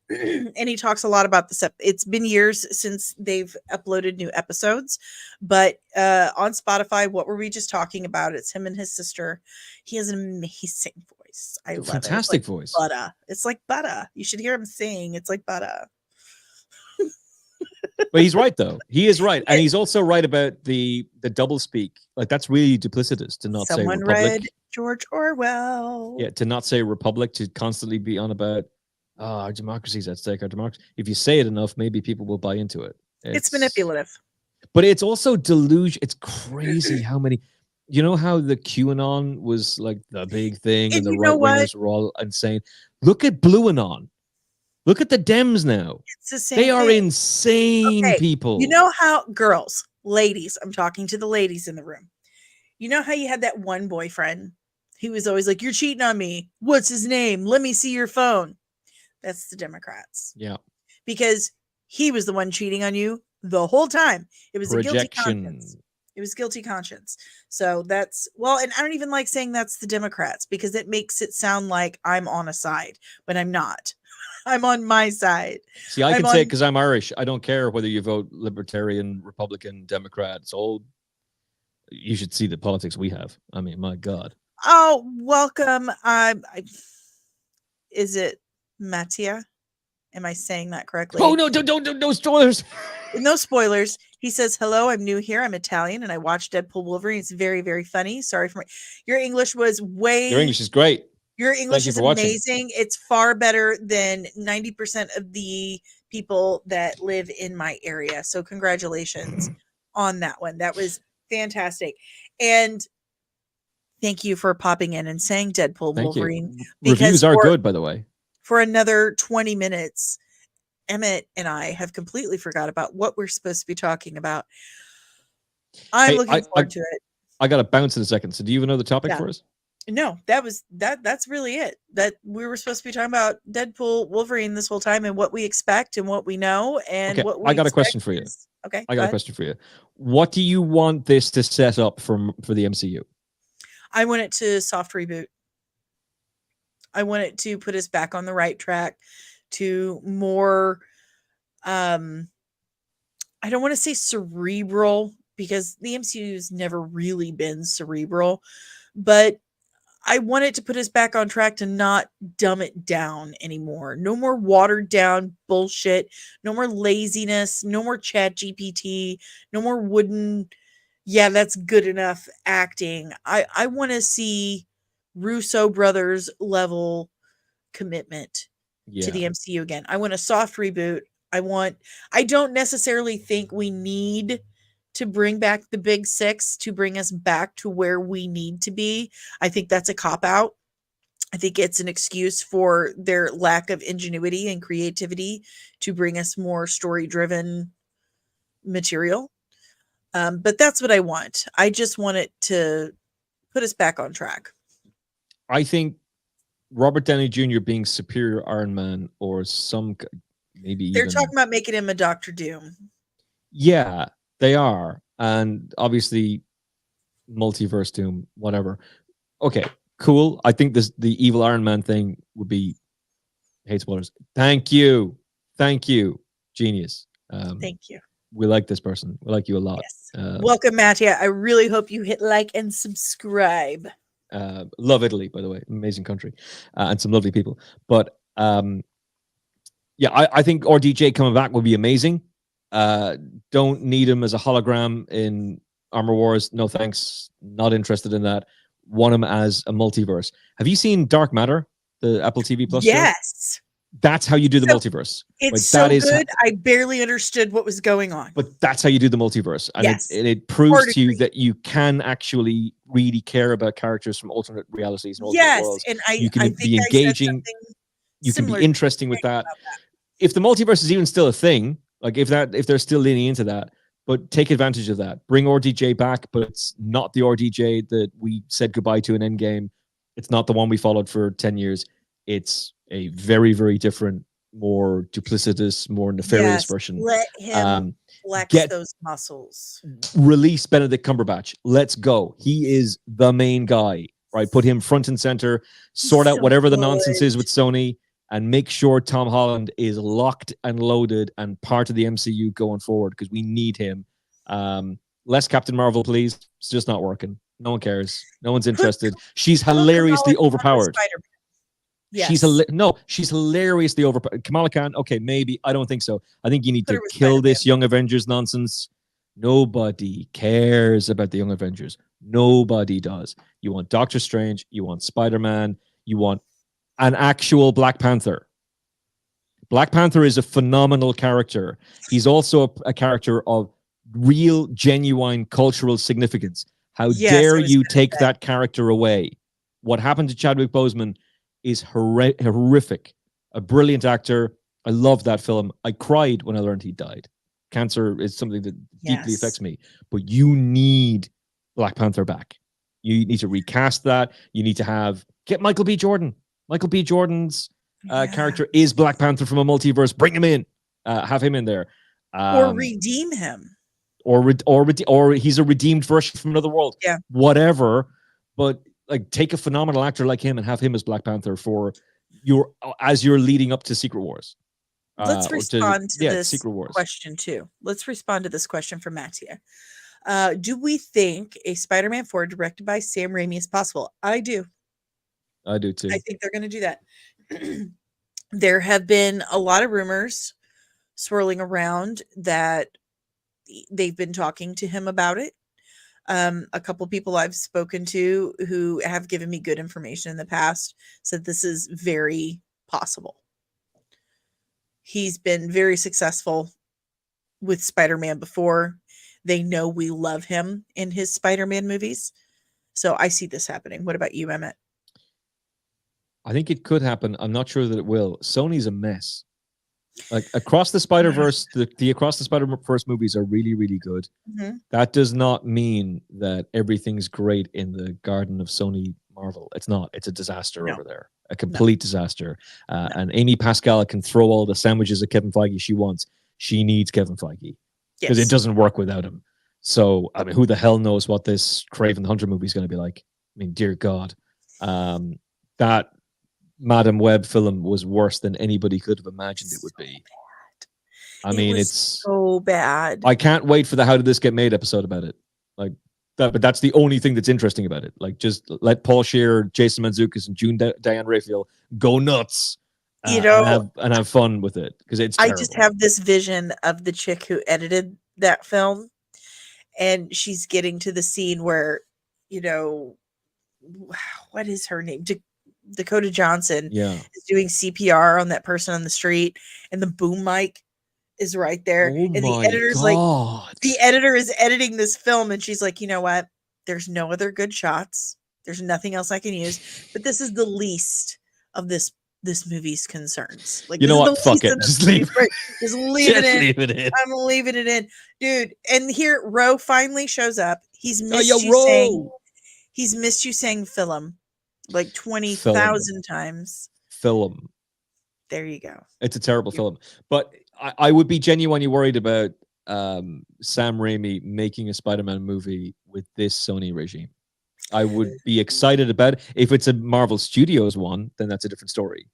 And he talks a lot about this. It's been years since they've uploaded new episodes, but on Spotify, What Were We Just Talking About? It's him and his sister. He has an amazing voice. I love fantastic it. Voice. Butter. It's like butter. You should hear him sing. It's like butter. But he's right, though. He is right, and he's also right about the double speak. Like, that's really duplicitous to not say republic. Read George Orwell. Yeah, to not say republic, to constantly be on about our democracy's at stake. Our democracy. If you say it enough, maybe people will buy into it. It's manipulative, but it's also delusion. It's crazy how many. You know how the QAnon was like the big thing, and the right wingers were all insane. Look at Blueanon. Look at the Dems now. It's the same. They are insane people. You know how girls, ladies, I'm talking to the ladies in the room. You know how you had that one boyfriend who was always like, "You're cheating on me. What's his name? Let me see your phone." That's the Democrats. Yeah. Because he was the one cheating on you the whole time. It was Projection. A guilty conscience. It was guilty conscience. So that's, well, and I don't even like saying that's the Democrats because it makes it sound like I'm on a side, but I'm not. I'm on my side. See, I can say it because I'm Irish. I don't care whether you vote Libertarian, Republican, Democrat. It's all, you should see the politics we have. I mean, my God. Oh, welcome. Is it Mattia? Am I saying that correctly? Oh, no, don't, no spoilers. No spoilers. He says, "Hello, I'm new here. I'm Italian and I watched Deadpool Wolverine. It's very, very funny. Sorry for your English was way. Your English is great. Your English is amazing. It's far better than 90% of the people that live in my area. So congratulations on that one. That was fantastic. And thank you for popping in and saying Deadpool Wolverine. Reviews are good, by the way. For another 20 minutes, Emmet and I have completely forgot about what we're supposed to be talking about. I'm looking forward to it. I got to bounce in a second. So do you even know the topic for us? No, that's really it. That we were supposed to be talking about Deadpool Wolverine this whole time and what we expect and what we know and what we I got a question for you. Okay. I got a question for you. What do you want this to set up for the MCU? I want it to soft reboot. I want it to put us back on the right track to more I don't want to say cerebral because the MCU has never really been cerebral, but I want it to put us back on track to not dumb it down anymore. No more watered down bullshit. No more laziness. No more chat GPT. No more wooden, yeah, that's good enough acting. I want to see Russo brothers level commitment to the MCU again. I want a soft reboot. I don't necessarily think we need to bring back the big six to bring us back to where we need to be. I think that's a cop out. I think it's an excuse for their lack of ingenuity and creativity to bring us more story driven material. But that's what I want. I just want it to put us back on track. I think Robert Downey Jr. being superior Iron Man, or maybe they're even, talking about making him a Doctor Doom. Yeah, they are, and obviously multiverse Doom, whatever. Okay, cool. I think the evil Iron Man thing would be hate spoilers. Thank you, genius. Thank you. We like this person. We like you a lot. Yes. Welcome, Mattia. I really hope you hit like and subscribe. Love Italy, by the way, amazing country, and some lovely people. But yeah, I think RDJ coming back would be amazing. Don't need him as a hologram in Armor Wars. No thanks. Not interested in that. Want him as a multiverse. Have you seen Dark Matter, the Apple TV Plus show? Yes. That's how you do the multiverse. It's so good. I barely understood what was going on. But that's how you do the multiverse. And it proves to you that you can actually really care about characters from alternate realities and alternate worlds. And you can be engaging. You can be interesting with that. If the multiverse is even still a thing, like if they're still leaning into that, but take advantage of that. Bring RDJ back, but it's not the RDJ that we said goodbye to in Endgame. It's not the one we followed for 10 years. It's a very, very different, more duplicitous, more nefarious version. Let him flex those muscles. Release Benedict Cumberbatch. Let's go. He is the main guy, right? Put him front and center, sort out whatever the nonsense is with Sony, and make sure Tom Holland is locked and loaded and part of the MCU going forward, because we need him. Less Captain Marvel, please. It's just not working. No one cares. No one's interested. She's hilariously overpowered. Yes. She's hilariously overpowered. Kamala Khan, okay, maybe. I don't think so. I think you need to kill this Young Avengers nonsense. Nobody cares about the Young Avengers. Nobody does. You want Doctor Strange. You want Spider-Man. You want an actual Black Panther. Black Panther is a phenomenal character. He's also a character of real, genuine cultural significance. How dare you take that character away? What happened to Chadwick Boseman is horrific. A brilliant actor. I love that film. I cried when I learned he died. Cancer is something that deeply affects me. But you need Black Panther back. You need to recast that. You need to get Michael B. Jordan. Michael B. Jordan's character is Black Panther from a multiverse. Bring him in. Have him in there. Or redeem him. Or he's a redeemed version from another world. Yeah. Whatever. But like, take a phenomenal actor like him and have him as Black Panther as you're leading up to Secret Wars. Let's respond to this Secret Wars question too. Let's respond to this question from Mattia. Do we think a Spider-Man 4 directed by Sam Raimi is possible? I do. I do too. I think they're going to do that. There have been a lot of rumors swirling around that they've been talking to him about it. A couple people I've spoken to who have given me good information in the past said this is very possible. He's been very successful with Spider-Man before. They know we love him in his Spider-Man movies. So I see this happening. What about you, Emmet? I think it could happen. I'm not sure that it will. Sony's a mess. Like Across the Spider-Verse, the Across the Spider-Verse movies are really, really good. Mm-hmm. That does not mean that everything's great in the garden of Sony Marvel. It's not. It's a disaster over there. A complete disaster. And Amy Pascal can throw all the sandwiches at Kevin Feige she wants. She needs Kevin Feige. Because it doesn't work without him. So, I mean, who the hell knows what this Kraven the Hunter movie is going to be like? I mean, dear God. That Madam Web film was worse than anybody could have imagined it would be. I mean, it's so bad. I can't wait for the How Did This Get Made episode about it. Like, But that's the only thing that's interesting about it. Like, just let Paul Scheer, Jason Mantzoukas, and Diane Raphael go nuts, You know, and have fun with it, because it's I terrible. just have this vision of the chick who edited that film, and she's getting to the scene where, you know, what is her name? Dakota Johnson is doing CPR on that person on the street, and the boom mic is right there. Oh and my the editor's God. like, the editor is editing this film, and she's like, you know what? There's no other good shots. There's nothing else I can use, but this is the least of this movie's concerns. Like, you know this what? is the Fuck least it. of this Just leave movie's- right. Just leave it in. Leave it in. I'm leaving it in, dude. And here, Ro finally shows up. He's missed yo, you Ro. saying. He's missed you saying film like 20,000 times. Film. There you go. It's a terrible film. But I would be genuinely worried about Sam Raimi making a Spider-Man movie with this Sony regime. I would be excited about it. If it's a Marvel Studios one, then that's a different story.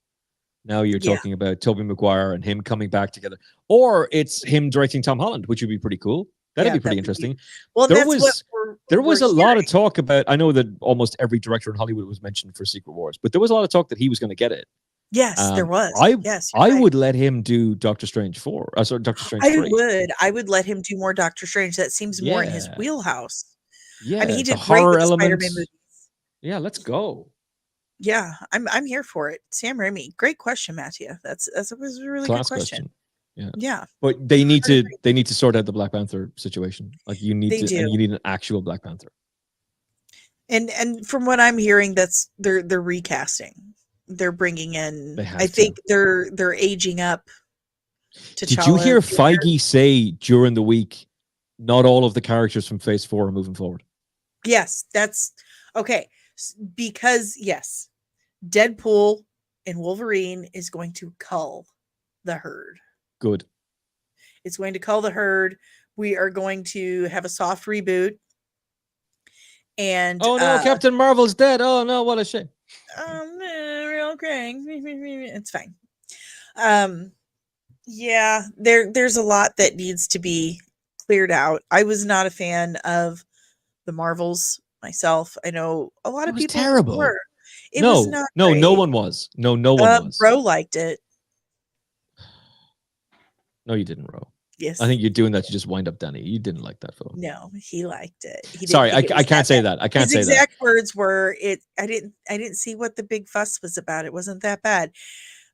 Now you're talking about Tobey Maguire and him coming back together. Or it's him directing Tom Holland, which would be pretty cool. That'd be pretty interesting. Well, there was a lot of talk about, I know that almost every director in Hollywood was mentioned for Secret Wars, but there was a lot of talk that he was going to get it. Yes, there was. I would let him do Doctor Strange 4. Sorry, Doctor Strange 3. I would let him do more Doctor Strange. That seems more in his wheelhouse. Yeah, I mean, he did the great horror with the elements. Spider-Man movies. Yeah, let's go. Yeah, I'm here for it. Sam Raimi, great question, Matthew. That was a really good question. Yeah, but they need to sort out the Black Panther situation. Like, you need an actual Black Panther. And from what I'm hearing, that's they're recasting. They're bringing in. I think they're aging up. Did you hear Feige say during the week, not all of the characters from Phase 4 are moving forward? Yes, that's okay. Because yes, Deadpool and Wolverine is going to cull the herd. Good. It's going to cull the herd. We are going to have a soft reboot. And oh no, Captain Marvel's dead. Oh no, what a shame. Real crank. It's fine. Yeah, there's a lot that needs to be cleared out. I was not a fan of the Marvels myself. I know a lot of people terrible. Were. It was not great. No one was. No one was. Bro liked it. No, you didn't, Ro. Yes. I think you're doing that to just wind up Danny. You didn't like that film. No, he liked it. Sorry, I can't say that. I can't say that. His exact words were, I didn't see what the big fuss was about. It wasn't that bad.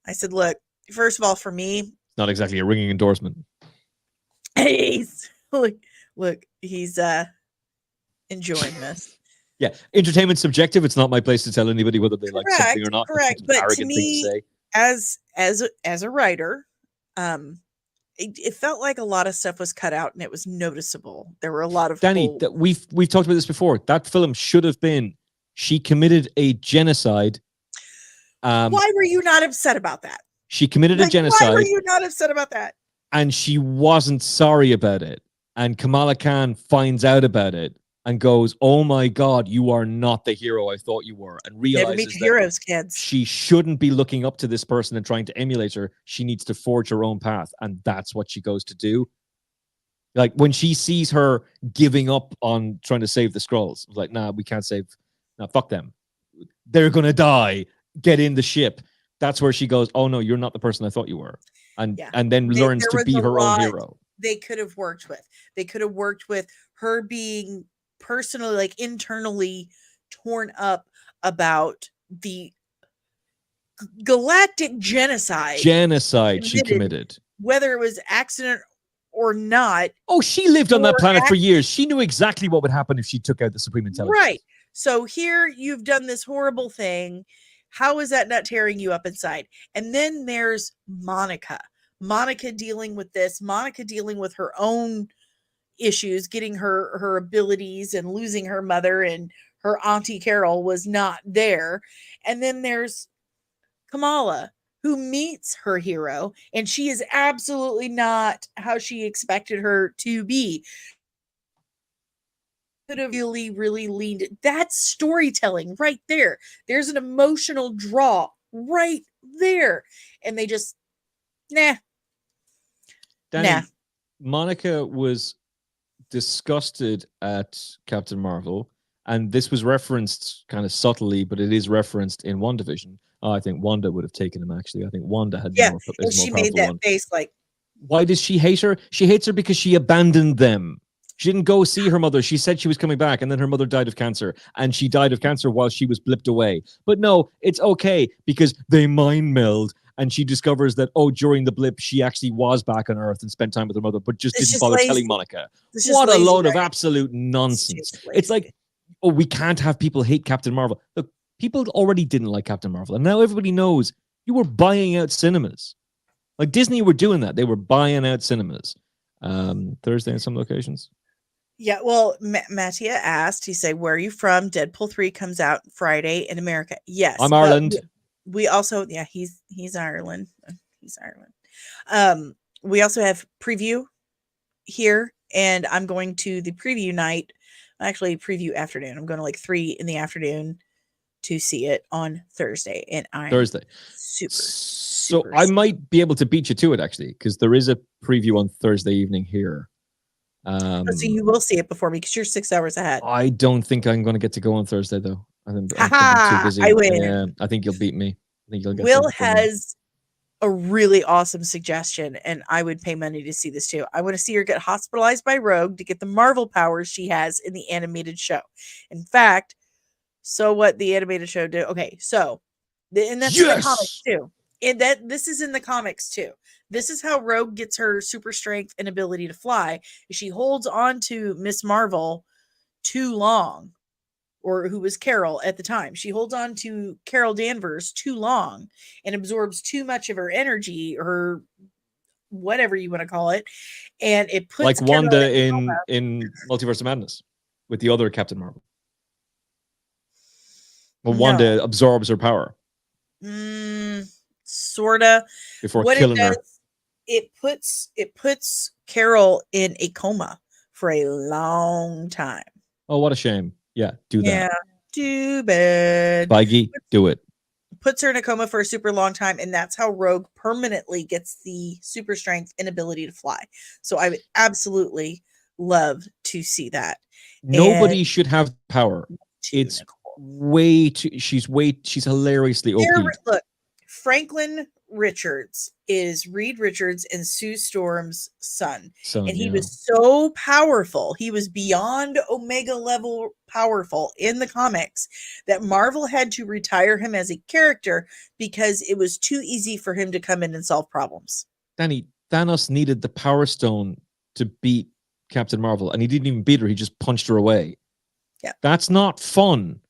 I said, look, first of all, for me, it's not exactly a ringing endorsement. Look, he's enjoying this. Yeah, entertainment's subjective. It's not my place to tell anybody whether they like something or not. Correct, but to me, as a writer, it felt like a lot of stuff was cut out and it was noticeable. There were a lot of Danny. We've talked about this before. That film should have been. She committed a genocide. Why were you not upset about that? She committed a genocide. Why were you not upset about that? And she wasn't sorry about it. And Kamala Khan finds out about it and goes, "Oh my God, you are not the hero I thought you were," and realizes never meet heroes, kids. She shouldn't be looking up to this person and trying to emulate her. She needs to forge her own path, and that's what she goes to do. Like, when she sees her giving up on trying to save the Skrulls, like, nah, we can't save. Nah, fuck them. They're gonna die. Get in the ship. That's where she goes, "Oh no, you're not the person I thought you were," and then learns to be her own hero. They could have worked with. They could have worked with her being personally, like, internally torn up about the galactic genocide she committed, whether it was accident or not. Oh, she lived on that planet for years. She knew exactly what would happen if she took out the Supreme Intelligence. Right. So here you've done this horrible thing. How is that not tearing you up inside? And then there's Monica dealing with this, Monica dealing with her own issues, getting her abilities and losing her mother, and her Auntie Carol was not there. And then there's Kamala, who meets her hero, and she is absolutely not how she expected her to be. Could have really leaned. That's storytelling right there. There's an emotional draw right there. And they just, nah. Danny, Monica was disgusted at Captain Marvel, and this was referenced kind of subtly, but it is referenced in WandaVision. Oh, I think Wanda would have taken him, actually. I think Wanda had Yeah, more, and is more she powerful made that one. face like, Why does she hate her? She hates her because she abandoned them. She didn't go see her mother. She said she was coming back, and then her mother died of cancer, and she died of cancer while she was blipped away. But no, it's okay because they mind meld, and she discovers that, oh, during the blip, she actually was back on Earth and spent time with her mother, but just it's didn't just bother lazy. telling Monica. It's just What a lazy load of writing. absolute nonsense. just It's like, lazy. oh, we can't have people hate Captain Marvel. Look, people already didn't like Captain Marvel, and now everybody knows you were buying out cinemas. Like Disney were doing that. They were buying out cinemas. Thursday in some locations. Yeah, well, Mattia asked, he said, where are you from? Deadpool 3 comes out Friday in America. Yes. I'm but Ireland. We also, yeah, he's Ireland. He's Ireland. We also have preview here, and I'm going to the preview night, actually preview afternoon. I'm going to like 3 in the afternoon to see it on Thursday, and I'm Thursday. So I might be able to beat you to it, actually, because there is a preview on Thursday evening here. So you will see it before me because you're 6 hours ahead. I don't think I'm going to get to go on Thursday, though. I'm too busy. I win. Yeah, I think you'll beat me. I think you'll get Will has a really awesome suggestion, and I would pay money to see this too. I want to see her get hospitalized by Rogue to get the Marvel powers she has in the animated show. In fact, so what the animated show did? Okay, so and that's in the comics too. And this is in the comics too. This is how Rogue gets her super strength and ability to fly. She holds on to Miss Marvel too long, or who was Carol at the time. She holds on to Carol Danvers too long and absorbs too much of her energy, or whatever you want to call it, and it puts like Carol Wanda in Multiverse of Madness with the other Captain Marvel. Well, Wanda absorbs her power. Sorta. Before killing her. It puts Carol in a coma for a long time. Oh, what a shame. Yeah, do that. Yeah, too bad. Feige, do it. Puts her in a coma for a super long time, and that's how Rogue permanently gets the super strength and ability to fly. So I would absolutely love to see that. Nobody should have power. It's way too. She's hilariously OP. Look, Franklin Richards is Reed Richards and Sue Storm's son, and he was so powerful. He was beyond Omega level powerful in the comics that Marvel had to retire him as a character because it was too easy for him to come in and solve problems. Danny, Thanos needed the Power Stone to beat Captain Marvel, and he didn't even beat her. He just punched her away. Yeah, that's not fun.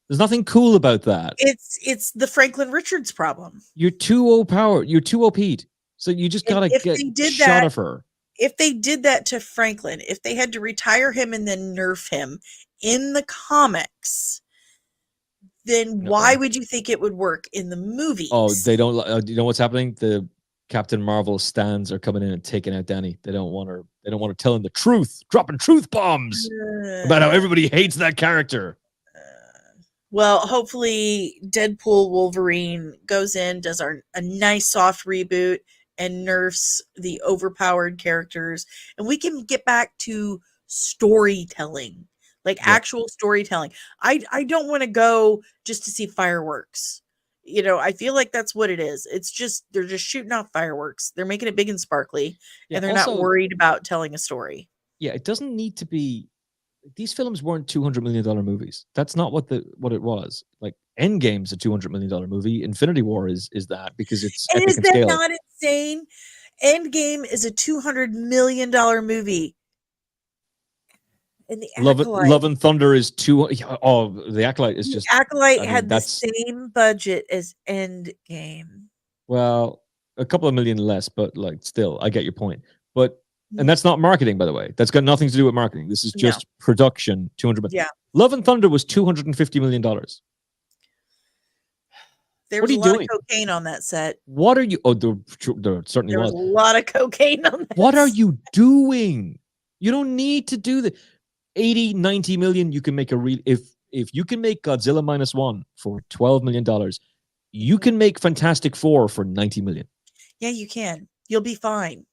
There's nothing cool about that. It's the Franklin Richards problem. You're too overpowered. You're too OP'd. So you just gotta get shot of her. If they did that to Franklin, if they had to retire him and then nerf him in the comics, then why would you think it would work in the movies? Oh, they don't. You know what's happening? The Captain Marvel stands are coming in and taking out Danny. They don't want her. They don't want her telling the truth, dropping truth bombs about how everybody hates that character. Well, hopefully Deadpool Wolverine goes in, does a nice soft reboot, and nerfs the overpowered characters, and we can get back to storytelling, like actual storytelling. I don't want to go just to see fireworks. You know, I feel like that's what it is. It's just they're just shooting off fireworks. They're making it big and sparkly, and they're not worried about telling a story. Yeah, it doesn't need to be. These films weren't $200 million movies. That's not what it was. Like Endgame's a $200 million movie. Infinity War is that because it's and epic is and that scale. Not insane? Endgame is a $200 million movie. And the Love and Thunder is the Acolyte is just. The Acolyte had the same budget as Endgame. Well, a couple of million less, but like still, I get your point. But. And that's not marketing, by the way. That's got nothing to do with marketing. This is just production. 200 million. Yeah. Love and Thunder was $250 million. There was a lot of cocaine on that set. What are you? Oh, there certainly was a lot of cocaine on that. What are you doing? You don't need to do the 80, 90 million. You can make a real. If you can make Godzilla -1 for $12 million, you can make Fantastic Four for $90 million. Yeah, you can. You'll be fine.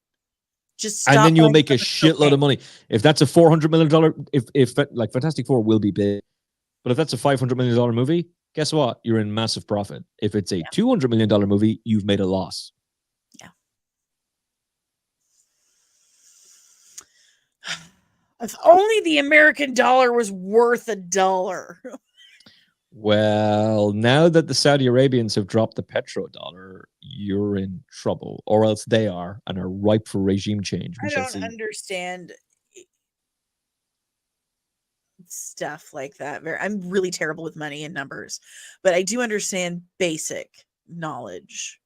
Just and stop then you'll buying make a stuff that's shitload okay. of money. If that's a $400 million, if like Fantastic Four will be big, but if that's a $500 million movie, guess what? You're in massive profit. If it's a $200 million movie, you've made a loss. Yeah. If only the American dollar was worth $1. Well, now that the Saudi Arabians have dropped the petrodollar, you're in trouble, or else they are and are ripe for regime change. We I shall don't see. understand stuff like that. I'm really terrible with money and numbers, but I do understand basic knowledge.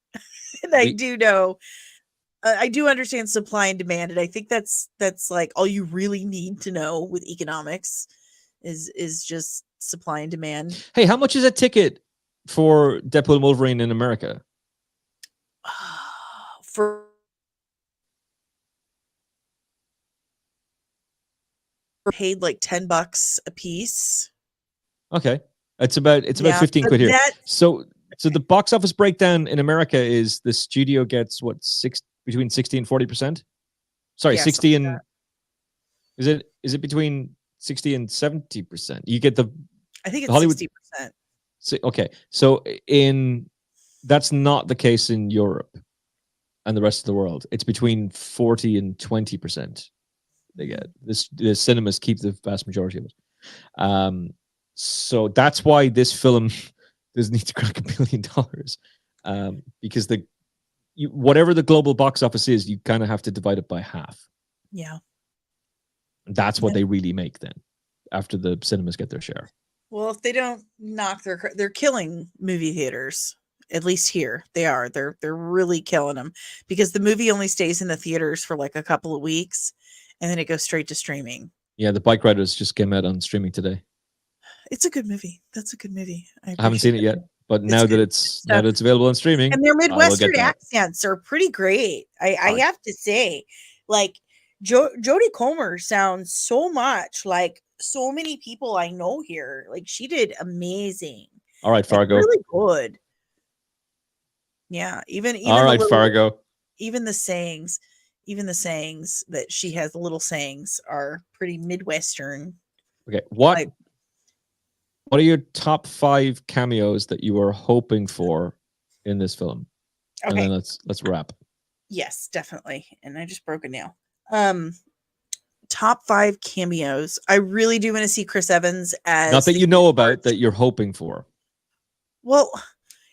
And I do know, I do understand supply and demand, and I think that's like all you really need to know with economics is just supply and demand. Hey, how much is a ticket for Deadpool and Wolverine in America? For paid like $10 a piece. Okay, it's about 15 quid here. So the box office breakdown in America is the studio gets what, between 60 and 40%. Sorry, 60 and is it between 60 and 70%? You get the I think it's Hollywood 60%. Okay, so that's not the case in Europe and the rest of the world. It's between 40 and 20%. They get this. The cinemas keep the vast majority of it. So that's why this film doesn't need to crack $1 billion, because whatever the global box office is, you kind of have to divide it by half. Yeah, that's what they really make then, after the cinemas get their share. Well, if they don't knock they're killing movie theaters. At least here they are. They're really killing them because the movie only stays in the theaters for like a couple of weeks, and then it goes straight to streaming. Yeah, The Bike Riders just came out on streaming today. It's a good movie. That's a good movie. I haven't seen it yet, but now that it's available on streaming, and their Midwestern accents are pretty great. I have to say, like Jodie Comer sounds so much like so many people I know here. Like she did amazing. All right, Fargo. Really good. Yeah, even all right, Fargo. Even the sayings that she has, the little sayings are pretty Midwestern. Okay, what are your top 5 cameos that you are hoping for in this film? Okay. And then let's wrap. Yes, definitely. And I just broke a nail. Top 5 cameos. I really do want to see Chris Evans as not that you know about that you're hoping for. Well,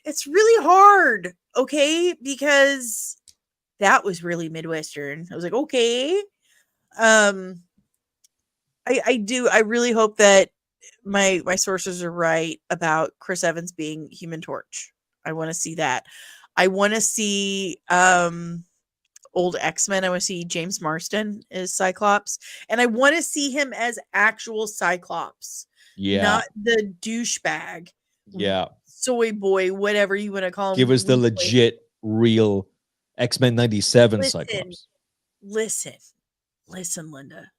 it's really hard, okay? Because that was really Midwestern. I was like, okay. I really hope that my sources are right about Chris Evans being Human Torch. I want to see that. I want to see old X-Men. I want to see James Marsden as Cyclops, and I want to see him as actual Cyclops. Yeah, not the douchebag. Yeah, soy boy, whatever you want to call him. Give us the legit, real X-Men 97 Cyclops. Listen, Linda.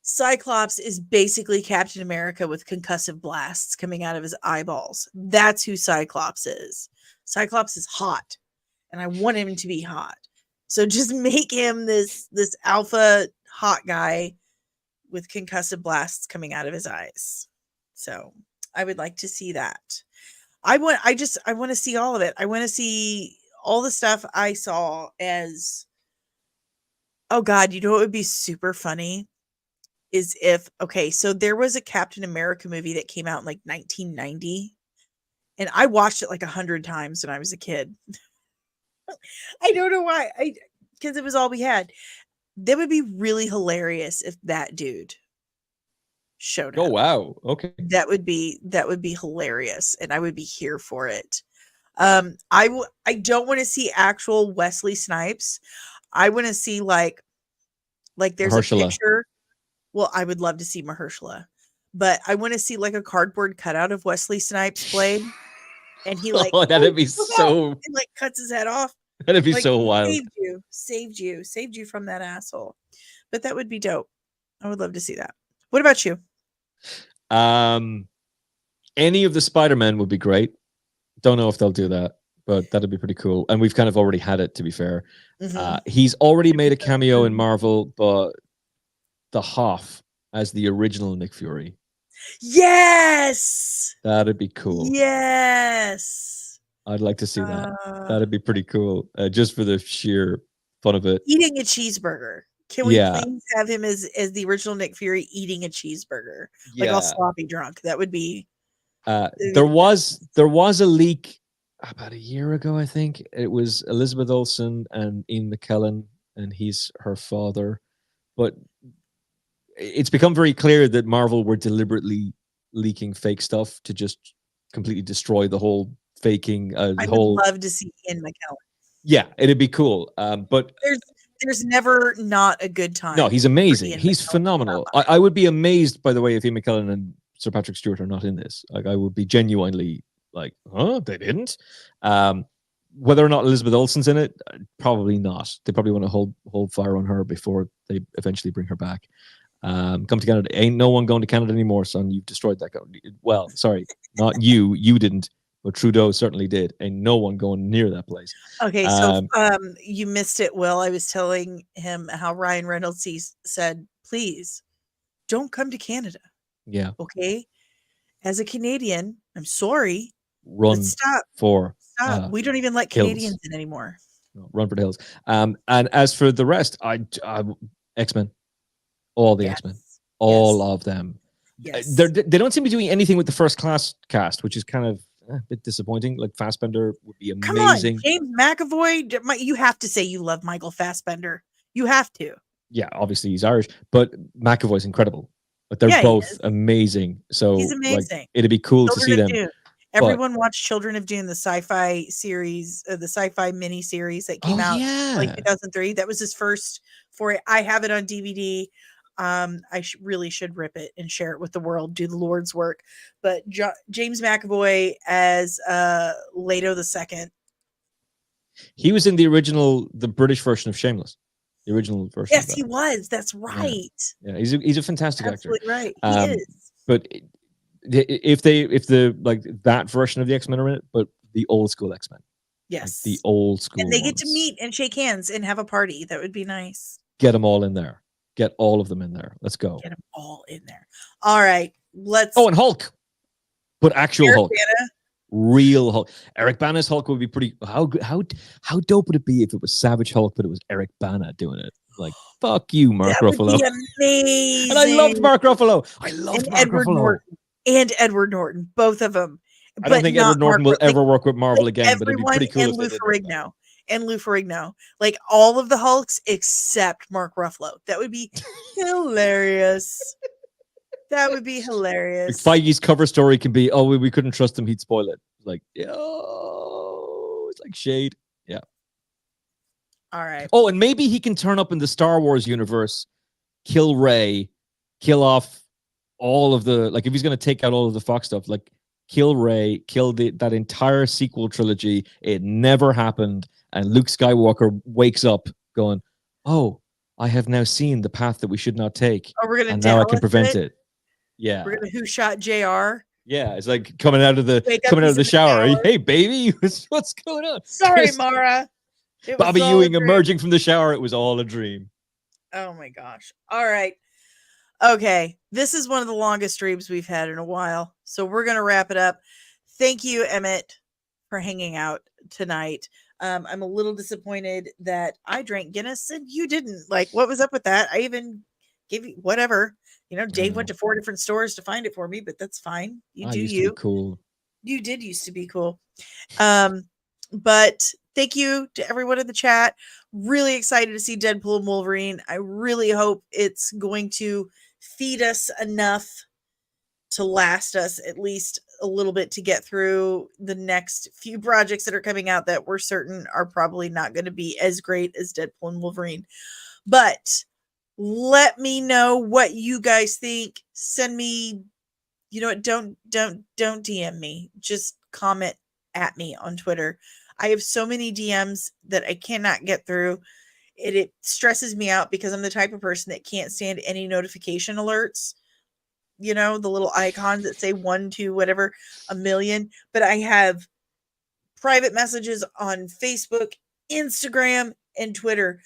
Cyclops is basically Captain America with concussive blasts coming out of his eyeballs. That's who Cyclops is. Cyclops is hot, and I want him to be hot. So just make him this alpha hot guy with concussive blasts coming out of his eyes. So I would like to see that. I want to see all of it. I want to see all the stuff I saw as, oh God, you know what would be super funny is if, okay, so there was a Captain America movie that came out in like 1990, and I watched it like 100 times when I was a kid. I don't know why. Because it was all we had. That would be really hilarious if that dude showed up. Oh wow. Okay. That would be hilarious, and I would be here for it. I don't want to see actual Wesley Snipes. I want to see like there's Mahershala. a picture. Well, I would love to see Mahershala, but I want to see like a cardboard cutout of Wesley Snipes' blade, and he like that'd be so and like cuts his head off. That'd be like, so wild. Saved you from that asshole. But that would be dope. I would love to see that. What about you? Any of the Spider-Men would be great. Don't know if they'll do that, but that'd be pretty cool. And we've kind of already had it, to be fair. Mhm. He's already made a cameo in Marvel, but the Hoff as the original Nick Fury. Yes. That'd be cool. Yes. I'd like to see that. That'd be pretty cool, just for the sheer fun of it. Eating a cheeseburger. Can we please have him as the original Nick Fury eating a cheeseburger, like all sloppy drunk? That would be. There was a leak about a year ago, I think. It was Elizabeth Olsen and Ian McKellen, and he's her father. But it's become very clear that Marvel were deliberately leaking fake stuff to just completely destroy the whole faking. I would love to see Ian McKellen. Yeah, it'd be cool. But there's never not a good time. No, he's amazing. He's phenomenal. I would be amazed, by the way, if Ian McKellen and Sir Patrick Stewart are not in this. Like, I would be genuinely like, huh? They didn't. Whether or not Elizabeth Olsen's in it, probably not. They probably want to hold fire on her before they eventually bring her back. Come to Canada. Ain't no one going to Canada anymore, son. You've destroyed that. Well, sorry, not you. You didn't. But Trudeau certainly did. Ain't no one going near that place. Okay, so you missed it, Will. I was telling him how Ryan Reynolds said, please don't come to Canada. Yeah. Okay. As a Canadian, I'm sorry. Run stop. Stop. We don't even let Canadians in anymore. No, run for the hills. And as for the rest, I X-Men. All the X-Men. All of them. Yes. They don't seem to be doing anything with the first class cast, which is kind of a bit disappointing. Like Fassbender would be amazing. Come on, James McAvoy. You have to say you love Michael Fassbender. You have to. Yeah, obviously he's Irish, but McAvoy's incredible. But they're both amazing. So he's amazing. Like, it'd be cool to see them. Dune. Everyone watched Children of Dune, the sci-fi series, the sci-fi mini series that came out like 2003. That was his first for it. I have it on DVD. I really should rip it and share it with the world, do the Lord's work. But James McAvoy as Leto II. He was in the British version of Shameless. The original version. Yes, he was. That's right. Yeah, he's a fantastic actor. Right. He is. But if the like that version of the X-Men are in it, but the old school X-Men. Yes. Like the old school. And they get to meet and shake hands and have a party. That would be nice. Get them all in there. Get all of them in there. Let's go. Get them all in there. All right. Let's. Oh, and Hulk. But actual Eric Hulk. Bana. Real Hulk. Eric Bana's Hulk would be pretty. How dope would it be if it was Savage Hulk, but it was Eric Bana doing it? Like, fuck you, Mark Ruffalo. Would be amazing. And I loved Mark Ruffalo. I loved Mark Ruffalo. Norton. And Edward Norton. Both of them. I don't think Edward Norton will ever work with Marvel again, but it'd be pretty cool. And Lou Ferrigno. And Lou Ferrigno. Like all of the Hulks except Mark Ruffalo. That would be hilarious. That would be hilarious. Like Feige's cover story can be, oh, we couldn't trust him, he'd spoil it. Like, oh, it's like shade. Yeah. All right. Oh, and maybe he can turn up in the Star Wars universe, kill Rey, kill off all of the, like, if he's going to take out all of the Fox stuff, like, kill Rey, kill that entire sequel trilogy. It never happened. And Luke Skywalker wakes up going, oh, I have now seen the path that we should not take. Oh, we're gonna and now I can prevent it. Yeah. We're gonna Who Shot JR? Yeah, it's like coming out of the shower. Hey, baby, what's going on? Sorry, Mara. Bobby Ewing emerging from the shower. It was all a dream. Oh my gosh. All right. Okay. This is one of the longest streams we've had in a while. So we're going to wrap it up. Thank you, Emmett, for hanging out tonight. I'm a little disappointed that I drank Guinness and you didn't. Like, what was up with that? I even gave you whatever. You know, Dave went to 4 different stores to find it for me, but that's fine. You do you. Cool. You did used to be cool. But thank you to everyone in the chat. Really excited to see Deadpool and Wolverine. I really hope it's going to feed us enough to last us at least a little bit to get through the next few projects that are coming out that we're certain are probably not going to be as great as Deadpool and Wolverine. But let me know what you guys think. Send me, you know what, don't DM me. Just comment at me on Twitter. I have so many DMs that I cannot get through. It stresses me out because I'm the type of person that can't stand any notification alerts. You know, the little icons that say 1, 2, whatever, a million. But I have private messages on Facebook, Instagram, and Twitter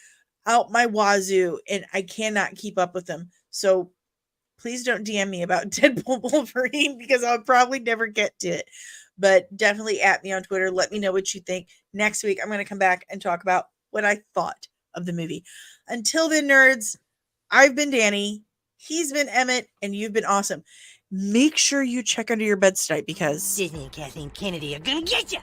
out my wazoo, and I cannot keep up with them. So please don't DM me about Deadpool Wolverine because I'll probably never get to it. But definitely at me on Twitter. Let me know what you think. Next week, I'm going to come back and talk about what I thought of the movie. Until then, nerds, I've been Danny. He's been Emmett, and you've been awesome. Make sure you check under your bed tonight because Disney and Kathleen Kennedy are gonna get you.